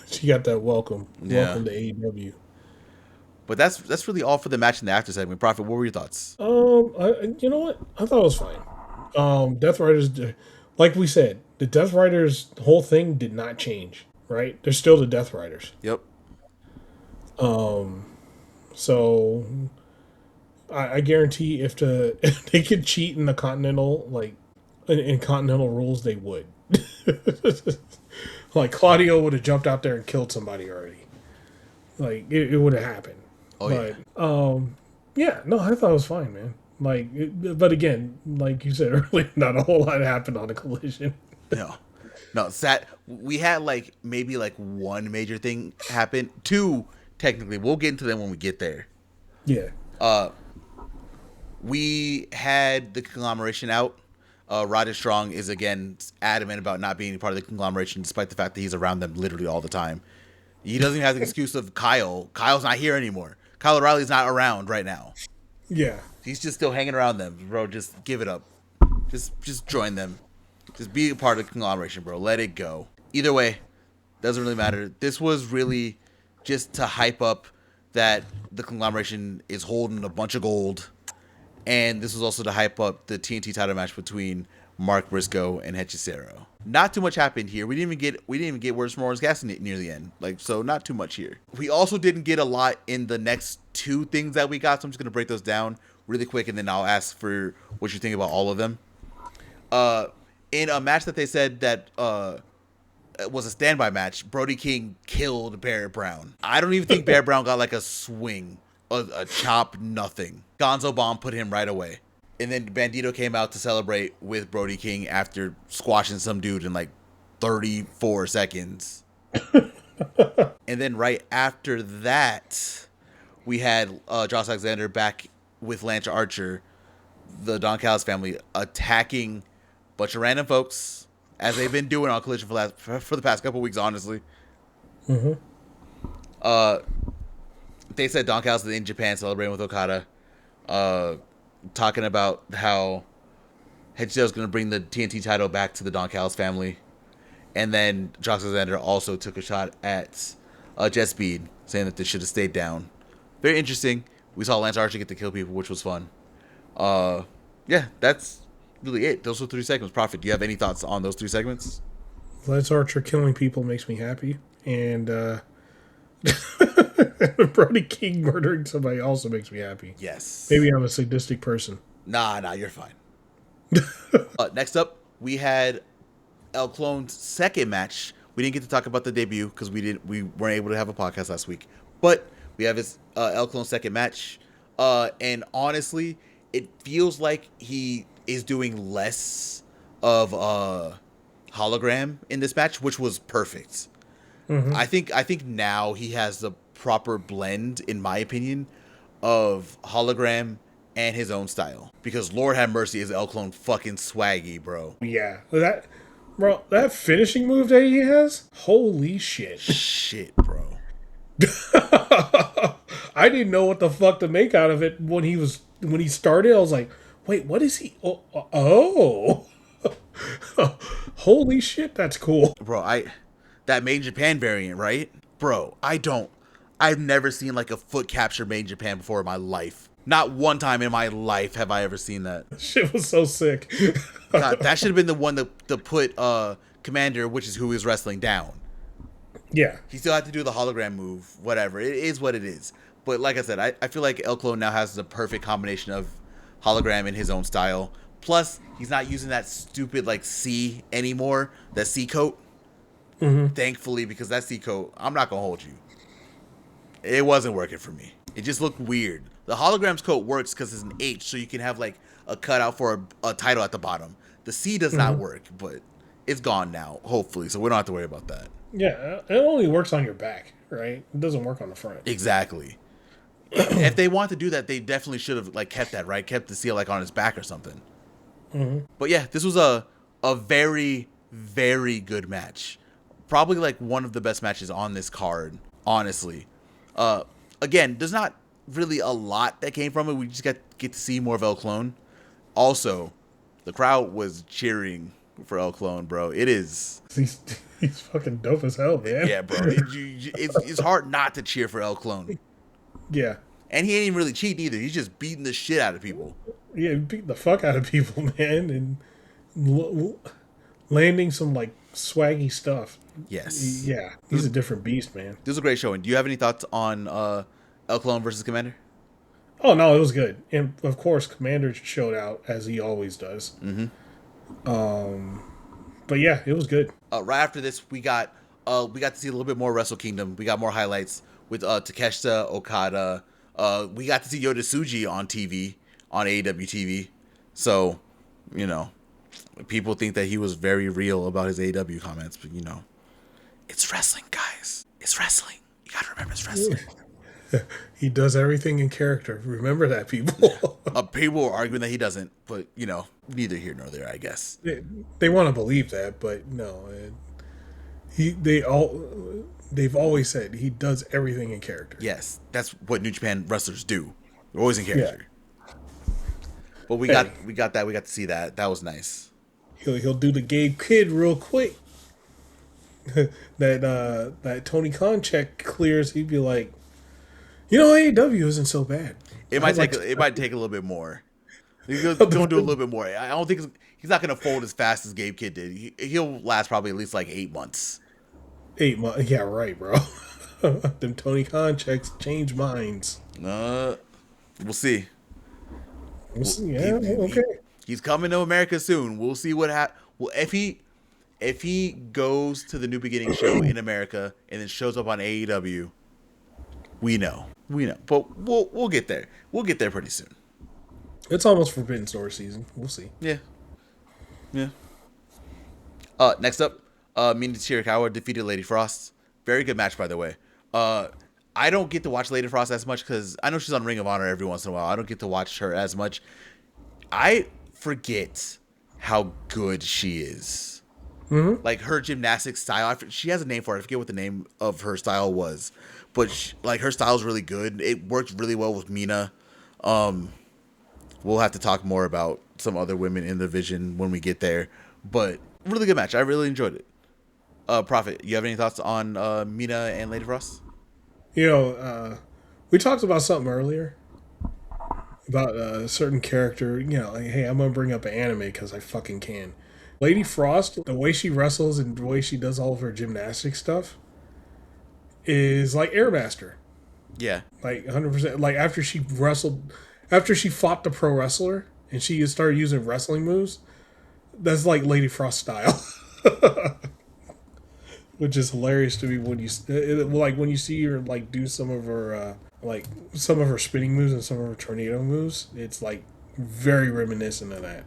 She got that welcome. Welcome to AEW. But that's really all for the match in the after segment. Proffitt, what were your thoughts? You know what? I thought it was fine. Death Riders, like we said, the Death Riders whole thing did not change, right? They're still the Death Riders. Yep. So I guarantee if they could cheat in the Continental, like in Continental rules, they would. Like, Claudio would have jumped out there and killed somebody already. Like, it would have happened. I thought it was fine, man. Like, but again, like you said earlier, not a whole lot happened on the Collision. No. No, we had like maybe like one major thing happen. Two, technically. We'll get into them when we get there. Yeah. We had the Conglomeration out. Roddy Strong is again adamant about not being part of the Conglomeration, despite the fact that he's around them literally all the time. He doesn't even have the excuse of Kyle. Kyle's not here anymore. Kyle O'Reilly's not around right now. Yeah. He's just still hanging around them, bro. Just give it up. Just join them. Just be a part of the Conglomeration, bro. Let it go. Either way, doesn't really matter. This was really just to hype up that the Conglomeration is holding a bunch of gold. And this was also to hype up the TNT title match between Mark Briscoe and Hechicero. Not too much happened here. We didn't even get words from Orange Cassidy near the end. Like, so not too much here. We also didn't get a lot in the next two things that we got, so I'm just gonna break those down really quick, and then I'll ask for what you think about all of them. In a match that they said that was a standby match, Brody King killed Barrett Brown. I don't even think Barrett Brown got like a swing, a chop, nothing. Gonzo Bomb put him right away. And then Bandito came out to celebrate with Brody King after squashing some dude in like 34 seconds. And then right after that, we had Josh Alexander back with Lance Archer, the Don Callis family, attacking a bunch of random folks, as they've been doing on Collision for the past couple weeks, honestly. Mm-hmm. They said Don Callis is in Japan celebrating with Okada. Talking about how Hechisero's going to bring the TNT title back to the Don Callis family. And then Josh Alexander also took a shot at Jet Speed, saying that they should have stayed down. Very interesting. We saw Lance Archer get to kill people, which was fun. Yeah, that's really it. Those were 3 segments. Proffitt, do you have any thoughts on those 3 segments? Lance Archer killing people makes me happy. And Brody King murdering somebody also makes me happy. Yes. Maybe I'm a sadistic person. Nah, you're fine. Next up, we had El Clone's second match. We didn't get to talk about the debut because we weren't able to have a podcast last week. But we have his El Clone's second match. And honestly, it feels like he is doing less of hologram in this match, which was perfect. Mm-hmm. I think now he has the proper blend, in my opinion, of hologram and his own style. Because Lord have mercy, is El Clone fucking swaggy, bro. Yeah, that finishing move that he has, holy shit. Shit, bro. I didn't know what the fuck to make out of it when he started. I was like, wait, what is he? Oh. Holy shit, that's cool. Bro, that Made in Japan variant, right? Bro, I've never seen like a foot capture made in Japan before in my life. Not one time in my life have I ever seen that. Shit was so sick. God, that should have been the one to put Commander, which is who he was wrestling, down. Yeah. He still had to do the hologram move, whatever. It is what it is. But like I said, I feel like El Clone now has the perfect combination of hologram in his own style. Plus, he's not using that stupid like C anymore, that C coat. Mm-hmm. Thankfully, because that C coat, I'm not going to hold you. It wasn't working for me. It just looked weird. The hologram's coat works because it's an H, so you can have like a cutout for a title at the bottom. The C does not work, but it's gone now, hopefully, so we don't have to worry about that. Yeah, it only works on your back, right? It doesn't work on the front. Exactly. If they want to do that, they definitely should have like kept that, right? Kept the seal like on his back or something. Mm-hmm. But yeah, this was a very, very good match. Probably like one of the best matches on this card, honestly. Again, there's not really a lot that came from it. We just get to see more of El Clone. Also, the crowd was cheering for El Clone, bro. It is. He's fucking dope as hell, man. Yeah, bro. It's hard not to cheer for El Clone. Yeah. And he ain't even really cheating either. He's just beating the shit out of people. Yeah, beating the fuck out of people, man. And landing some, like, swaggy stuff. Yes. Yeah. He's a different beast, man. This was a great showing. Do you have any thoughts on El Clone versus Commander? Oh, no, it was good. And, of course, Commander showed out, as he always does. Mm-hmm. But, yeah, it was good. Right after this, we got to see a little bit more Wrestle Kingdom. We got more highlights with Takeshita, Okada. We got to see Yota Tsuji on TV, on AEW TV. So, you know, People think that he was very real about his AEW comments, but it's wrestling, guys. It's wrestling. You gotta remember it's wrestling. He does everything in character. Remember that, people. People are arguing that he doesn't, but neither here nor there, I guess. They want to believe that, but no. They've always said he does everything in character. Yes, that's what New Japan wrestlers do. They're always in character. Yeah. But we got that. We got to see that. That was nice. He'll do the Gabe Kid real quick. that Tony Khan check clears. He'd be like, AEW isn't so bad. It might take a little bit more. He's gonna do a little bit more. I don't think he's not gonna fold as fast as Gabe Kidd did. He'll last probably at least like 8 months. 8 months, yeah, right, bro. Them Tony Khan checks change minds. We'll see. Okay. He's coming to America soon. We'll see what happens. Well, if he goes to the New Beginning show in America and then shows up on AEW, we know. But we'll get there. We'll get there pretty soon. It's almost Forbidden Door season. We'll see. Yeah. Next up, Mina Chirikawa defeated Lady Frost. Very good match, by the way. I don't get to watch Lady Frost as much because I know she's on Ring of Honor every once in a while. I don't get to watch her as much. I forget how good she is. Mm-hmm. Like her gymnastic style. She has a name for it. I forget what the name of her style was. But her style is really good. It worked really well with Mina. We'll have to talk more about some other women in the division when we get there. But really good match. I really enjoyed it. Proffitt, you have any thoughts on Mina and Lady Frost? We talked about something earlier about a certain character. Like, hey, I'm gonna bring up an anime because I fucking can. Lady Frost, the way she wrestles and the way she does all of her gymnastic stuff is like Airmaster. Yeah, like 100%. Like after she fought the pro wrestler and she started using wrestling moves, that's like Lady Frost style. Which is hilarious to me when you see her like do some of her spinning moves and some of her tornado moves. It's like very reminiscent of that.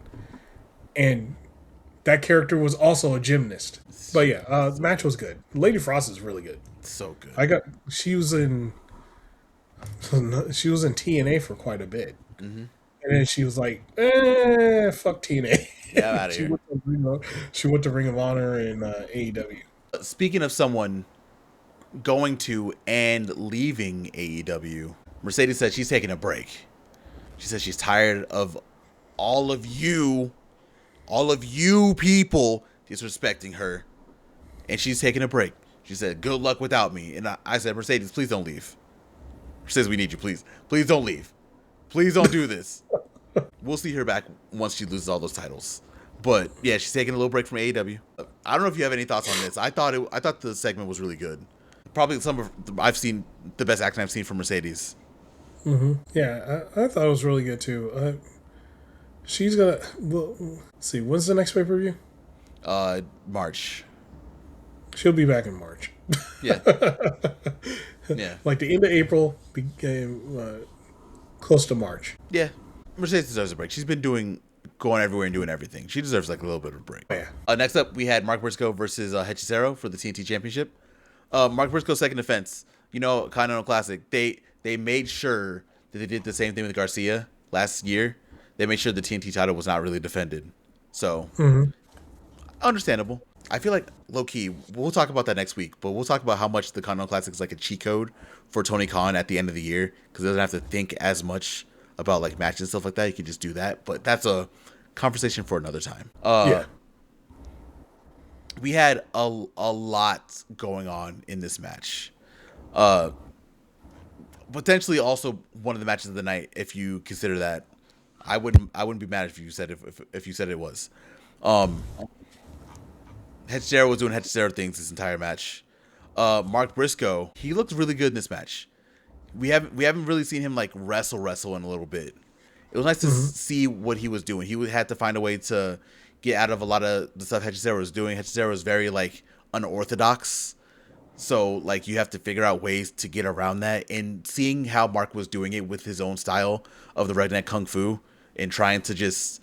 And that character was also a gymnast. But yeah, the match was good. Lady Frost is really good. So good. She was in TNA for quite a bit. Mm-hmm. And then she was like, fuck TNA. Yeah, I'm out of here. She went to Ring of Honor and AEW. Speaking of someone going to and leaving AEW, Mercedes said she's taking a break. She said she's tired of all of you people disrespecting her, and she's taking a break. She said, good luck without me. And I said, Mercedes, please don't leave. Mercedes, we need you, please. Please don't leave. Please don't do this. We'll see her back once she loses all those titles. But yeah, she's taking a little break from AEW. I don't know if you have any thoughts on this. I thought the segment was really good. Probably I've seen the best acting I've seen from Mercedes. Mm-hmm. Yeah, I thought it was really good too. She's gonna. Well, let's see. When's the next pay-per-view? March. She'll be back in March. Yeah. Yeah. Like the end of April, close to March. Yeah. Mercedes deserves a break. She's been going everywhere and doing everything. She deserves like a little bit of a break. Yeah. Next up, we had Mark Briscoe versus Hechicero for the TNT Championship. Mark Briscoe's second defense. Continental Classic. They made sure that they did the same thing with Garcia last year. They made sure the TNT title was not really defended. So, understandable. I feel like, low-key, we'll talk about that next week, but we'll talk about how much the Continental Classic is like a cheat code for Tony Khan at the end of the year, because he doesn't have to think as much about like matches and stuff like that. You can just do that, but that's a conversation for another time. Yeah. We had a lot going on in this match. Potentially also one of the matches of the night, if you consider that. I wouldn't be mad if you said if you said it was. Hechicero was doing Hechicero things this entire match. Mark Briscoe, he looked really good in this match. We haven't really seen him like wrestle in a little bit. It was nice to see what he was doing. He had to find a way to get out of a lot of the stuff Hechicero was doing. Hechicero was very like unorthodox, so like you have to figure out ways to get around that. And seeing how Mark was doing it with his own style of the redneck kung fu and trying to just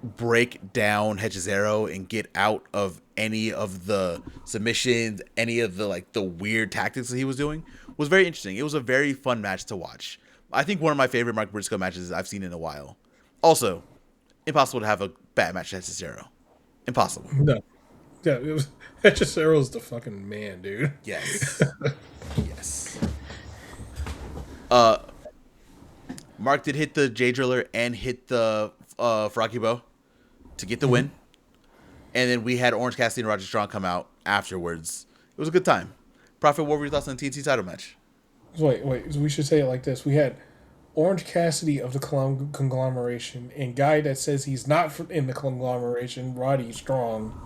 break down Hechizero and get out of any of the submissions, any of the weird tactics that he was doing was very interesting. It was a very fun match to watch. I think one of my favorite Mark Briscoe matches I've seen in a while. Also, impossible to have a bad match at Hechizero. Impossible. No. Yeah, it was Hechizero's the fucking man, dude. Yes. Yes. Mark did hit the J Driller and hit the Froggy Bow to get the win. And then we had Orange Cassidy and Roger Strong come out afterwards. It was a good time. Proffitt, what were your thoughts on the TNT title match? Wait. We should say it like this. We had Orange Cassidy of the Conglomeration and guy that says he's not in the Conglomeration, Roddy Strong,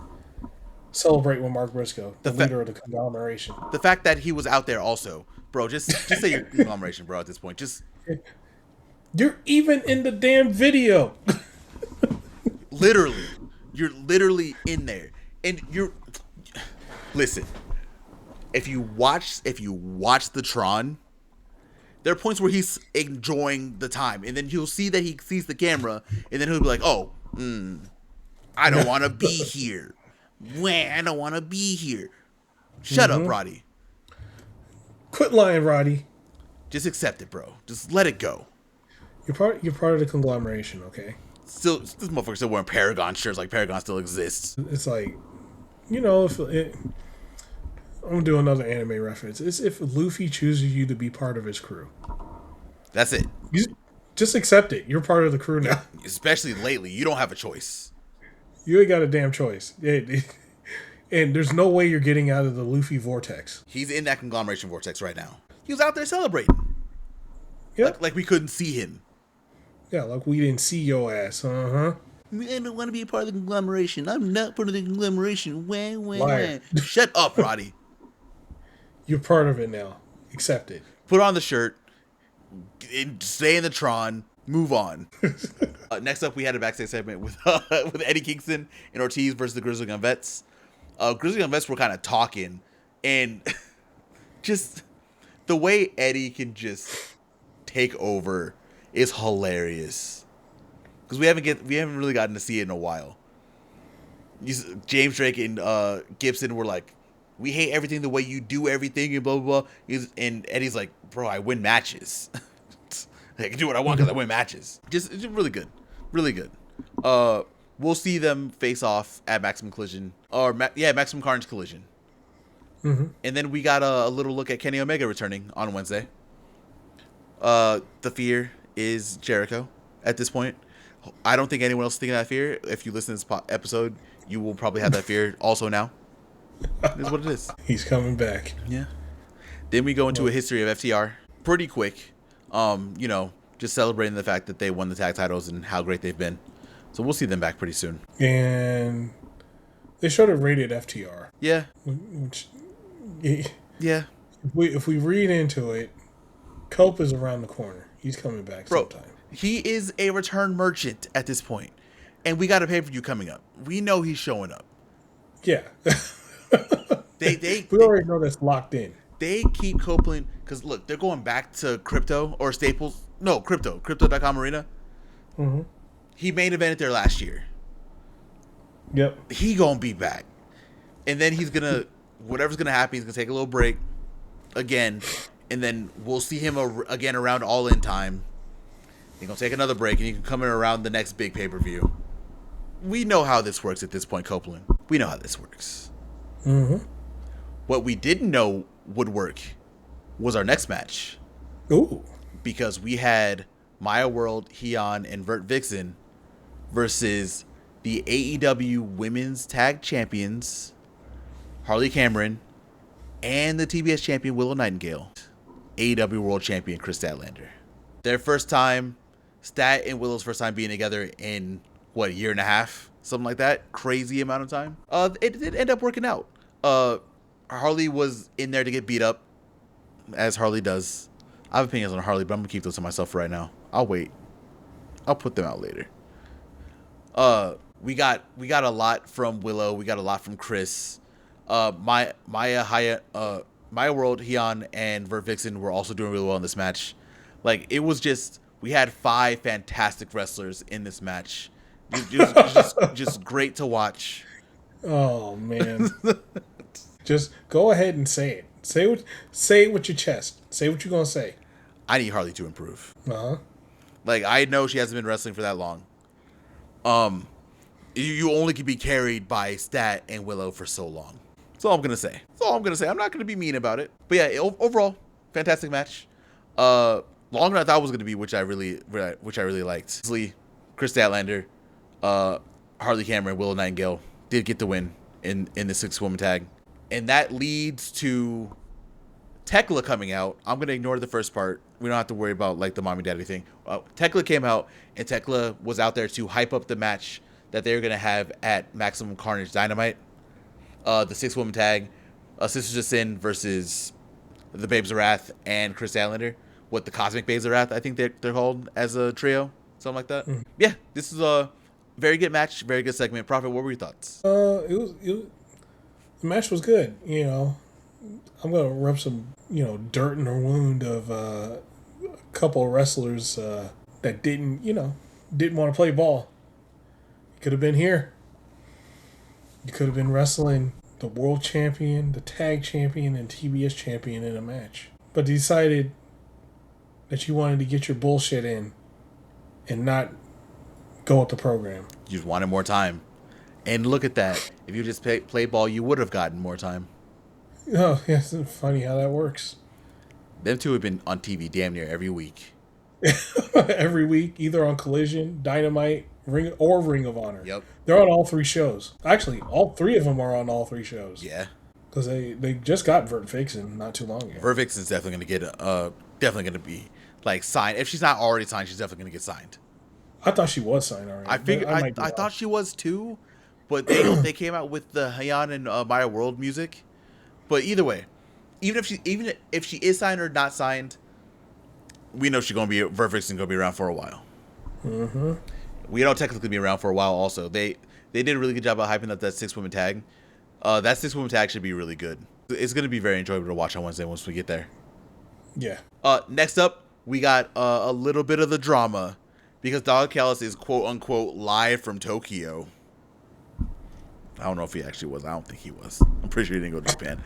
celebrate with Mark Briscoe, the leader of the Conglomeration. The fact that he was out there also. Bro, just say your Conglomeration, bro, at this point. You're even in the damn video. Literally. You're literally in there. And listen. If you watch the Tron, there are points where he's enjoying the time, and then you'll see that he sees the camera, and then he'll be like, "Oh, I don't want to be here. I don't want to be here. Shut up, Roddy. Quit lying, Roddy. Just accept it, bro. Just let it go. You're part of the Conglomeration, okay? Still, this motherfucker still wearing Paragon shirts like Paragon still exists. It's like, I'm gonna do another anime reference. It's if Luffy chooses you to be part of his crew. That's it. Just accept it. You're part of the crew now. Especially lately, you don't have a choice. You ain't got a damn choice. And there's no way you're getting out of the Luffy vortex. He's in that Conglomeration vortex right now. He was out there celebrating. Yeah. Like we couldn't see him. Yeah, like we didn't see your ass. I don't want to be a part of the Conglomeration. I'm not part of the Conglomeration. Wah. Shut up, Roddy. You're part of it now. Accept it. Put on the shirt. Stay in the Tron. Move on. Next up, we had a backstage segment with Eddie Kingston and Ortiz versus the Grizzly Gun Vets. Grizzly Gun Vets were kind of talking, and just the way Eddie can just take over is hilarious. Because we haven't really gotten to see it in a while. James Drake and Gibson were like, we hate everything the way you do everything and blah, blah, blah. And Eddie's like, bro, I win matches. I can do what I want because I win matches. Just really good. Really good. We'll see them face off at Maximum Collision. Maximum Carnage Collision. Mm-hmm. And then we got a little look at Kenny Omega returning on Wednesday. The fear is Jericho at this point. I don't think anyone else is thinking that fear. If you listen to this episode, you will probably have that fear also now. It is what it is. He's coming back. Yeah. Then we go into a history of FTR. Pretty quick. Just celebrating the fact that they won the tag titles and how great they've been. So we'll see them back pretty soon. And they showed a rated FTR. Yeah. Yeah. If we read into it, Cope is around the corner. He's coming back sometime. He is a return merchant at this point. And we got a pay-per-view coming up. We know he's showing up. Yeah. We already know that's locked in. They keep Copeland, because look, they're going back to Crypto or Staples. No, Crypto.com Arena. Mm-hmm. He main evented there last year. Yep. He gonna be back. And then whatever's gonna happen, he's gonna take a little break again. And then we'll see him again around All In time. He's gonna take another break, and he can come in around the next big pay-per-view. We know how this works at this point, Copeland. We know how this works. Mm-hmm. What we didn't know would work was our next match. Ooh. Because we had Maya World, Heian, and Vert Vixen versus the AEW Women's Tag Champions, Harley Cameron, and the TBS Champion, Willow Nightingale. AEW World Champion, Chris Statlander. Their first time, Stat and Willow's first time being together in, a year and a half? Something like that. Crazy amount of time. It did end up working out. Harley was in there to get beat up, as Harley does. I have opinions on Harley, but I'm going to keep those to myself for right now. I'll wait. I'll put them out later. We got a lot from Willow. We got a lot from Chris. Maya World, Heian, and Vert Vixen were also doing really well in this match. It was just, we had 5 fantastic wrestlers in this match Just great to watch. Oh man. Just go ahead and say it. Say it with your chest. Say what you're gonna say. I need Harley to improve. Uh-huh. Like, I know she hasn't been wrestling for that long. You only can be carried by Stat and Willow for so long. That's all I'm gonna say. I'm not gonna be mean about it. But yeah, overall, fantastic match. Longer than I thought it was gonna be, which I really liked. Honestly, Chris Statlander, Harley Cameron, Willow Nightingale did get the win in the 6-woman tag, and that leads to Tekla coming out. I'm gonna ignore the first part. We don't have to worry about like the mommy daddy thing. Tekla came out, and Tekla was out there to hype up the match that they were gonna have at Maximum Carnage Dynamite. The 6-woman tag, Sisters of Sin versus the Babes of Wrath and Chris Statlander. What, the Cosmic Babes of Wrath, I think they're called as a trio, something like that. Mm. Yeah, this is a very good match, very good segment. Profit, what were your thoughts? The match was good. You know, I'm gonna rub some dirt in the wound of a couple of wrestlers that didn't want to play ball. You could have been here. You could have been wrestling the world champion, the tag champion, and TBS champion in a match. But decided that you wanted to get your bullshit in and not go with the program. You just wanted more time. And look at that. If you just played ball, you would have gotten more time. Oh, yeah, it's funny how that works. Them two have been on TV damn near every week. Every week, either on Collision, Dynamite, Ring of Honor. Yep. They're on all 3 shows. Actually, all 3 of them are on all 3 shows. Yeah. Because they just got Vert Vixen not too long ago. Vert Vixen's definitely going to be like signed. If she's not already signed, she's definitely going to get signed. I thought she was signed already. I thought she was too, but they came out with the Heian and Maya World music. But either way, even if she is signed or not signed, we know Vert Vixen's gonna be around for a while. Mm-hmm. We know technically be around for a while. Also, they did a really good job of hyping up that 6-woman tag. That 6-woman tag should be really good. It's gonna be very enjoyable to watch on Wednesday once we get there. Yeah. Next up, we got a little bit of the drama because Don Callis is quote unquote live from Tokyo. I don't know if he actually was. I don't think he was. I'm pretty sure he didn't go to Japan.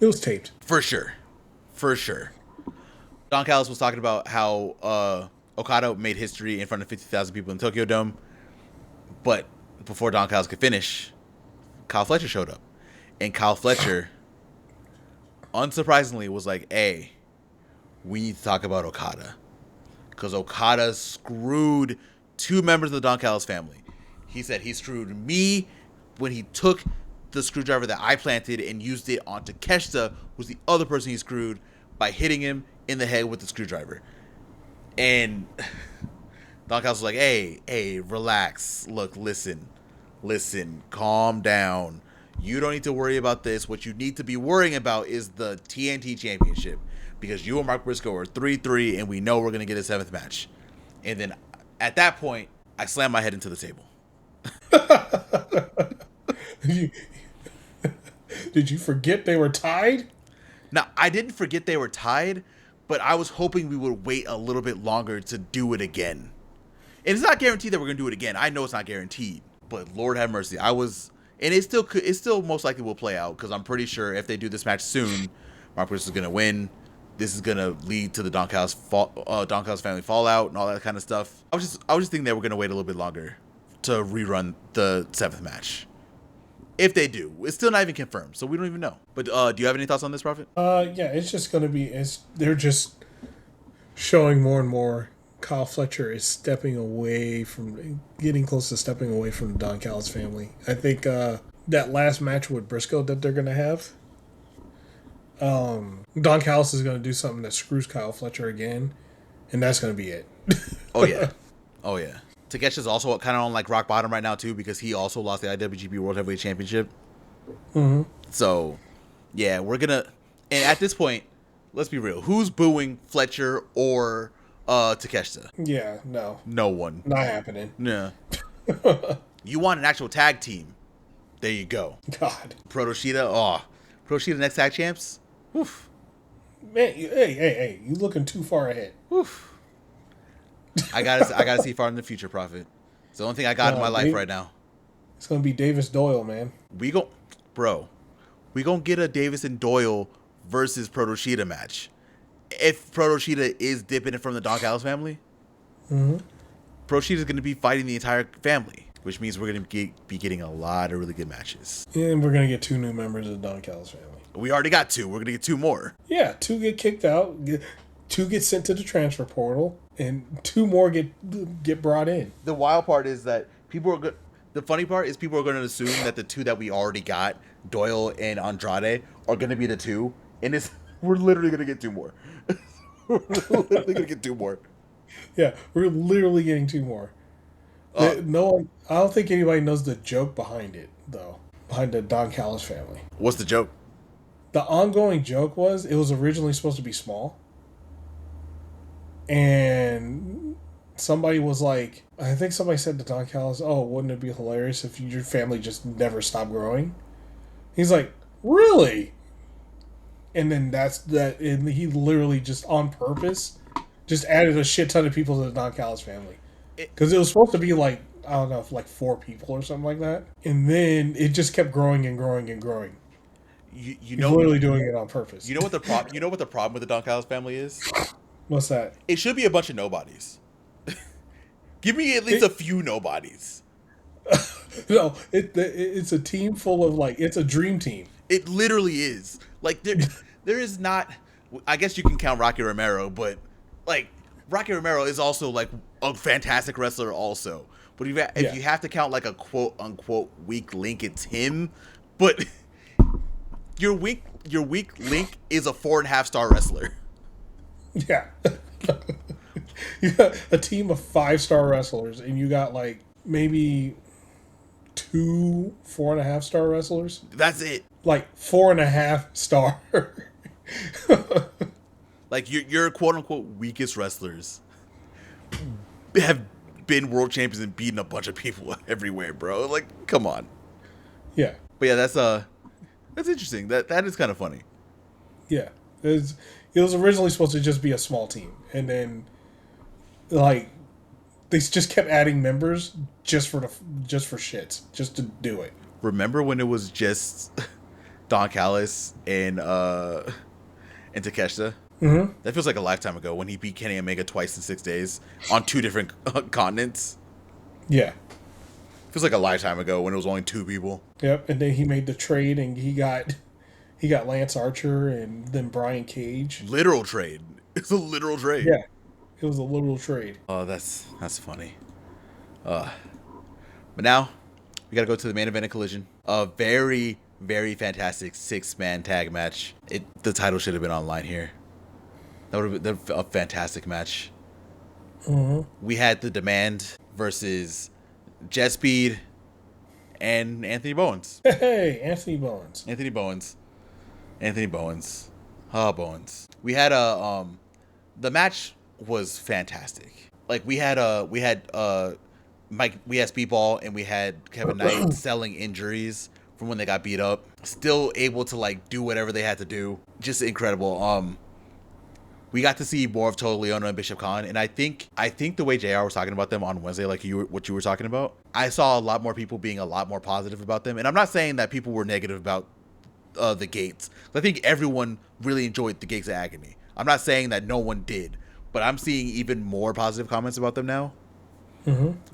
It was taped. For sure. Don Callis was talking about how Okada made history in front of 50,000 people in Tokyo Dome. But before Don Callis could finish, Kyle Fletcher showed up. And Kyle Fletcher, unsurprisingly, was like, hey, we need to talk about Okada. Because Okada screwed 2 members of the Don Callis family. He said he screwed me when he took the screwdriver that I planted and used it on Takeshita, who's the other person he screwed, by hitting him in the head with the screwdriver. And Don Callis was like, hey, relax. Look, listen, calm down. You don't need to worry about this. What you need to be worrying about is the TNT Championship, because you and Mark Briscoe are 3-3, and we know we're going to get a 7th match. And then at that point, I slammed my head into the table. Did you forget they were tied? Now, I didn't forget they were tied, but I was hoping we would wait a little bit longer to do it again. And it's not guaranteed that we're going to do it again. I know it's not guaranteed, but Lord have mercy. It still most likely will play out, because I'm pretty sure if they do this match soon, Mark Briscoe is going to win. This is going to lead to the Don Callis family fallout and all that kind of stuff. I was just thinking they were going to wait a little bit longer to rerun the 7th match. If they do, it's still not even confirmed, so we don't even know. But do you have any thoughts on this, Profit? Yeah, it's just going to be, they're just showing more and more Kyle Fletcher is getting close to stepping away from the Don Callis family. I think that last match with Briscoe that they're going to have, Don Callis is going to do something that screws Kyle Fletcher again, and that's going to be it. Oh, yeah. Takeshi's also kind of on like rock bottom right now too, because he also lost the IWGP World Heavyweight Championship. Mm-hmm. So, yeah, and at this point, let's be real. Who's booing Fletcher or Takeshita? Yeah, no. No one. Not happening. Yeah. You want an actual tag team? There you go. God. Proto Shida next tag champs? Oof. Man, hey, you looking too far ahead. Oof. I gotta see far in the future, Profit. It's the only thing I got in my life right now. It's gonna be Davis Doyle, man. We gonna get a Davis and Doyle versus Proto Sheeta match. If Proto Sheeta is dipping it from the Don Callis family, Proto Sheeta is gonna be fighting the entire family, which means we're gonna be getting a lot of really good matches. And we're gonna get 2 new members of the Don Callis family. We already got 2. We're gonna get 2 more. Yeah, 2 get kicked out, 2 get sent to the transfer portal, and 2 more get brought in. The wild part is that the funny part is people are going to assume that the 2 that we already got, Doyle and Andrade, are going to be the 2, and we're literally going to get 2 more. We're literally going to get 2 more. Yeah, we're literally getting 2 more. No one, I don't think anybody knows the joke behind it, though. Behind the Don Callis family. What's the joke? The ongoing joke was it was originally supposed to be small. And somebody was like, I think somebody said to Don Callis, oh, wouldn't it be hilarious if your family just never stopped growing? He's like, really? And then and he literally just on purpose just added a shit ton of people to the Don Callis family. Because it was supposed to be like, I don't know, like 4 people or something like that. And then it just kept growing and growing and growing. You know, he's literally doing it on purpose. You know what the problem with the Don Callis family is? What's that? It should be a bunch of nobodies. Give me at least a few nobodies. No, it's a team full of it's a dream team. It literally is. Like there is not. I guess you can count Rocky Romero, but Rocky Romero is also like a fantastic wrestler also. But if you have to count like a quote unquote weak link, it's him. But your weak link is a 4.5-star wrestler. Yeah. You got a team of 5-star wrestlers, and you got maybe 2 4.5-star wrestlers. That's it. 4.5 star. Your quote unquote weakest wrestlers have been world champions and beaten a bunch of people everywhere, bro. Come on. Yeah. But yeah, that's interesting. That is kind of funny. Yeah. It was originally supposed to just be a small team, and then they just kept adding members just for shits, just to do it. Remember when it was just Don Callis and Takeshita? Mm-hmm. That feels like a lifetime ago when he beat Kenny Omega twice in 6 days on 2 different continents. Yeah. Feels like a lifetime ago when it was only 2 people. Yep, and then he made the trade, and he got Lance Archer and then Brian Cage. Literal trade. It's a literal trade. Yeah, it was a literal trade. Oh, that's funny. But now we got to go to the main event of Collision. A very, very fantastic 6-man tag match. The title should have been online here. That would have been a fantastic match. Mm-hmm. We had The Demand versus Jet Speed and Anthony Bowens. Hey, Anthony Bowens. Oh, Bowens. We had the match was fantastic. We had Speedball and we had Kevin Knight selling injuries from when they got beat up, still able to do whatever they had to do. Just incredible. We got to see more of Total Leona and Bishop Khan, and I think the way JR was talking about them on Wednesday, what you were talking about, I saw a lot more people being a lot more positive about them. And I'm not saying that people were negative about the Gates. I think everyone really enjoyed the Gates of Agony. I'm not saying that no one did, but I'm seeing even more positive comments about them now,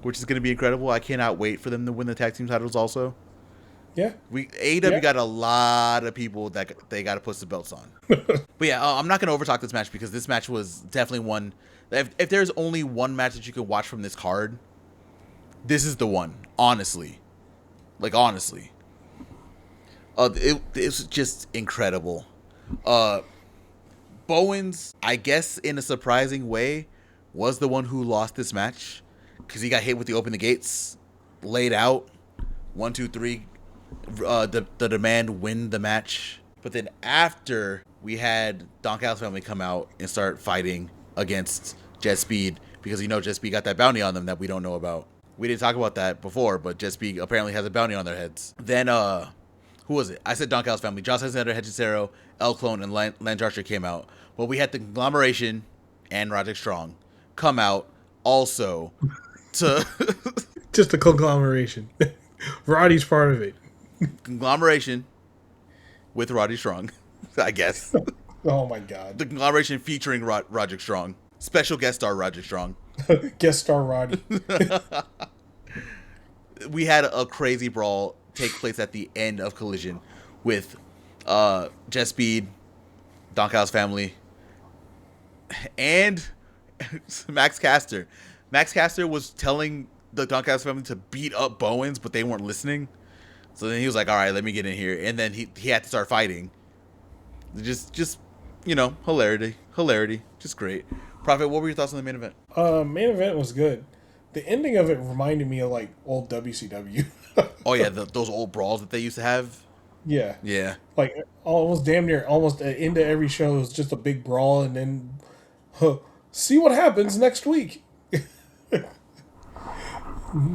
which is going to be incredible. I cannot wait for them to win the tag team titles also. Yeah. AEW got a lot of people that they got to put the belts on. But yeah, I'm not going to overtalk this match because this match was definitely one. If there's only one match that you can watch from this card, this is the one. Honestly. Honestly. It's just incredible. Bowens, I guess in a surprising way, was the one who lost this match because he got hit with the Open the Gates, laid out, 1, 2, 3. The Demand win the match, but then after we had Don Callis family come out and start fighting against Jet Speed because Jet Speed got that bounty on them that we don't know about. We didn't talk about that before, but Jet Speed apparently has a bounty on their heads. Then who was it? I said Don Callis family. Josh Alexander, Hechicero, El Clone, and Lance Archer came out. But we had the Conglomeration and Roderick Strong come out also to just a conglomeration. Roddy's part of it. Conglomeration with Roddy Strong, I guess. Oh my God. The Conglomeration featuring Roderick Strong. Special guest star Roderick Strong. Guest star Roddy. We had a crazy brawl take place at the end of Collision with Jet Speed, Don Callis family, and Max Caster. Max Caster was telling the Don Callis family to beat up Bowens, but they weren't listening. So then he was like, all right, let me get in here. And then he had to start fighting. Just hilarity. Just great. Proffitt, what were your thoughts on the main event? Main event was good. The ending of it reminded me of like old WCW. Oh yeah, those old brawls that they used to have. Yeah. Like almost damn near almost at the end of every show is just a big brawl, and then see what happens next week.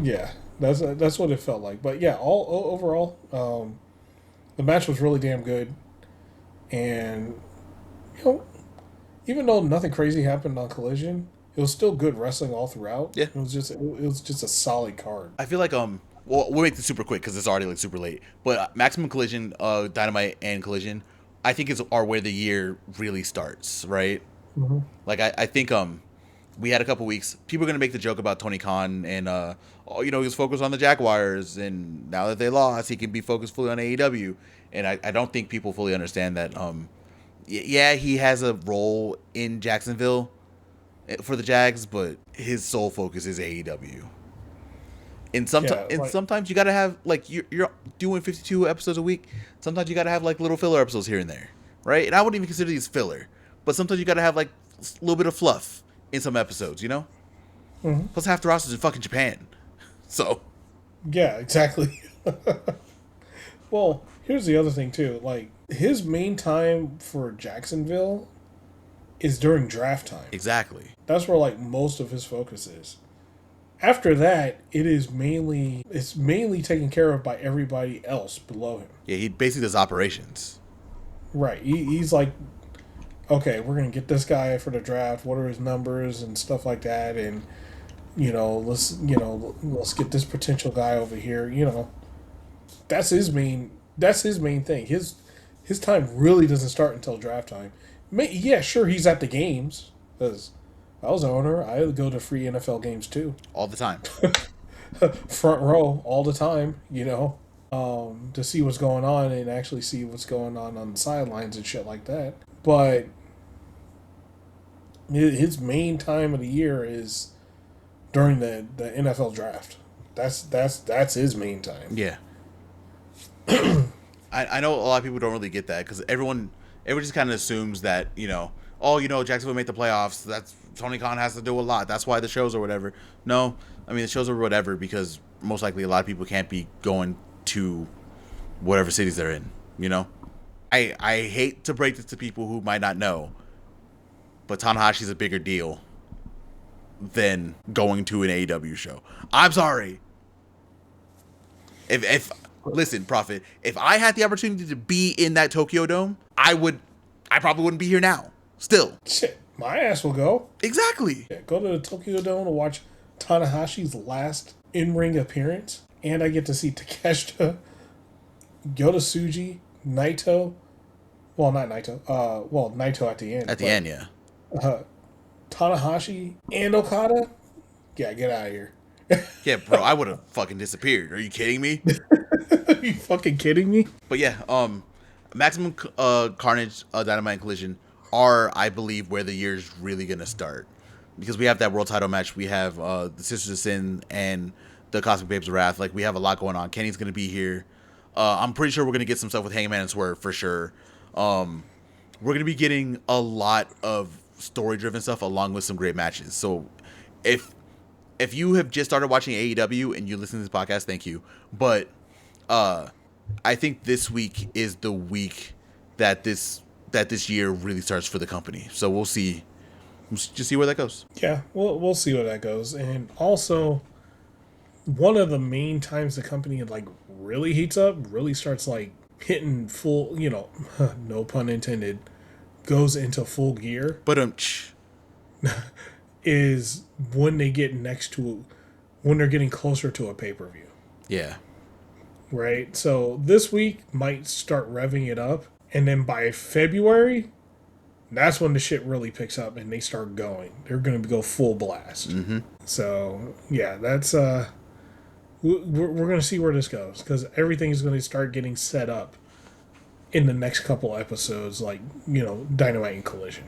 Yeah, that's what it felt like. But yeah, overall, the match was really damn good, and even though nothing crazy happened on Collision, it was still good wrestling all throughout. Yeah, it was just a solid card. I feel like well, we'll make this super quick because it's already like super late. But Maximum Collision, Dynamite and Collision, I think are where the year really starts, right? Mm-hmm. Like I think we had a couple weeks. People are gonna make the joke about Tony Khan and he was focused on the Jaguars, and now that they lost, he can be focused fully on AEW. And I don't think people fully understand that. Yeah, he has a role in Jacksonville for the Jags, but his sole focus is AEW. And sometimes you gotta have like you're doing 52 episodes a week. Sometimes you gotta have like little filler episodes here and there, right? And I wouldn't even consider these filler, but sometimes you gotta have like a little bit of fluff in some episodes, Mm-hmm. Plus half the roster's in fucking Japan, so yeah, exactly. Well, here's the other thing too. Like his main time for Jacksonville is during draft time. Exactly. That's where like most of his focus is. After that, it's mainly taken care of by everybody else below him. Yeah, he basically does operations. Right. He's like, okay, we're gonna get this guy for the draft. What are his numbers and stuff like that? And let's get this potential guy over here. That's his main thing. His time really doesn't start until draft time. Yeah, sure, he's at the games because I was an owner. I would go to free NFL games too. All the time. Front row all the time, to see what's going on and actually see what's going on the sidelines and shit like that. But his main time of the year is during the NFL draft. That's his main time. Yeah. I know a lot of people don't really get that because everyone just kind of assumes that, Jacksonville made the playoffs. That's Tony Khan has to do a lot. That's why the shows or whatever. No, I mean, the shows are whatever because most likely a lot of people can't be going to whatever cities they're in, I hate to break this to people who might not know, but Tanahashi's a bigger deal than going to an AEW show. I'm sorry. Listen, Proffitt, if I had the opportunity to be in that Tokyo Dome, I probably wouldn't be here now. Still. Shit, my ass will go. Exactly. Yeah, go to the Tokyo Dome to watch Tanahashi's last in-ring appearance, and I get to see Takeshita, Yota Tsuji, Naito. Well, not Naito. Naito at the end. At the end, yeah. Tanahashi and Okada. Yeah, get out of here. Yeah, bro, I would have fucking disappeared. Are you kidding me? Are you fucking kidding me? But yeah, Maximum Carnage, Dynamite and Collision are, I believe, where the year's really gonna start. Because we have that world title match, we have the Sisters of Sin and the Cosmic Babes of Wrath. Like, we have a lot going on. Kenny's gonna be here. I'm pretty sure we're gonna get some stuff with Hangman and Swerve for sure. We're gonna be getting a lot of story-driven stuff along with some great matches. So if you have just started watching AEW and you listen to this podcast, thank you. But I think this week is the week that this year really starts for the company. So we'll see. Just see where that goes. Yeah, we'll see where that goes. And also, one of the main times the company like really heats up, really starts like hitting full, no pun intended, goes into full gear. But is when they get next to when they're getting closer to a pay-per-view. Yeah. Right? So this week might start revving it up. And then by February, that's when the shit really picks up and they start going. They're going to go full blast. Mm-hmm. So, yeah, that's... We're going to see where this goes. Because everything is going to start getting set up in the next couple episodes. Like, Dynamite and Collision.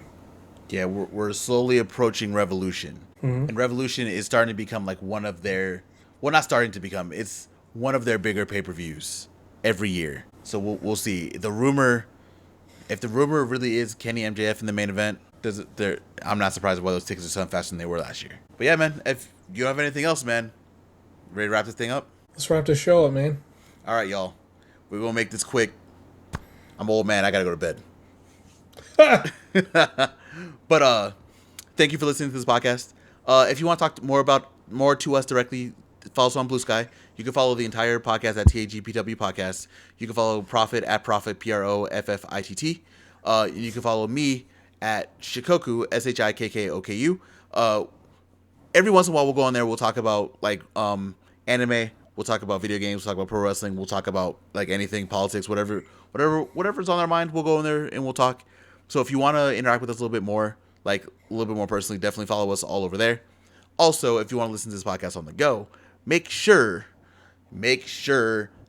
Yeah, we're slowly approaching Revolution. Mm-hmm. And Revolution is starting to become like one of their... Well, not starting to become. It's one of their bigger pay-per-views every year. So we'll see. If the rumor really is Kenny MJF in the main event, I'm not surprised why those tickets are selling faster than they were last year. But yeah, man, if you don't have anything else, man, ready to wrap this thing up? Let's wrap this show up, man. All right, y'all. We're going to make this quick. I'm old, man. I got to go to bed. But thank you for listening to this podcast. If you want to talk more to us directly, follow us on Blue Sky. You can follow the entire podcast at TAGPW Podcast. You can follow Proffitt at Proffitt, PROFFITT. You can follow me at Shikoku, SHIKKOKU. Every once in a while, we'll go on there. We'll talk about like anime. We'll talk about video games. We'll talk about pro wrestling. We'll talk about like anything, politics, whatever's on our mind. We'll go in there and we'll talk. So if you want to interact with us a little bit more, like a little bit more personally, definitely follow us all over there. Also, if you want to listen to this podcast on the go, make sure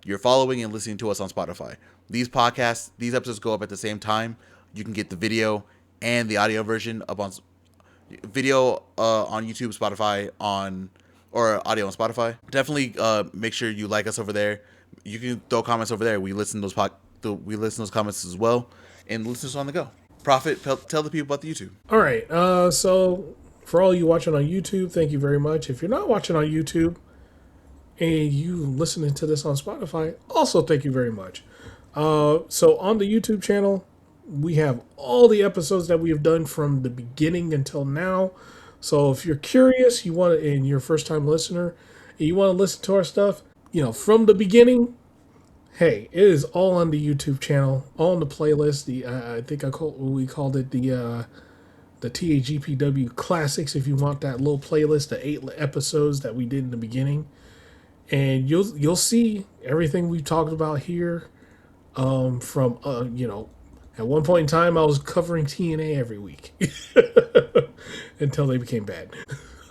you're following and listening to us on Spotify. These episodes go up at the same time. You can get the video and the audio version up on video on YouTube, Spotify, or audio on Spotify. Definitely make sure you like us over there. You can throw comments over there. We listen to those comments as well, and listen to us on the go. Proffitt, tell the people about the YouTube. All right. So for all you watching on YouTube, thank you very much. If you're not watching on YouTube, and you listening to this on Spotify, also thank you very much. So on the YouTube channel, we have all the episodes that we have done from the beginning until now. So if you're curious, and you're a first time listener, and you want to listen to our stuff, from the beginning, hey, it is all on the YouTube channel, all on the playlist. I think we called it the TAGPW Classics. If you want that little playlist, the 8 episodes that we did in the beginning. And you'll see everything we've talked about here. From at one point in time, I was covering TNA every week until they became bad.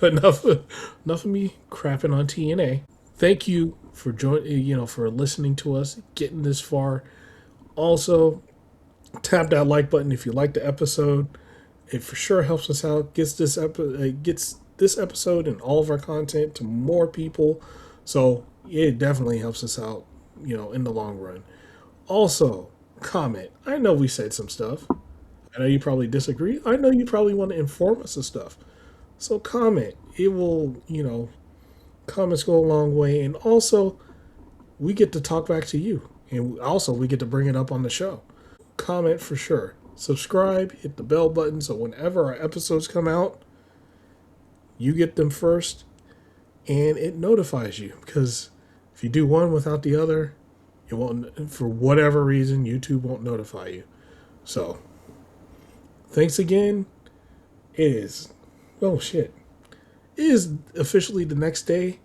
enough of me crapping on TNA. Thank you for for listening to us, getting this far. Also, tap that like button if you like the episode. It for sure helps us out. Gets this episode and all of our content to more people. So it definitely helps us out, in the long run. Also, comment. I know we said some stuff. I know you probably disagree. I know you probably want to inform us of stuff. So comment. It will, comments go a long way. And also, we get to talk back to you. And also, we get to bring it up on the show. Comment for sure. Subscribe. Hit the bell button so whenever our episodes come out, you get them first. And it notifies you, because if you do one without the other, it won't, for whatever reason, YouTube won't notify you. So, thanks again. It is officially the next day.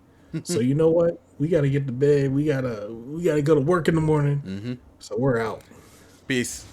So you know what? We got to get to bed. We gotta go to work in the morning. Mm-hmm. So we're out. Peace.